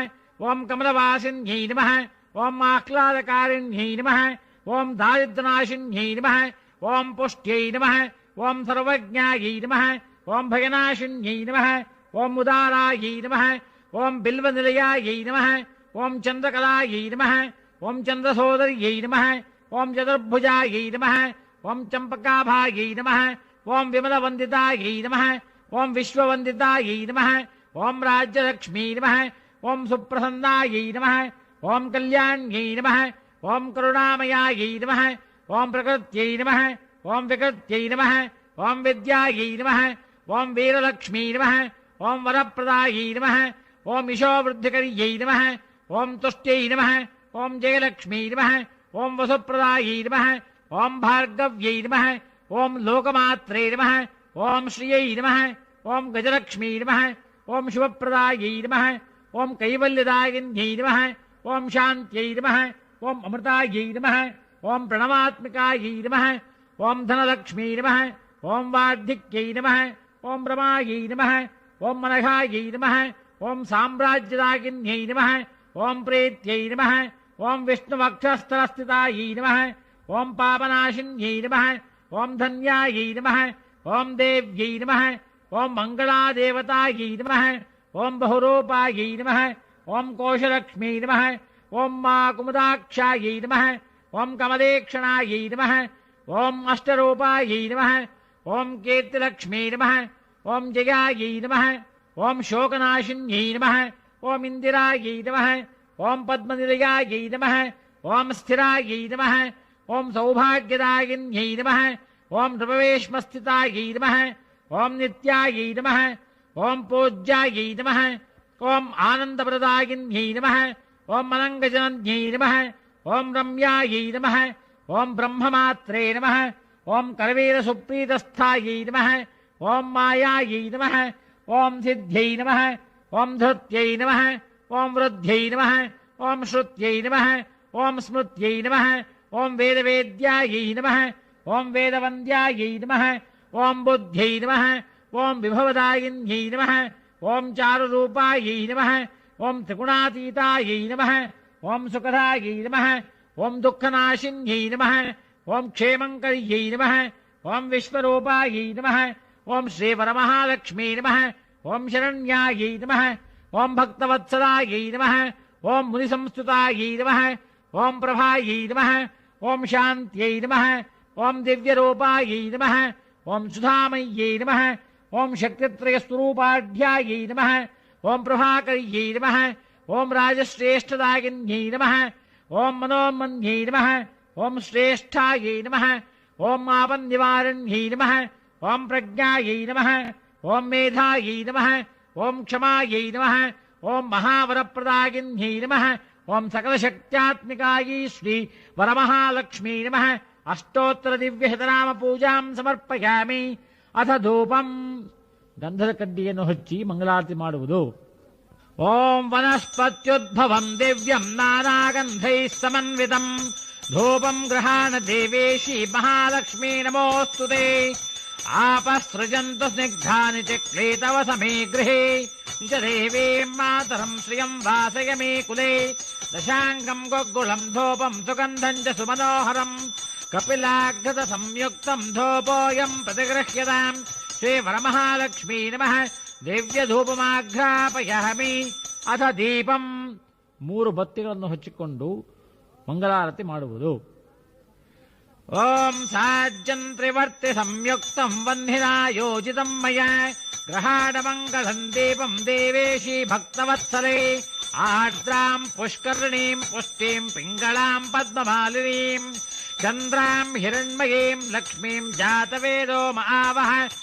ಓಂ ಕಮಲವಾಸಿನ್ಯೈ ನಮಃ, ಓಂ ಆಹ್ಲಾದಕಾರಿಣ್ಯೈ ನಮಃ, ಓಂ ದಾರಿದ್ರ್ಯನಾಶಿನ್ಯೈ ನಮಃ, ಓಂ ಪುಷ್ಟ್ಯೈ ನಮಃ, ಓಂ ಸರ್ವಜ್ಞಾಯೈ ನಮಃ, ಓಂ ಭಯನಾಶಿನ್ಯೈ ನಮಃ, ಓಂ ಉದಾರಾಯೈ ನಮಃ, ಓಂ ಬಿಲ್ವನಿಲಯಾಯೈ ನಮಃ, ಓಂ ಚಂದ್ರಕಲಾಯೈ ನಮಃ, ಓಂ ಚಂದ್ರಸೋದರ್ಯೈ ನಮಃ, ಓಂ ಚತುರ್ಭುಜಾಯೈ ನಮಃ, ಓಂ ಚಂಪಕಾಭಾಯೈ ನಮಃ, ಓಂ ವಿಮಲವಂದಿತಾಯೈ ನಮಃ, ಓಂ ವಿಶ್ವವಂದಿತಾಯೈ ನಮಃ, ಓಂ ರಾಜ್ಯಲಕ್ಷ್ಮೀ ನಮಃ, ಓಂ ಸುಪ್ರಸನ್ನಾಯೈ ನಮಃ, ಓಂ ಕಲ್ಯಾಣ್ಯೈ ನಮಃ, ಓಂ ಕರುಣಾಮಯಾಯೈ ನಮಃ, ಓಂ ಪ್ರಕೃತ್ಯೈ ನಮಃ, ಓಂ ವಿಕೃತ್ಯೈ ನಮಃ, ಓಂ ವಿದ್ಯಾಯೈ ನಮಃ, ಓಂ ವೀರಲಕ್ಷ್ಮೀ ನಮಃ, ಓಂ ವರಪ್ರದಾಯೈ ನಮಃ, ಓಂ ಯಶೋವೃದ್ಧಿಕರ್ಯೈ ನಮಃ, ಓಂ ತುಷ್ಟ್ಯೈ ನಮಃ, ಓಂ ಜಯಲಕ್ಷ್ಮೀ ನಮಃ, ಓಂ ವಸುಪ್ರದಾಯೈ ನಮಃ, ಓಂ ಭಾರ್ಗವ್ಯೈ ನಮಃ, ಓಂ ಲೋಕಮಾತ್ರೇ ನಮಃ, ಓಂ ಶ್ರಿಯೈ ನಮಃ, ಓಂ ಗಜಲಕ್ಷ್ಮೀ ನಮಃ, ಓಂ ಶಿವಪ್ರದಾಯೈ ನಮಃ, ಓಂ ಕೈವಲ್ಯದಾಯಿನ್ಯೈ ನಮಃ, ಓಂ ಶಾಂತ್ಯೈ ನಮಃ, ಓಂ ಅಮೃತಾಯೈ ನಮಃ, ಓಂ ಪ್ರಣವಾತ್ಮಿಕಾಯೈ ನಮಃ, ಓಂ ಧನಲಕ್ಷ್ಮೀ ನಮಃ, ಓಂ ವಾರ್ಧಿಕ್ಯೈ ನಮಃ, ಓಂ ರಮಾಯೈ ನಮಃ, ಓಂ ಮನಘಾಯೈ ನಮಃ, ಓಂ ಸಾಮ್ರಾಜ್ಯದಾಗಿನ್ಯೈ ನಮಃ, ಓಂ ಪ್ರೇತ್ಯೈ ನಮಃ, ಓಂ ವಿಷ್ಣುವಕ್ಷಸ್ಥಲಸ್ಥಿತಾಯೈ ನಮಃ, ಓಂ ಪಾಪನಾಶಿನ್ಯೈ ನಮಃ, ಓಂ ಧನ್ಯಾಯೈ ನಮಃ, ಓಂ ದೇವ್ಯೈ ನಮಃ, ಓಂ ಮಂಗಳಾದೇವತಾಯೈ ನಮಃ, ಓಂ ಬಹುರೂಪಾಯೈ ನಮಃ, ಓಂ ಕೋಶಲಕ್ಷ್ಮೀ ನಮಃ, ಓಂ ಮಾ ಕುಮುದಾಕ್ಷಾಯೈ ನಮಃ, ಓಂ ಕಮಲೇಕ್ಷಣಾಯೈ ನಮಃ, ಓಂ ಅಷ್ಟರೂಪಾಯೈ ನಮಃ, ಓಂ ಕೀರ್ತಿಲಕ್ಷ್ಮೀ ನಮಃ, ಓಂ ಜಯಾಯೈ ನಮಃ, ಓಂ ಶೋಕನಾಶಿನ್ಯೈ ನಮಃ, ಓಂ ಇಂದಿರಾಯೈ ನಮಃ, ಓಂ ಪದ್ಮನಿಲಯಾಯೈ ನಮಃ, ಓಂ ಸ್ಥಿರಾಯೈ ನಮಃ, ಓಂ ಸೌಭಾಗ್ಯದಾಯಿನ್ಯೈ ನಮಃ, ಓಂ ನೃಪವೇಶ್ಮಸ್ಥಿತಾಯೈ ನಮಃ, ಓಂ ನಿತ್ಯಾಯೈ ನಮಃ, ಓಂ ಪೂಜ್ಯಾಯೈ ನಮಃ, ಓಂ ಆನಂದಪ್ರದಾಯಿನ್ಯೈ ನಮಃ, ಓಂ ಅನಂಗಜನನ್ಯೈ ನಮಃ, ಓಂ ರಮ್ಯಾಯೈ ನಮಃ, ಓಂ ಬ್ರಹ್ಮಮಾತ್ರೇ ನಮಃ, ಓಂ ಕರವೀರಸುಪ್ರೀತಸ್ಥಾಯೈ ನಮಃ, ಓಂ ಮಾಯಾಯೈ ನಮಃ, ಓಂ ಸಿದ್ಧ್ಯೈ ನಮಃ, ಓಂ ಧೃತ್ಯೈ ನಮಃ, ಓಂ ವೃದ್ಧ್ಯೈ ನಮಃ, ಓಂ ಶ್ರುತ್ಯೈ ನಮಃ, ಓಂ ಸ್ಮೃತ್ಯೈ ನಮಃ, ಓಂ ವೇದವೇದ್ಯಾಯೈ ನಮಃ, ಓಂ ವೇದವಂದ್ಯಾಯೈ ನಮಃ, ಓಂ ಬುದ್ಧ್ಯೈ ನಮಃ, ಓಂ ವಿಭವದಾಯಿನ್ಯೈ ನಮಃ, ಓಂ ಚಾರುರೂಪಾಯೈ ನಮಃ, ಓಂ ತ್ರಿಗುಣಾತೀತಾಯೈ ನಮಃ, ಓಂ ಸುಖದಾಯೈ ನಮಃ, ಓಂ ದುಃಖನಾಶಿನ್ಯೈ ನಮಃ, ಓಂ ಕ್ಷೇಮಂಕರ್ಯೈ ನಮಃ, ಓಂ ವಿಶ್ವರೂಪಾಯೈ ನಮಃ, ಓಂ ಶ್ರೀವರಮಹಾಲಕ್ಷ್ಮೀ ನಮಃ, ಓಂ ಶರಣ್ಯಾಯೈ ನಮಃ, ಓಂ ಭಕ್ತವತ್ಸಲಾಯೈ ನಮಃ, ಓಂ ಮುನಿಸಂಸ್ತುತಾಯೈ ನಮಃ, ಓಂ ಪ್ರಭಾಯೈ ನಮಃ, ಓಂ ಶಾಂತ್ಯೈ ನಮಃ, ಓಂ ದಿವ್ಯರೂಪಾಯೈ ನಮಃ, ಓಂ ಸುಧಾಮಯ್ಯೈ ನಮಃ, ಓಂ ಶಕ್ತಿತ್ರಯಸ್ವರೂಪಾಢ್ಯಾಯೈ ನಮಃ, ಓಂ ಪ್ರಭಾಕರ್ಯೈ ನಮಃ, ಓಂ ರಾಜಶ್ರೇಷ್ಠದಾಗಿನ್ಯೈ ನಮಃ, ಓಂ ಮನೋನ್ಮನ್ಯೈ ನಮಃ, ಓಂ ಶ್ರೇಷ್ಠಾಯೈ ನಮಃ, ಓಂ ಆಪನ್ನಿವಾರಣ್ಯೈ ನಮಃ, ಓಂ ಪ್ರಜ್ಞಾಯೈ ನಮಃ, ಓಂ ಮೇಧಾಯೈ ನಮಃ, ಓಂ ಕ್ಷಮಾಯೈ ನಮಃ, ಓಂ ಮಹಾವರಪ್ರದಾಗಿನ್ಯೈ ನಮಃ, ಓಂ ಸಕಲಶಕ್ತ್ಯಾತ್ಮಿಕಾಯೈ ಶ್ರೀ ವರಮಹಾಲಕ್ಷ್ಮೀ ನಮಃ. ಅಷ್ಟೋತ್ತರ ದಿವ್ಯಶತನಾಮ ಪೂಜಾಂ ಸಮರ್ಪಯಾಮಿ. ಅಥ ಧೂಪಂ. ಗಂಧದ ಕಡ್ಡಿಯನ್ನು ಹಚ್ಚಿ ಮಂಗಳಾರತಿ ಮಾಡುವುದು. ಓಂ ವನಸ್ಪತ್ಯುದ್ಭವಂ ದಿವ್ಯಂ ನಾನಾಗಂಧೈಃ ಸಮನ್ವಿತಂ ಧೂಪಂ ಗೃಹಾಣ ದೇವೇಶಿ ಮಹಾಲಕ್ಷ್ಮೀ ನಮೋಸ್ತುತೆ. ಆಪಸೃಜಂತು ಸ್ನಿಗ್ಧಾನಿ ಚಕ್ರೇತವ ಸಮೇ ಗೃಹೇ ನಿಜ ದೇವೀಂ ಮಾತರಂ ಶ್ರಿಯಂ ವಾಸಯ ಮೇ ಕುಲೇ. ದಶಾಂಗಂ ಗೊಗ್ಗುಳಂ ಧೂಪಂ ಸುಗಂಧಂ ಚ ಸುಮನೋಹರಂ ಕಪಿಲಾಘೃತ ಸಂಯುಕ್ತಂ ಧೂಪೋಯಂ ಪ್ರತಿಗೃಹ್ಯತಾಂ. ಶ್ರೀ ವರಮಹಾಲಕ್ಷ್ಮೀ ನಮಃ. ದಿವ್ಯ ಧೂಪಮಾಘ್ರಾಪಯಾಮಿ. ಅಥ ದೀಪಂ. 3 ಬತ್ತಿಗಳನ್ನು ಹಚ್ಚಿಕೊಂಡು ಮಂಗಳಾರತಿ ಮಾಡುವುದು. ಓಂ ಸಾಜ್ಯಂ ತ್ರಿವರ್ತಿ ಸಂಯುಕ್ತಂ ವನ್ಹಿನಾ ಯೋಜಿತಂ ಮಯಾ ಗ್ರಹಾಣ ಮಂಗಳಂ ದೀಪಂ ದೇವೇಶಿ ಭಕ್ತವತ್ಸಲೆ. ಆರ್ದ್ರಾಂ ಪುಷ್ಕರ್ಣೀಂ ಪುಷ್ಟೀಂ ಪಿಂಗಳಾಂ ಪದ್ಮಮಾಲಿನೀಂ ಚಂದ್ರಾಂ ಹಿರಣ್ಮಯೀಂ ಲಕ್ಷ್ಮೀಂ ಜಾತವೇದೋ ಮಹಾವಹ.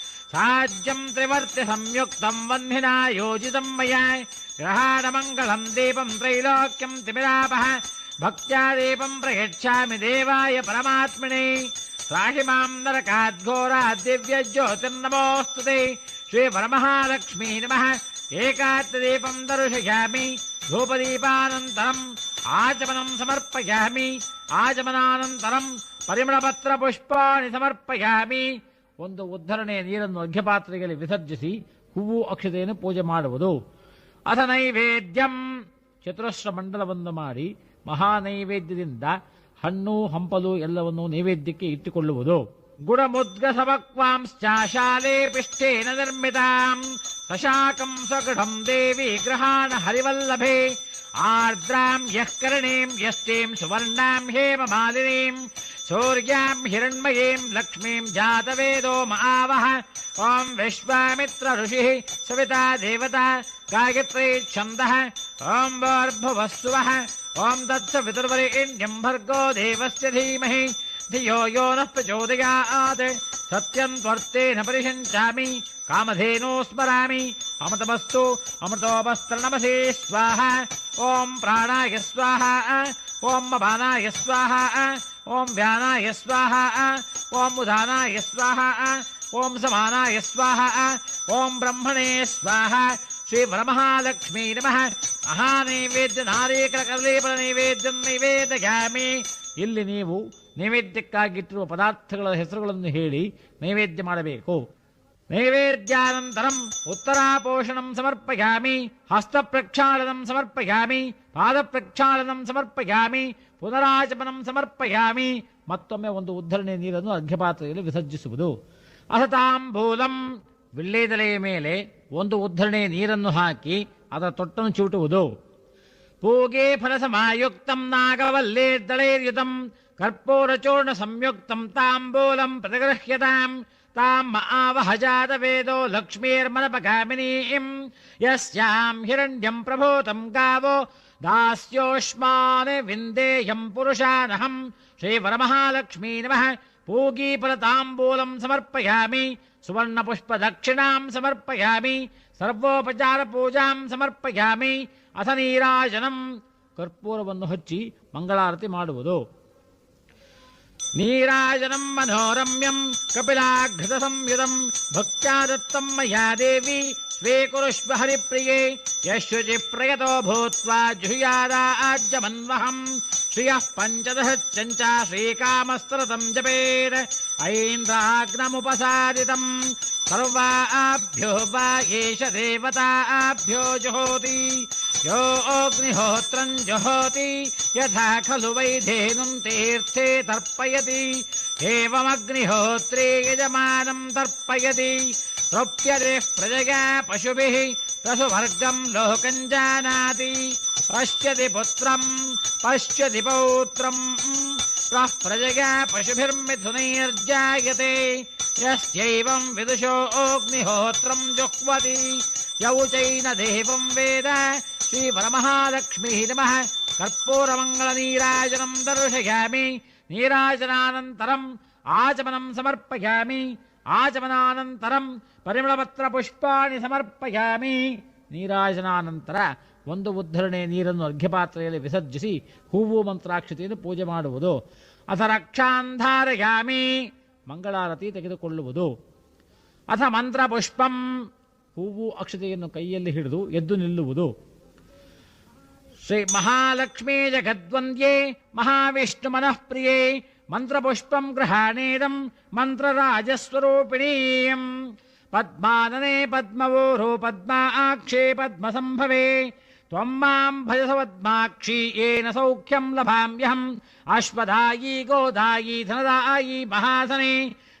ಸಾಜ್ಯಂ ತ್ರಿವರ್ತಿ ಸಂಯುಕ್ತಂ ವನ್ಹಿನಾ ಯೋಜಿತಂ ಮಯಾ ಗ್ರಹಾಣ ಮಂಗಳಂ ದೀಪಂ ತ್ರೈಲೋಕ್ಯಂ ತಿಮಿರಾಪಃ. ಭಕ್ತ್ಯಾ ದೀಪಂ ಪ್ರಯಚ್ಛಾಮಿ ದೇವಾಯ ಪರಮಾತ್ಮನೇ. ತ್ರಾಹಿ ಮಾಂ ನರಕಾದ್ಘೋರಾದ್ ದಿವ್ಯ ಜ್ಯೋತಿರ್ನಮೋಸ್ತುತೆ. ಶ್ರೀ ವರಮಹಾಲಕ್ಷ್ಮೀ ನಮಃ. ಏಕಾತ್ಮದೀಪಂ ದರ್ಶಯಾಮಿ. ಧೂಪದೀಪಾನಂತರಂ ಆಚಮನಂ ಸಮರ್ಪಯಾಮಿ. ಆಚಮನಾನಂತರಂ ಪರಿಮಳಪತ್ರ ಪುಷ್ಪಾಣಿ ಸಮರ್ಪಯಾಮಿ. ಒಂದು ಉದ್ಧರಣೆಯ ನೀರನ್ನು ಅರ್ಘ್ಯಪಾತ್ರೆಯಲ್ಲಿ ವಿಸರ್ಜಿಸಿ ಹೂವು ಅಕ್ಷತೆಯನ್ನು ಪೂಜೆ ಮಾಡುವುದು. ಅಥ ನೈವೇದ್ಯಂ, ಚತುರಸ್ರ ಮಂಡಲವನ್ನು ಮಾಡಿ ಮಹಾನೈವೇದ್ಯದಿಂದ ಹಣ್ಣು ಹಂಪಲು ಎಲ್ಲವನ್ನೂ ನೈವೇದ್ಯಕ್ಕೆ ಇಟ್ಟುಕೊಳ್ಳುವುದು. ಗುಡಮುದ್ಗಸವಕ್ವಾಂಶ್ಚ ಶಾಲೆ ಪಿಷ್ಠೇನ ನಿರ್ಮಿತಾಂ ಸಶಾಕಂ ಸಗಢಂ ದೇವಿ ಗ್ರಹಾಣ ಹರಿವಲ್ಲಭೆ ಆರ್ದ್ರಾಂ ಯಃ ಕರ್ಣೀಂ ಯಷ್ಟೀಂ ಸುವರ್ಣಾಂ ಹೇಮ ಮಾಲಿನೀಂ ಸೂರ್ಯಾಂ ಹಿರಣ್ಮಯೀಂ ಲಕ್ಷ್ಮೀಂ ಜಾತವೇದೋ ಮಹಾವಹ. ಓಂ ವಿಶ್ವಾಮಿತ್ರ ಋಷಿಃ ಸವಿತಾ ದೇವತಾ ಗಾಯತ್ರಿ ಛಂದಃ. ಓಂ ಭೂರ್ಭುವಃ ಓಂ ತತ್ಸವಿತುರ್ವರೆಣ್ಯಂ ಭರ್ಗೋ ದೇವಸ್ಯ ಧೀಮಹಿ ಧಿಯೋ ಯೋ ನಃ ಪ್ರಚೋದಯಾತ್. ಸತ್ಯಂ ತ್ವರ್ತೇನ ಪರಿಷಂಚಾಮಿ ಕಾಮಧೇನೋ ಸ್ಮರಾಮಿ ಅಮೃತಮಸ್ತು ಅಮೃತೋಪಸ್ತರಣಮಸೇ ಸ್ವಾಹ. ಓಂ ಪ್ರಾಣಾಯ ಸ್ವಾಹ. ಓಂ ಅಪಾನಾಯ ಸ್ವಾಹ. ಓಂ ವ್ಯಾನಾಯ ಸ್ವಾಹ. ಓಂ ಉದಾನಾಯ ಸ್ವಾಹ. ಓಂ ಸಮಾನಾಯ ಸ್ವಾಹ. ಓಂ ಬ್ರಹ್ಮಣೇ ಸ್ವಾಹ. ಶ್ರೀ ವರಮಹಾಲಕ್ಷ್ಮೀ ನಮಃ. ಮಹಾನೈವೇದ್ಯ ನಾರೀಕರ ಕದಲೀಫಲ ನೈವೇದ್ಯಂ ನೈವೇದ್ಯಾಮಿ. ಇಲ್ಲಿ ನೀವು ನೈವೇದ್ಯಕ್ಕಾಗಿಟ್ಟಿರುವ ಪದಾರ್ಥಗಳ ಹೆಸರುಗಳನ್ನು ಹೇಳಿ ನೈವೇದ್ಯ ಮಾಡಬೇಕು. ನೈವೇದ್ಯಾನಂತರಂ ಉತ್ತರಾಪೋಷಣಂ ಸಮರ್ಪಯಾಮಿ, ಹಸ್ತ ಪ್ರಕ್ಷಾಳನಂ ಸಮರ್ಪಯಾಮಿ, ಪಾದ ಪ್ರಕ್ಷಾಳನಂ ಸಮರ್ಪಯಾಮಿ, ಪುನರಾಚಮನಂ ಸಮರ್ಪಯಾಮಿ. ಮತ್ತೊಮ್ಮೆ ಒಂದು ಉದ್ಧರಣೆ ನೀರನ್ನು ಅರ್ಘ್ಯಪಾತ್ರೆಯಲ್ಲಿ ವಿಸರ್ಜಿಸುವುದು. ಅಸತಾಂಬೂಲಂ, ವಿಳ್ಳೆದೆಲೆಯ ಮೇಲೆ ಒಂದು ಉದ್ಧರಣೆ ನೀರನ್ನು ಹಾಕಿ ಅದರ ತೊಟ್ಟನ್ನು ಚಿವುಟುವುದು. ಪೂಗೆ ಫಲಸಮಾಯುಕ್ತಂ ನಾಗವಲ್ಲೇರ್ದಳೈರ್ಯುತಂ ಕರ್ಪೂರಚೂರ್ಣ ಸಂಯುಕ್ತಂ ತಾಂಬೂಲಂ ಪ್ರತಿಗೃಹ್ಯತಾಂ. ತಾಂ ಆವಹ ಜಾತವೇದೋ ಲಕ್ಷ್ಮೀರ್ಮನಪಗಾಮಿನೀಂ ಯಸ್ಯಾಂ ಹಿರಣ್ಯಂ ಪ್ರಭೂತಂ ಗಾವೋ ದಾಸ್ಯೋಷ್ಮಾನ್ ವಿಂದೇಯಂ ಪುರುಷಾನಹಂ. ಶ್ರೀ ವರಮಹಾಲಕ್ಷ್ಮೀ ನಮಃ. ಪೂಗೀಫಲತಾಂಬೂಲಂ ಸಮರ್ಪಯಾಮಿ, ಸುವರ್ಣಪುಷ್ಪ ದಕ್ಷಿಣಾಂ ಸಮರ್ಪಯಾಮಿ, ಸರ್ವೋಪಚಾರ ಪೂಜಾಂ ಸಮರ್ಪಯಾಮಿ. ಅಥ ನೀರಾಜನಂ, ಕರ್ಪೂರವನ್ನು ಹಚ್ಚಿ ಮಂಗಳಾರತಿ ಮಾಡುವುದು. ನೀರಾಜನಂ ಮನೋರಮ್ಯಂ ಕಪಿಲಾಘೃತ ಸಂಯುತಂ ಭಕ್ತ್ಯಾ ದತ್ತಂ ಮಯಾ ದೇವಿ ಸ್ವೀಕುರುಷ್ವ ಹರಿಪ್ರಿಯೇ ಯಶುಚಿ ಪ್ರಯತೋ ಭೂತ್ವಾ ಜುಹುಯಾದಾಜ್ಯಮನ್ವಹಂ. ಶ್ರಿಯಃ ಪಂಚದಶಶ್ಚ ಶ್ರೀಕಾಮಸ್ತರತಂ ಜಪೇತ್ ಐಂದ್ರಾಗ್ನಮುಪಸಾದಿತಂ. ಸರ್ವಾಭ್ಯೋ ವಾ ಏಷ ದೇವತಾಭ್ಯೋ ಜುಹೋತಿ ಯೋ ಅಗ್ನಿಹೋತ್ರಂ ಜುಹೋತಿ ಯಥಾ ಖಲು ವೈಧೇನುಂ ತೀರ್ಥೇ ತರ್ಪಯತಿ ಏವಮಗ್ನಿಹೋತ್ರೇ ಯಜಮಾನಂ ತರ್ಪಯತಿ. ತೃಪ್ಯತೆ ಪ್ರಜಯಾ ಪಶುಭಿಃ ರಸುವರ್ಗಂ ಲೋಕಂ ಜಾನಾತಿ. ಪಶ್ಯತಿ ಪುತ್ರಂ ಪಶ್ಯತಿ ಪೌತ್ರಂ ಪ್ರಜಯಾ ಪಶುಭಿರ್ಮಿಥುನೈರ್ಜಾಯತೆ. ಯಸ್ಯೈವಂ ವಿದುಷೋ ಅಗ್ನಿಹೋತ್ರಂ ಜುಹ್ವತಿ ಯೌಚೈನ ದೇವಂ ವೇದ. ಶ್ರೀ ವರಮಹಾಲಕ್ಷ್ಮೀ ನಮಃ. ಕರ್ಪೂರಮಂಗಳ ನೀರಾಜನಂ ದರ್ಶಯಾಮಿ. ನೀರಾಜನಾನಂತರಂ ಆಚಮನಂ ಸಮರ್ಪಯಾಮಿ. ಆಚಮನಾನಂತರಂ ಪರಿಮಳಪತ್ರ ಪುಷ್ಪಾಣಿ ಸಮರ್ಪಯಾಮಿ. ನೀರಾಜನಾನಂತರ ಒಂದು ಉದ್ಧರಣೆ ನೀರನ್ನು ಅರ್ಘ್ಯಪಾತ್ರೆಯಲ್ಲಿ ವಿಸರ್ಜಿಸಿ ಹೂವು ಮಂತ್ರಾಕ್ಷತೆಯನ್ನು ಪೂಜೆ ಮಾಡುವುದು. ಅಥ ರಕ್ಷಾಂಧಾರಯಾಮಿ, ಮಂಗಳಾರತಿ ತೆಗೆದುಕೊಳ್ಳುವುದು. ಅಥ ಮಂತ್ರಪುಷ್ಪಂ, ಹೂವು ಅಕ್ಷತೆಯನ್ನು ಕೈಯಲ್ಲಿ ಹಿಡಿದು ಎದ್ದು ನಿಲ್ಲುವುದು. ಶ್ರೀ ಮಹಾಲಕ್ಷ್ಮೀ ಜಗದ್ವಂದ್ಯೆ ಮಹಾವಿಷ್ಣು ಮನಃಪ್ರಿಯೆ ಮಂತ್ರಪುಷ್ಪಂ ಗೃಹಾಣೇದಂ ಮಂತ್ರರಾಜಸ್ವರೂಪಿಣೀಂ. ಪದ್ಮಾನನೆ ಪದ್ಮವೋರೋ ಪದ್ಮಾಕ್ಷೇ ಪದ್ಮಸಂಭವೆ ತ್ವಂ ಮಾಂ ಭಜಸ ಪದ್ಮಾಕ್ಷಿ ಯೇನ ಸೌಖ್ಯಂ ಲಭಾಮ್ಯಹಂ. ಅಶ್ವದಾಯಿ ಗೋದಾಯಿ ಧನದಾಯಿ ಮಹಾಸನೆ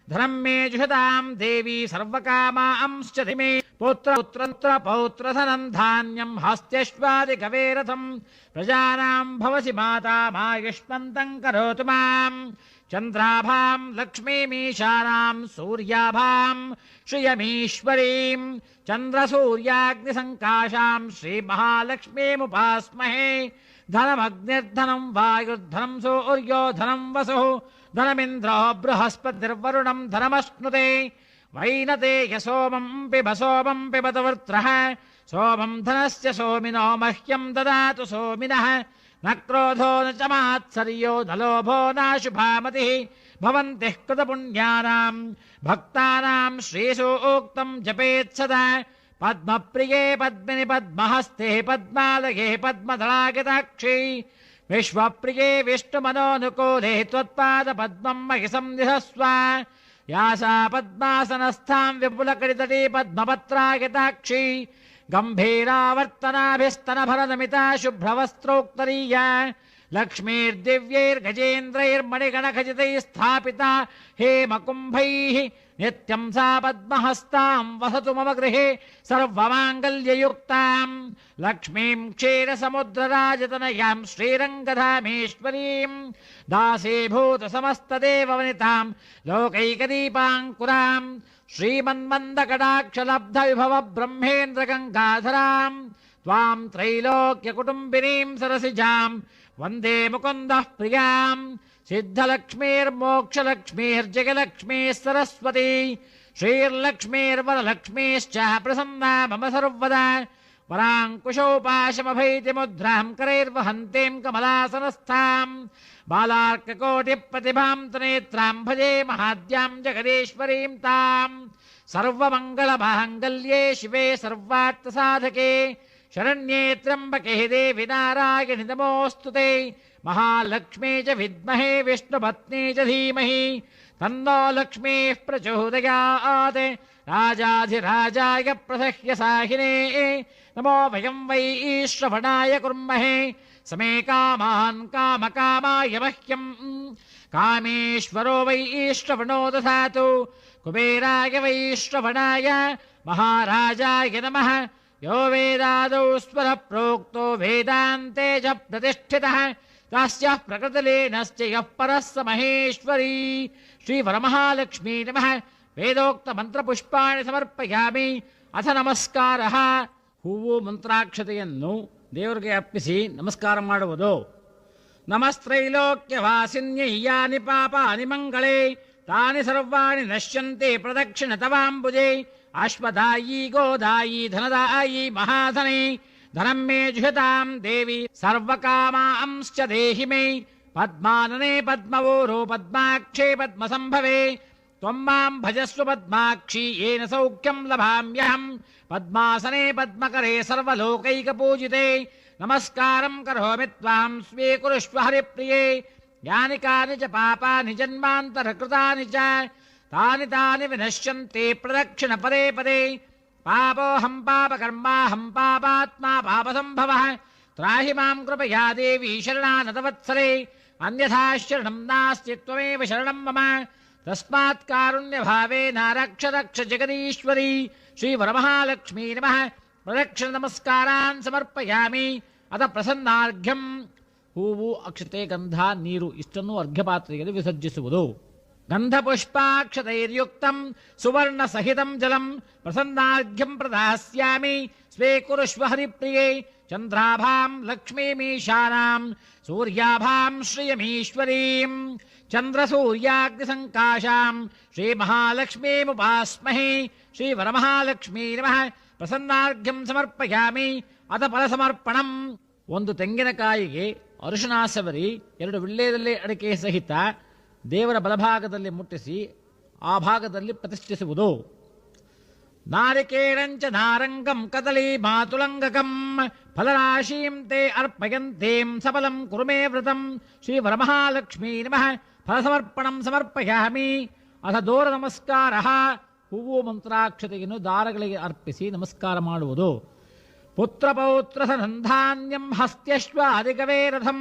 ಧನಂ ಮೇ ಜುಷತಾಂ ದೇವಿ ಸರ್ವಕಾಮಾಂಶ್ಚ ಧಿಮೇ. ಪುತ್ರ ಪುತ್ರ ಪೌತ್ರಧನಂ ಧಾನ್ಯಂ ಹಸ್ತ್ಯಶ್ವಾದಿ ಕವೇರಥಂ ಪ್ರಜಾನಾಂ ಭವಸಿ ಮಾತಾ ಮಾಯುಷ್ಮಂತಂ ಕರೋತು ಮಾಂ. ಚಂದ್ರಾಭಾಂ ಲಕ್ಷ್ಮೀಮೀಶಾನಾಂ ಸೂರ್ಯಾಭಾಂ ಶ್ರಿಯಮೀಶ್ವರೀಂ ಚಂದ್ರಸೂರ್ಯಾಗ್ನಿಸಂಕಾಶಾಂ ಶ್ರೀಮಹಾಲಕ್ಷ್ಮೀಮುಪಾಸ್ಮಹೇ. ಧನಮಗ್ನಿರ್ಧನಂ ವಾಯುರ್ಧನಂ ಸೂರ್ಯೋ ಧನಂ ವಸುಃ ಧನಮಿಂದ್ರೋ ಬೃಹಸ್ಪತಿರ್ವರುಣಂ ಧನಮಶ್ನುತೆ. ವೈನತೇಯ ಸೋಮಂ ಪಿಬ ವೃತ್ರಃ ಸೋಮಂ ಧನಸ್ಯ ಸೋಮಿನೋ ಮಹ್ಯಂ ದದಾತು ಸೋಮಿನಃ. ನ ಕ್ರೋಧೋ ನ ಚ ಮಾತ್ಸರ್ಯೋ ನ ಲೋಭೋ ನಾಶುಭಾಮತಿಃ. ಭವಂತಿಃ ಕೃತಪುಣ್ಯಾನಾಂ ಭಕ್ತಾನಾಂ ಶ್ರೀಸೂಕ್ತಂ ಜಪೇತ್ ಸದಾ. ಪದ್ಮಪ್ರಿಯೇ ಪದ್ಮಿನಿ ಪದ್ಮಹಸ್ತೆ ಪದ್ಮಾಲಯೇ ಪದ್ಮದಳಾಗತಾಕ್ಷಿ. ವಿಶ್ವಪ್ರಿಯೇ ವಿಷ್ಣುಮನೋನುಕೂಲೆ ತ್ವತ್ಪಾದ ಪದ್ಮಂ ಮಹಿ ಸಂಧಿಸಸ್ವ. ಯಾಸಾ ಪದ್ಮಾಸನಸ್ಥಾಂ ವಿಪುಲಕಡಿತಟೀ ಪದ್ಮಪತ್ರಾಯತಾಕ್ಷಿ ಗಂಭೀರಾವರ್ತನಾಭಿಸ್ತನಭರನಮಿತಾ ಶುಭ್ರವಸ್ತ್ರೋಕ್ತರೀಯ ಲಕ್ಷ್ಮೀರ್ದಿವ್ಯೈರ್ಗಜೇಂದ್ರೈರ್ಮಣಿಗಣಖಚಿತೈः ಸ್ಥಾಪಿತಾ ಹೇಮಕುಂಭೈಃ ನಿತ್ಯಂ ಸಾ ಪದ್ಮಹಸ್ತಾಂ ವಸತು ಮಮ ಗೃಹೇ ಸರ್ವಮಾಂಗಲ್ಯಯುಕ್ತಾಂ ಲಕ್ಷ್ಮೀಂ ಕ್ಷೀರಸಮುದ್ರರಾಜತನಯಾಂ ಶ್ರೀರಂಗಧಾಮೇಶ್ವರೀಂ ದಾಸೀಭೂತ ಸಮಸ್ತದೇವವನಿತಾಂ ಲೋಕೈಕದೀಪಾಂಕುರಾಂ ಶ್ರೀಮನ್ಮಂದಕಟಾಕ್ಷಲಬ್ಧ ವಿಭವ ಬ್ರಹ್ಮೇಂದ್ರ ಗಂಗಾಧರಾಂ ತ್ವಾಂ ತ್ರೈಲೋಕ್ಯಕುಟುಂಬಿನೀಂ ಸರಸಿಜಾಂ ವಂದೇ ಮುಕುಂದಃ ಪ್ರಿಯಾಂ ಸಿದ್ಧಲಕ್ಷ್ಮೀರ್ಮೋಕ್ಷಲಕ್ಷ್ಮೀರ್ಜಗಲಕ್ಷ್ಮೀ ಸರಸ್ವತಿ ಶ್ರೀರ್ಲಕ್ಷ್ಮೀರ್ವರಲಕ್ಷ್ಮೀಶ್ಚ ಪ್ರಸನ್ನಾ ಮಮ ಸರ್ವದಾ ವರಾಂಕುಶೋಪಾಶಮಭೈತಿ ಮುದ್ರಾಂ ಕರೈರ್ವಹಂತೀಂ ಕಮಲಾಸನಸ್ಥಾಂ ಬಾಲಾರ್ಕಕೋಟಿಪ್ರತಿಭಾಂ ತ್ರಿನೇತ್ರಾಂ ಭಜೆ ಮಹಾದ್ಯಾಂ ಜಗದೀಶ್ವರೀಂ ತಾಂ ಸರ್ವಮಂಗಳಮಾಂಗಲ್ಯೇ ಶಿವೆ ಸರ್ವಾರ್ಥಸಾಧಕೆ ಶರಣ್ಯೇ ತ್ರ್ಯಂಬಕೆ ದೇವಿ ನಾರಾಯಣಿ ನಮೋಸ್ತುತೆ ಮಹಾಲಕ್ಷ್ಮೀ ಚ ವಿದ್ಮಹೇ ವಿಷ್ಣುಪತ್ನಿ ಚ ಧೀಮಹಿ ತನ್ನೋ ಲಕ್ಷ್ಮೀಃ ಪ್ರಚೋದಯಾತ್ ರಾಜಾಧಿರಾಜಾಯ ಪ್ರಸಹ್ಯ ಸಾಹಿನೇ ನಮೋ ವಯಂ ವೈ ಶ್ರವಣಾಯ ಕುರ್ಮಹೇ ಸಮೇ ಕಾಮಾನ್ ಕಾಮಕಾಮಾಯ ಮಹ್ಯಂ ಕಾಮೇಶ್ವರೋ ವೈ ಶ್ರವಣೋ ದಧಾತು ಕುಬೇರಾಯ ವೈ ಶ್ರವಣಾಯ ಮಹಾರಾಜಾಯ ನಮಃ ಯೋ ವೇದಾದೌ ಸ್ವರ ಪ್ರೋಕ್ತೋ ವೇದಾಂತೆ ಚ ಪ್ರತಿಷ್ಠಿತಃ ತಸ್ಯ ಪ್ರಕೃತಿಲೀನಶ್ಚ ಯಃ ಪರಃ ಸ ಮಹೇಶ್ವರೀ ಶ್ರೀ ವರಮಹಾಲಕ್ಷ್ಮೀ ನಮಃ ವೇದೋಕ್ತ ಮಂತ್ರಪುಷ್ಪಾಣಿ ಸಮರ್ಪಯಾಮಿ ಅಥ ನಮಸ್ಕಾರಃ. ಹೂವು ಮಂತ್ರಾಕ್ಷತೆಯನ್ನು ದೇವರಿಗೆ ಅರ್ಪಿಸಿ ನಮಸ್ಕಾರ ಮಾಡುವುದು. ನಮಸ್ತ್ರೈಲೋಕ್ಯವಾಸಿನ್ಯೈ ಯಾನಿ ಪಾಪಾನಿ ಮಂಗಳೇ ತಾನಿ ಸರ್ವಾಣಿ ನಶ್ಯಂತೆ ಪ್ರದಕ್ಷಿಣ ತವಾಂಬುಜೆ ಅಶ್ವದಾಯಿ ಗೋದಾಯಿ ಧನದಾಯಿ ಮಹಾಧನೆ ಧನಂ ಮೇ ಜುಹತಾಂ ದೇವಿ ಸರ್ವಕಾಮಾಂಶ್ಚ ದೇಹಿ ಮೇ ಪದ್ಮಾನನೆ ಪದ್ಮವೋರೋ ಪದ್ಮಾಕ್ಷೇ ಪದ್ಮಸಂಭವೆ ತ್ವಂ ಮಾಂ ಭಜಸ್ವ ಪದ್ಮಾಕ್ಷಿ ಯೇನ ಸೌಖ್ಯಂ ಲಭಾಮ್ಯಹಂ ಪದ್ಮಾಸನೆ ಪದ್ಮಕರೆ ಸರ್ವಲೋಕೈಕಪೂಜಿತೆ ನಮಸ್ಕಾರಂ ಕರೋಮಿ ತ್ವಾಂ ಸ್ವೀಕುರುಷ್ವ ಹರಿಪ್ರಿಯೇ ಯಾನಿ ಕಾನಿ ಚ ಪಾಪಾನಿ ಜನ್ಮಾಂತರಕೃತಾನಿ ಚ ತಾನಿ ತಾನಿ ವಿನಶ್ಯಂತೆ ಪ್ರದಕ್ಷಿಣ ಪದೇ ಪದೇ ಪಾಪೋಹಂ ಪಾಪಕರ್ಮಾಹಂ ಪಾಪಾತ್ಮಾ ಪಾಪಸಂಭವಃ ತ್ರಾಹಿ ಮಾಂ ಕೃಪಯಾ ದೇವಿ ಶರಣಾನತವತ್ಸಲೆ ಅನ್ಯಥಾ ಶರಣಂ ನಾಸ್ತಿ ತ್ವಮೇವ ಶರಣಂ ಮಮ ತಸ್ಮಾತ್ ಕಾರುಣ್ಯಭಾವೇನ ರಕ್ಷ ರಕ್ಷ ಜಗದೀಶ್ವರಿ ಶ್ರೀ ವರಮಹಾಲಕ್ಷ್ಮೀ ನಮಃ. ಪ್ರದಕ್ಷಿಣ ನಮಸ್ಕಾರಾನ್ ಸಮರ್ಪಯಾಮಿ. ಅಥ ಪ್ರಸನ್ನಾರ್ಘ್ಯಂ ಹೂವು ಅಕ್ಷತೆ ಗಂಧ ನೀರು ಇಷ್ಟನ್ನು ಅರ್ಘ್ಯಪಾತ್ರೆಯಲ್ಲಿ ವಿಸರ್ಜಿಸುವುದು. ಗಂಧಪುಷ್ಪಾಕ್ಷತೈರ್ಯುಕ್ತಂ ಸುವರ್ಣ ಸಹಿತಂ ಜಲಂ ಪ್ರಸನ್ನಾರ್ಘ್ಯಂ ಪ್ರದಾಸ್ಯಾಮಿ ಸ್ವೀಕುರುಷ್ವ ಹರಿಪ್ರಿಯೇ ಚಂದ್ರಾಭಾಂ ಲಕ್ಷ್ಮೀಮೀಶಾನಾಂ ಸೂರ್ಯಾಭಾಂ ಶ್ರಿಯಮೀಶ್ವರೀಂ ಚಂದ್ರಸೂರ್ಯಾಗ್ನಿಸಂಕಾಶಾಂ ಶ್ರೀಮಹಾಲಕ್ಷ್ಮೀಮುಪಾಸ್ಮಹೇ ಶ್ರೀ ವರಮಹಾಲಕ್ಷ್ಮೀ ನಮಃ. ಪ್ರಸನ್ನಾರ್ಘ್ಯಂ ಸಮರ್ಪಯಾಮಿ. ಅಥ ಫಲಸಮರ್ಪಣಂ. ಒಂದು ತೆಂಗಿನಕಾಯಿಗೆ ಅರಿಶಿಣ ಸವರಿ 2 ವಿಳ್ಯದೆಲೆ ಅಡಿಕೆ ಸಹಿತ ದೇವರ ಬಲಭಾಗದಲ್ಲಿ ಮುಟ್ಟಿಸಿ ಆ ಭಾಗದಲ್ಲಿ ಪ್ರತಿಷ್ಠಿಸುವುದು. ನಾರಿಕೇಳಂಚ ನಾರಂಗಂ ಕದಳಿ ಮಾತುಲಂಗಕಂ ಫಲರಾಶೀಂ ತೇ ಅರ್ಪಯಂತೇಂ ಸಫಲಂ ಕುರುಮೇ ವ್ರತಂ ಶ್ರೀ ವರಮಹಾಲಕ್ಷ್ಮೀ ನಮಃ. ಫಲಸಮರ್ಪಣಂ ಸಮರ್ಪಯಾಮಿ. ಅಥ ದೋರ ನಮಸ್ಕಾರ. ಹೂವು ಮಂತ್ರಾಕ್ಷತೆಯನ್ನು ದಾರಗಳಿಗೆ ಅರ್ಪಿಸಿ ನಮಸ್ಕಾರ ಮಾಡುವುದು. ಪುತ್ರಪೌತ್ರ ಸನಂಧಾನ್ಯಂ ಹಸ್ತ್ಯಶ್ವ ಅಧಿಗವೇ ರಥಂ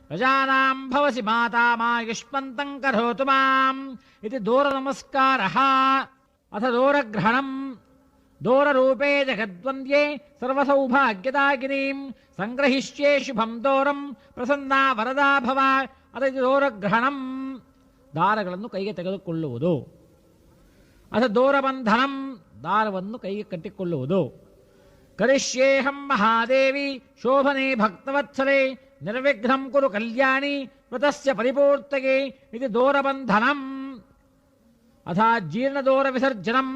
ಪ್ರಜಾನಾಂ ಭವಸಿ ಮಾತಾ ಮಾಯುಷ್ಮಂತಂ ಕರೋತು ಮಾಂ ಇತಿ ದೋರ ನಮಸ್ಕಾರ. ಅಥ ದೋರಗ್ರಹಣಂ. ದೋರರೂಪೇ ಜಗದ್ವಂದ್ಯೇ ಸರ್ವಸೌಭಾಗ್ಯದಾಗಿನೀಂ ಸಂಗ್ರಹಿಷ್ಯೇ ಶುಭಂ ದೋರಂ ಪ್ರಸನ್ನಾ ವರದಾ ಭವ. ಅಥ ದೋರಗ್ರಹಣಂ. ದಾರಗಳನ್ನು ಕೈಗೆ ತೆಗೆದುಕೊಳ್ಳುವುದು. ಅಥ ದೋರಬಂಧನಂ. ದಾರವನ್ನು ಕೈಗೆ ಕಟ್ಟಿಕೊಳ್ಳುವುದು. ಕರಿಷ್ಯೇಹಂ ಮಹಾದೇವಿ ಶೋಭನೆ ಭಕ್ತವತ್ಸಲೆ ನಿರ್ವಿಘ್ನಂ ಕುರು ಕಲ್ಯಾಣಿ ವ್ರತಸ್ಯ ಪರಿಪೂರ್ತಗೆ ಇದು ದೋರಬಂಧನಂ. ಅಥ ಜೀರ್ಣದೋರ ವಿಸರ್ಜನಂ.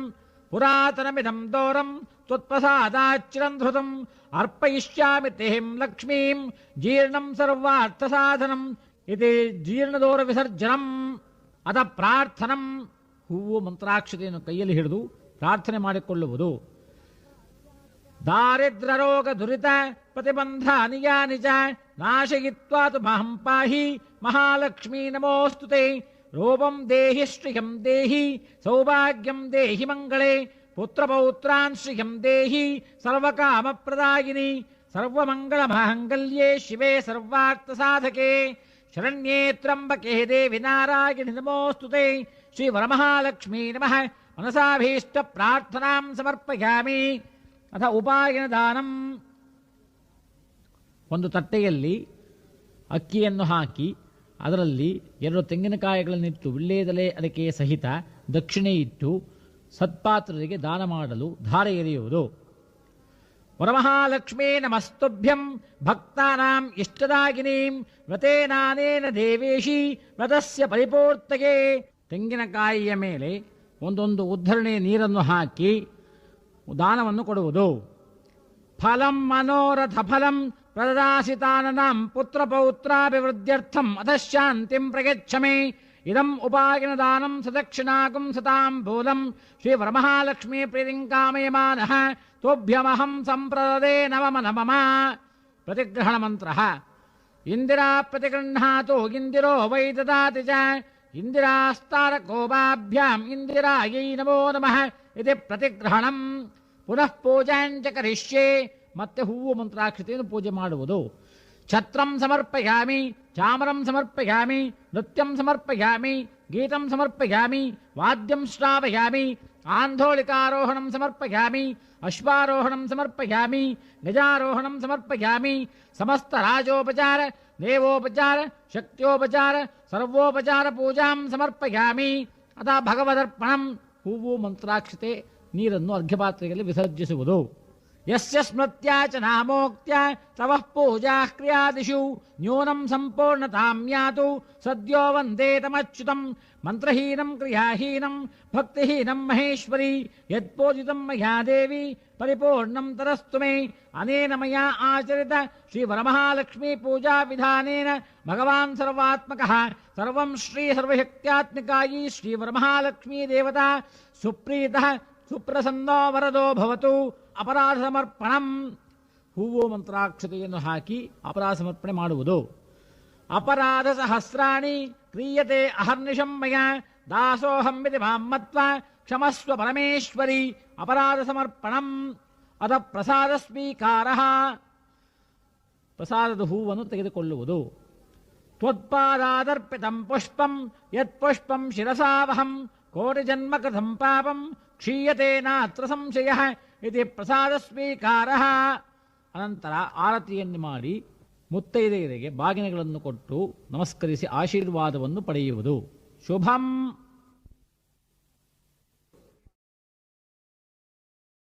ಪುರಾತನಮಿದಂ ದೋರಂ ತ್ವತ್ಪ್ರಸಾದಾಚ್ಚಿರಂ ಅರ್ಪಯಿಷ್ಯಾಮಿ ತೇಹಂ ಲಕ್ಷ್ಮೀಂ ಜೀರ್ಣಂ ಸರ್ವಾರ್ಥಸಾಧನಂ ಇದು ಜೀರ್ಣದೋರ ವಿಸರ್ಜನಂ. ಅಥ ಪ್ರಾರ್ಥನಂ. ಹೂವು ಮಂತ್ರಾಕ್ಷತೆಯನ್ನು ಕೈಯಲ್ಲಿ ಹಿಡಿದು ಪ್ರಾರ್ಥನೆ ಮಾಡಿಕೊಳ್ಳುವುದು. ದಾರಿದ್ರ ರೋಗ ದುರಿತ ಪ್ರತಿಬಂಧ ಅನಿಯಾನಿ ಚ ನಾಶಯಿತ್ವಾ ತು ಮಹಂ ಪಾಹಿ ಮಹಾಲಕ್ಷ್ಮೀ ನಮೋಸ್ತುತೆ ರೂಪಂ ದೇಹಿ ಶ್ರಿಯಂ ದೇಹಿ ಸೌಭಾಗ್ಯಂ ದೇಹಿ ಮಂಗಳೇ ಪುತ್ರಪೌತ್ರಾನ್ ಶ್ರಿಯಂ ದೇಹಿ ಸರ್ವಕಾಮಪ್ರದಾಯಿನಿ ಸರ್ವಮಂಗಳಮಾಂಗಲ್ಯೇ ಶಿವೆ ಸರ್ವಾರ್ಥಸಾಧಕೆ ಶರಣ್ಯೇ ತ್ರ್ಯಂಬಕೆ ದೇವಿ ನಾರಾಯಣಿ ನಮೋಸ್ತುತೆ ಶ್ರೀ ವರಮಹಾಲಕ್ಷ್ಮೀ ನಮಃ ಮನಸಾಭೀಷ್ಟ ಪ್ರಾರ್ಥನಾಂ ಸಮರ್ಪಯಾಮಿ. ಅಥ ಉಪಾಯನ ದಾನಂ. ಒಂದು ತಟ್ಟೆಯಲ್ಲಿ ಅಕ್ಕಿಯನ್ನು ಹಾಕಿ ಅದರಲ್ಲಿ 2 ತೆಂಗಿನಕಾಯಿಗಳನ್ನಿಟ್ಟು ವಿಳ್ಳೆದೆಲೆ ಅಡಿಕೆ ಸಹಿತ ದಕ್ಷಿಣೆ ಇಟ್ಟು ಸತ್ಪಾತ್ರರಿಗೆ ದಾನ ಮಾಡಲು ಧಾರೆ ಎರೆಯುವುದು. ವರಮಹಾಲಕ್ಷ್ಮೀ ನಮಸ್ತುಭ್ಯಂ ಭಕ್ತಾನಾಂ ಇಷ್ಟದಾಗಿನೀಂ ವ್ರತೇನಾನೇನ ದೇವೇಶಿ ವ್ರತಸ್ಯ ಪರಿಪೂರ್ತಗೆ. ತೆಂಗಿನಕಾಯಿಯ ಮೇಲೆ ಒಂದೊಂದು ಉದ್ಧರಣೆ ನೀರನ್ನು ಹಾಕಿ ದಾನವನ್ನು ಕೊಡುವುದು. ಫಲಂ ಮನೋರಥ ಫಲಂ ಪ್ರದಾಸಿತಾನನಾಂ ಪುತ್ರಪೌತ್ರಾಭಿವೃದ್ಧ್ಯರ್ಥಂ ಅಧಃಶಾಂತಿಂ ಪ್ರಯಚ್ಛಮೆ. ಇದಂ ಉಪಾಯನ ದಾನಂ ಸದಕ್ಷಿಣಾಕಂ ಸತಾಂಬೂಲಂ ಶ್ರೀ ವರಮಹಾಲಕ್ಷ್ಮೀ ಪ್ರೀತಿಂ ಕಾಮಯಮಾನಃ ತೋಭ್ಯಮಹಂ ಸಂಪ್ರದದೆ ನಮಮ ನಮಮ. ಪ್ರತಿಗ್ರಹಣ ಮಂತ್ರ. ಇಂದಿರಾ ಪ್ರತಿಗೃಹಾತು ಇಂದಿರೋ ವೈ ದದಾತಿ ಚ ಇಂದಿರಾಸ್ತಾರಕೋಪಾಭ್ಯಾಂ ಇಂದಿರಾಯೈ ನಮೋ ನಮಃ ಇತಿ ಪ್ರತಿಗ್ರಹಣಂ. ಪುನಃ ಪೂಜಾಂಚ ಕರಿಷ್ಯೆ. ಮತ್ತೆ ಹೂವು ಮಂತ್ರಾಕ್ಷತೆಯನ್ನು ಪೂಜೆ ಮಾಡುವುದು. ಛತ್ರಂ ಸಮರ್ಪಯಾಮಿ, ಚಾಮರಂ ಸಮರ್ಪಯಾಮಿ, ನೃತ್ಯಂ ಸಮರ್ಪಯಾಮಿ, ಗೀತಂ ಸಮರ್ಪಯಾಮಿ, ವಾದ್ಯಂ ಶ್ರಾವಯಾಮಿ, ಆಂಧೋಳಿಕಾರೋಹಣಂ ಸಮರ್ಪಯಾಮಿ, ಅಶ್ವಾರೋಹಣಂ ಸಮರ್ಪಯಾಮಿ, ಗಜಾರೋಹಣಂ ಸಮರ್ಪಯಾಮಿ. ಸಮಸ್ತ ರಾಜೋಪಚಾರ ದೇವೋಪಚಾರ ಶಕ್ತ್ಯೋಪಚಾರ ಸರ್ವೋಪಚಾರ ಪೂಜಾಂ ಸಮರ್ಪಯಾಮಿ. ಅಥ ಭಗವದರ್ಪಣಂ. ಹೂವು ಮಂತ್ರಾಕ್ಷತೆ ನೀರನ್ನು ಅರ್ಘ್ಯಪಾತ್ರೆಯಲ್ಲಿ ವಿಸರ್ಜಿಸುವುದು. ಯಸ್ಯ ಸ್ಮೃತ್ಯಾ ಚ ನಾಮೋಕ್ತ್ಯ ತವಃ ಪೂಜಾ ಕ್ರಿಯಾದಿಷು ನ್ಯೂನಂ ಸಂಪೂರ್ಣತಾಂ ಯಾತು ಸದ್ಯೋ ವಂದೇ ತಮಚ್ಯುತಂ. ಮಂತ್ರಹೀನಂ ಕ್ರಿಯಾಹೀನಂ ಭಕ್ತಿಹೀನಂ ಮಹೇಶ್ವರಿ ಯತ್ಪೂಜಿತಂ ಮಯಾ ದೇವಿ ಪರಿಪೂರ್ಣಂ ತರಸ್ತು ಮೇ. ಅನೇನ ಮಯಾ ಆಚರಿತ ಶ್ರೀ ವರಮಹಾಲಕ್ಷ್ಮೀ ಪೂಜಾ ವಿಧಾನೇನ ಭಗವಾನ್ ಸರ್ವಾತ್ಮಕಃ ಸರ್ವಂ ಶ್ರೀ ಸರ್ವಶಕ್ತ್ಯಾತ್ಮಿಕಾಯಿ ಶ್ರೀ ವರಮಹಾಲಕ್ಷ್ಮೀ ದೇವತಾ ಸುಪ್ರೀತಃ ಸುಪ್ರಸನ್ನೋ ವರದೋ ಭವತು. ಅಪರಾಧ ಸಮರ್ಪಣಂ. ಹೂವು ಮಂತ್ರಾಕ್ಷತೆಯನ್ನು ಹಾಕಿ ಅಪರಾಧ ಸಮರ್ಪಣೆ ಮಾಡುವುದು. ಅಪರಾಧ ಸಹಸ್ರಾಣಿ ಕ್ರಿಯತೆ ಅಹರ್ನಿಶಂ ಮಯ ದಾಸೋಹಂ ವಿಧಿ ಮಾಂ ಮತ್ವ ಕ್ಷಮಸ್ವ ಪರಮೇಶ್ವರಿ. ಅಪರಾಧ ಸಮರ್ಪಣಂ. ಅದ ಪ್ರಸಾದ ಸ್ವೀಕಾರ. ಪ್ರಸಾದದ ಹೂವನ್ನು ತೆಗೆದುಕೊಳ್ಳುವುದು. ತ್ವತ್ಪಾದಾದರ್ಪಿತಂ ಪುಷ್ಪಂ ಯತ್ ಪುಷ್ಪಂ ಶಿರಸಾವಹಂ ಕೋಟಿ ಜನ್ಮ ಕಥಂ ಪಾಪಂ ಕ್ಷೀಯತೆ ನಾತ್ರ ಸಂಶಯಃ ಇತಿ ಪ್ರಸಾದ ಸ್ವೀಕಾರ. ಅನಂತರ ಆರತಿಯನ್ನು ಮಾಡಿ ಮುತ್ತೈದೆಯರಿಗೆ ಬಾಗಿನಗಳನ್ನು ಕೊಟ್ಟು ನಮಸ್ಕರಿಸಿ ಆಶೀರ್ವಾದವನ್ನು ಪಡೆಯುವುದು. ಶುಭಂ.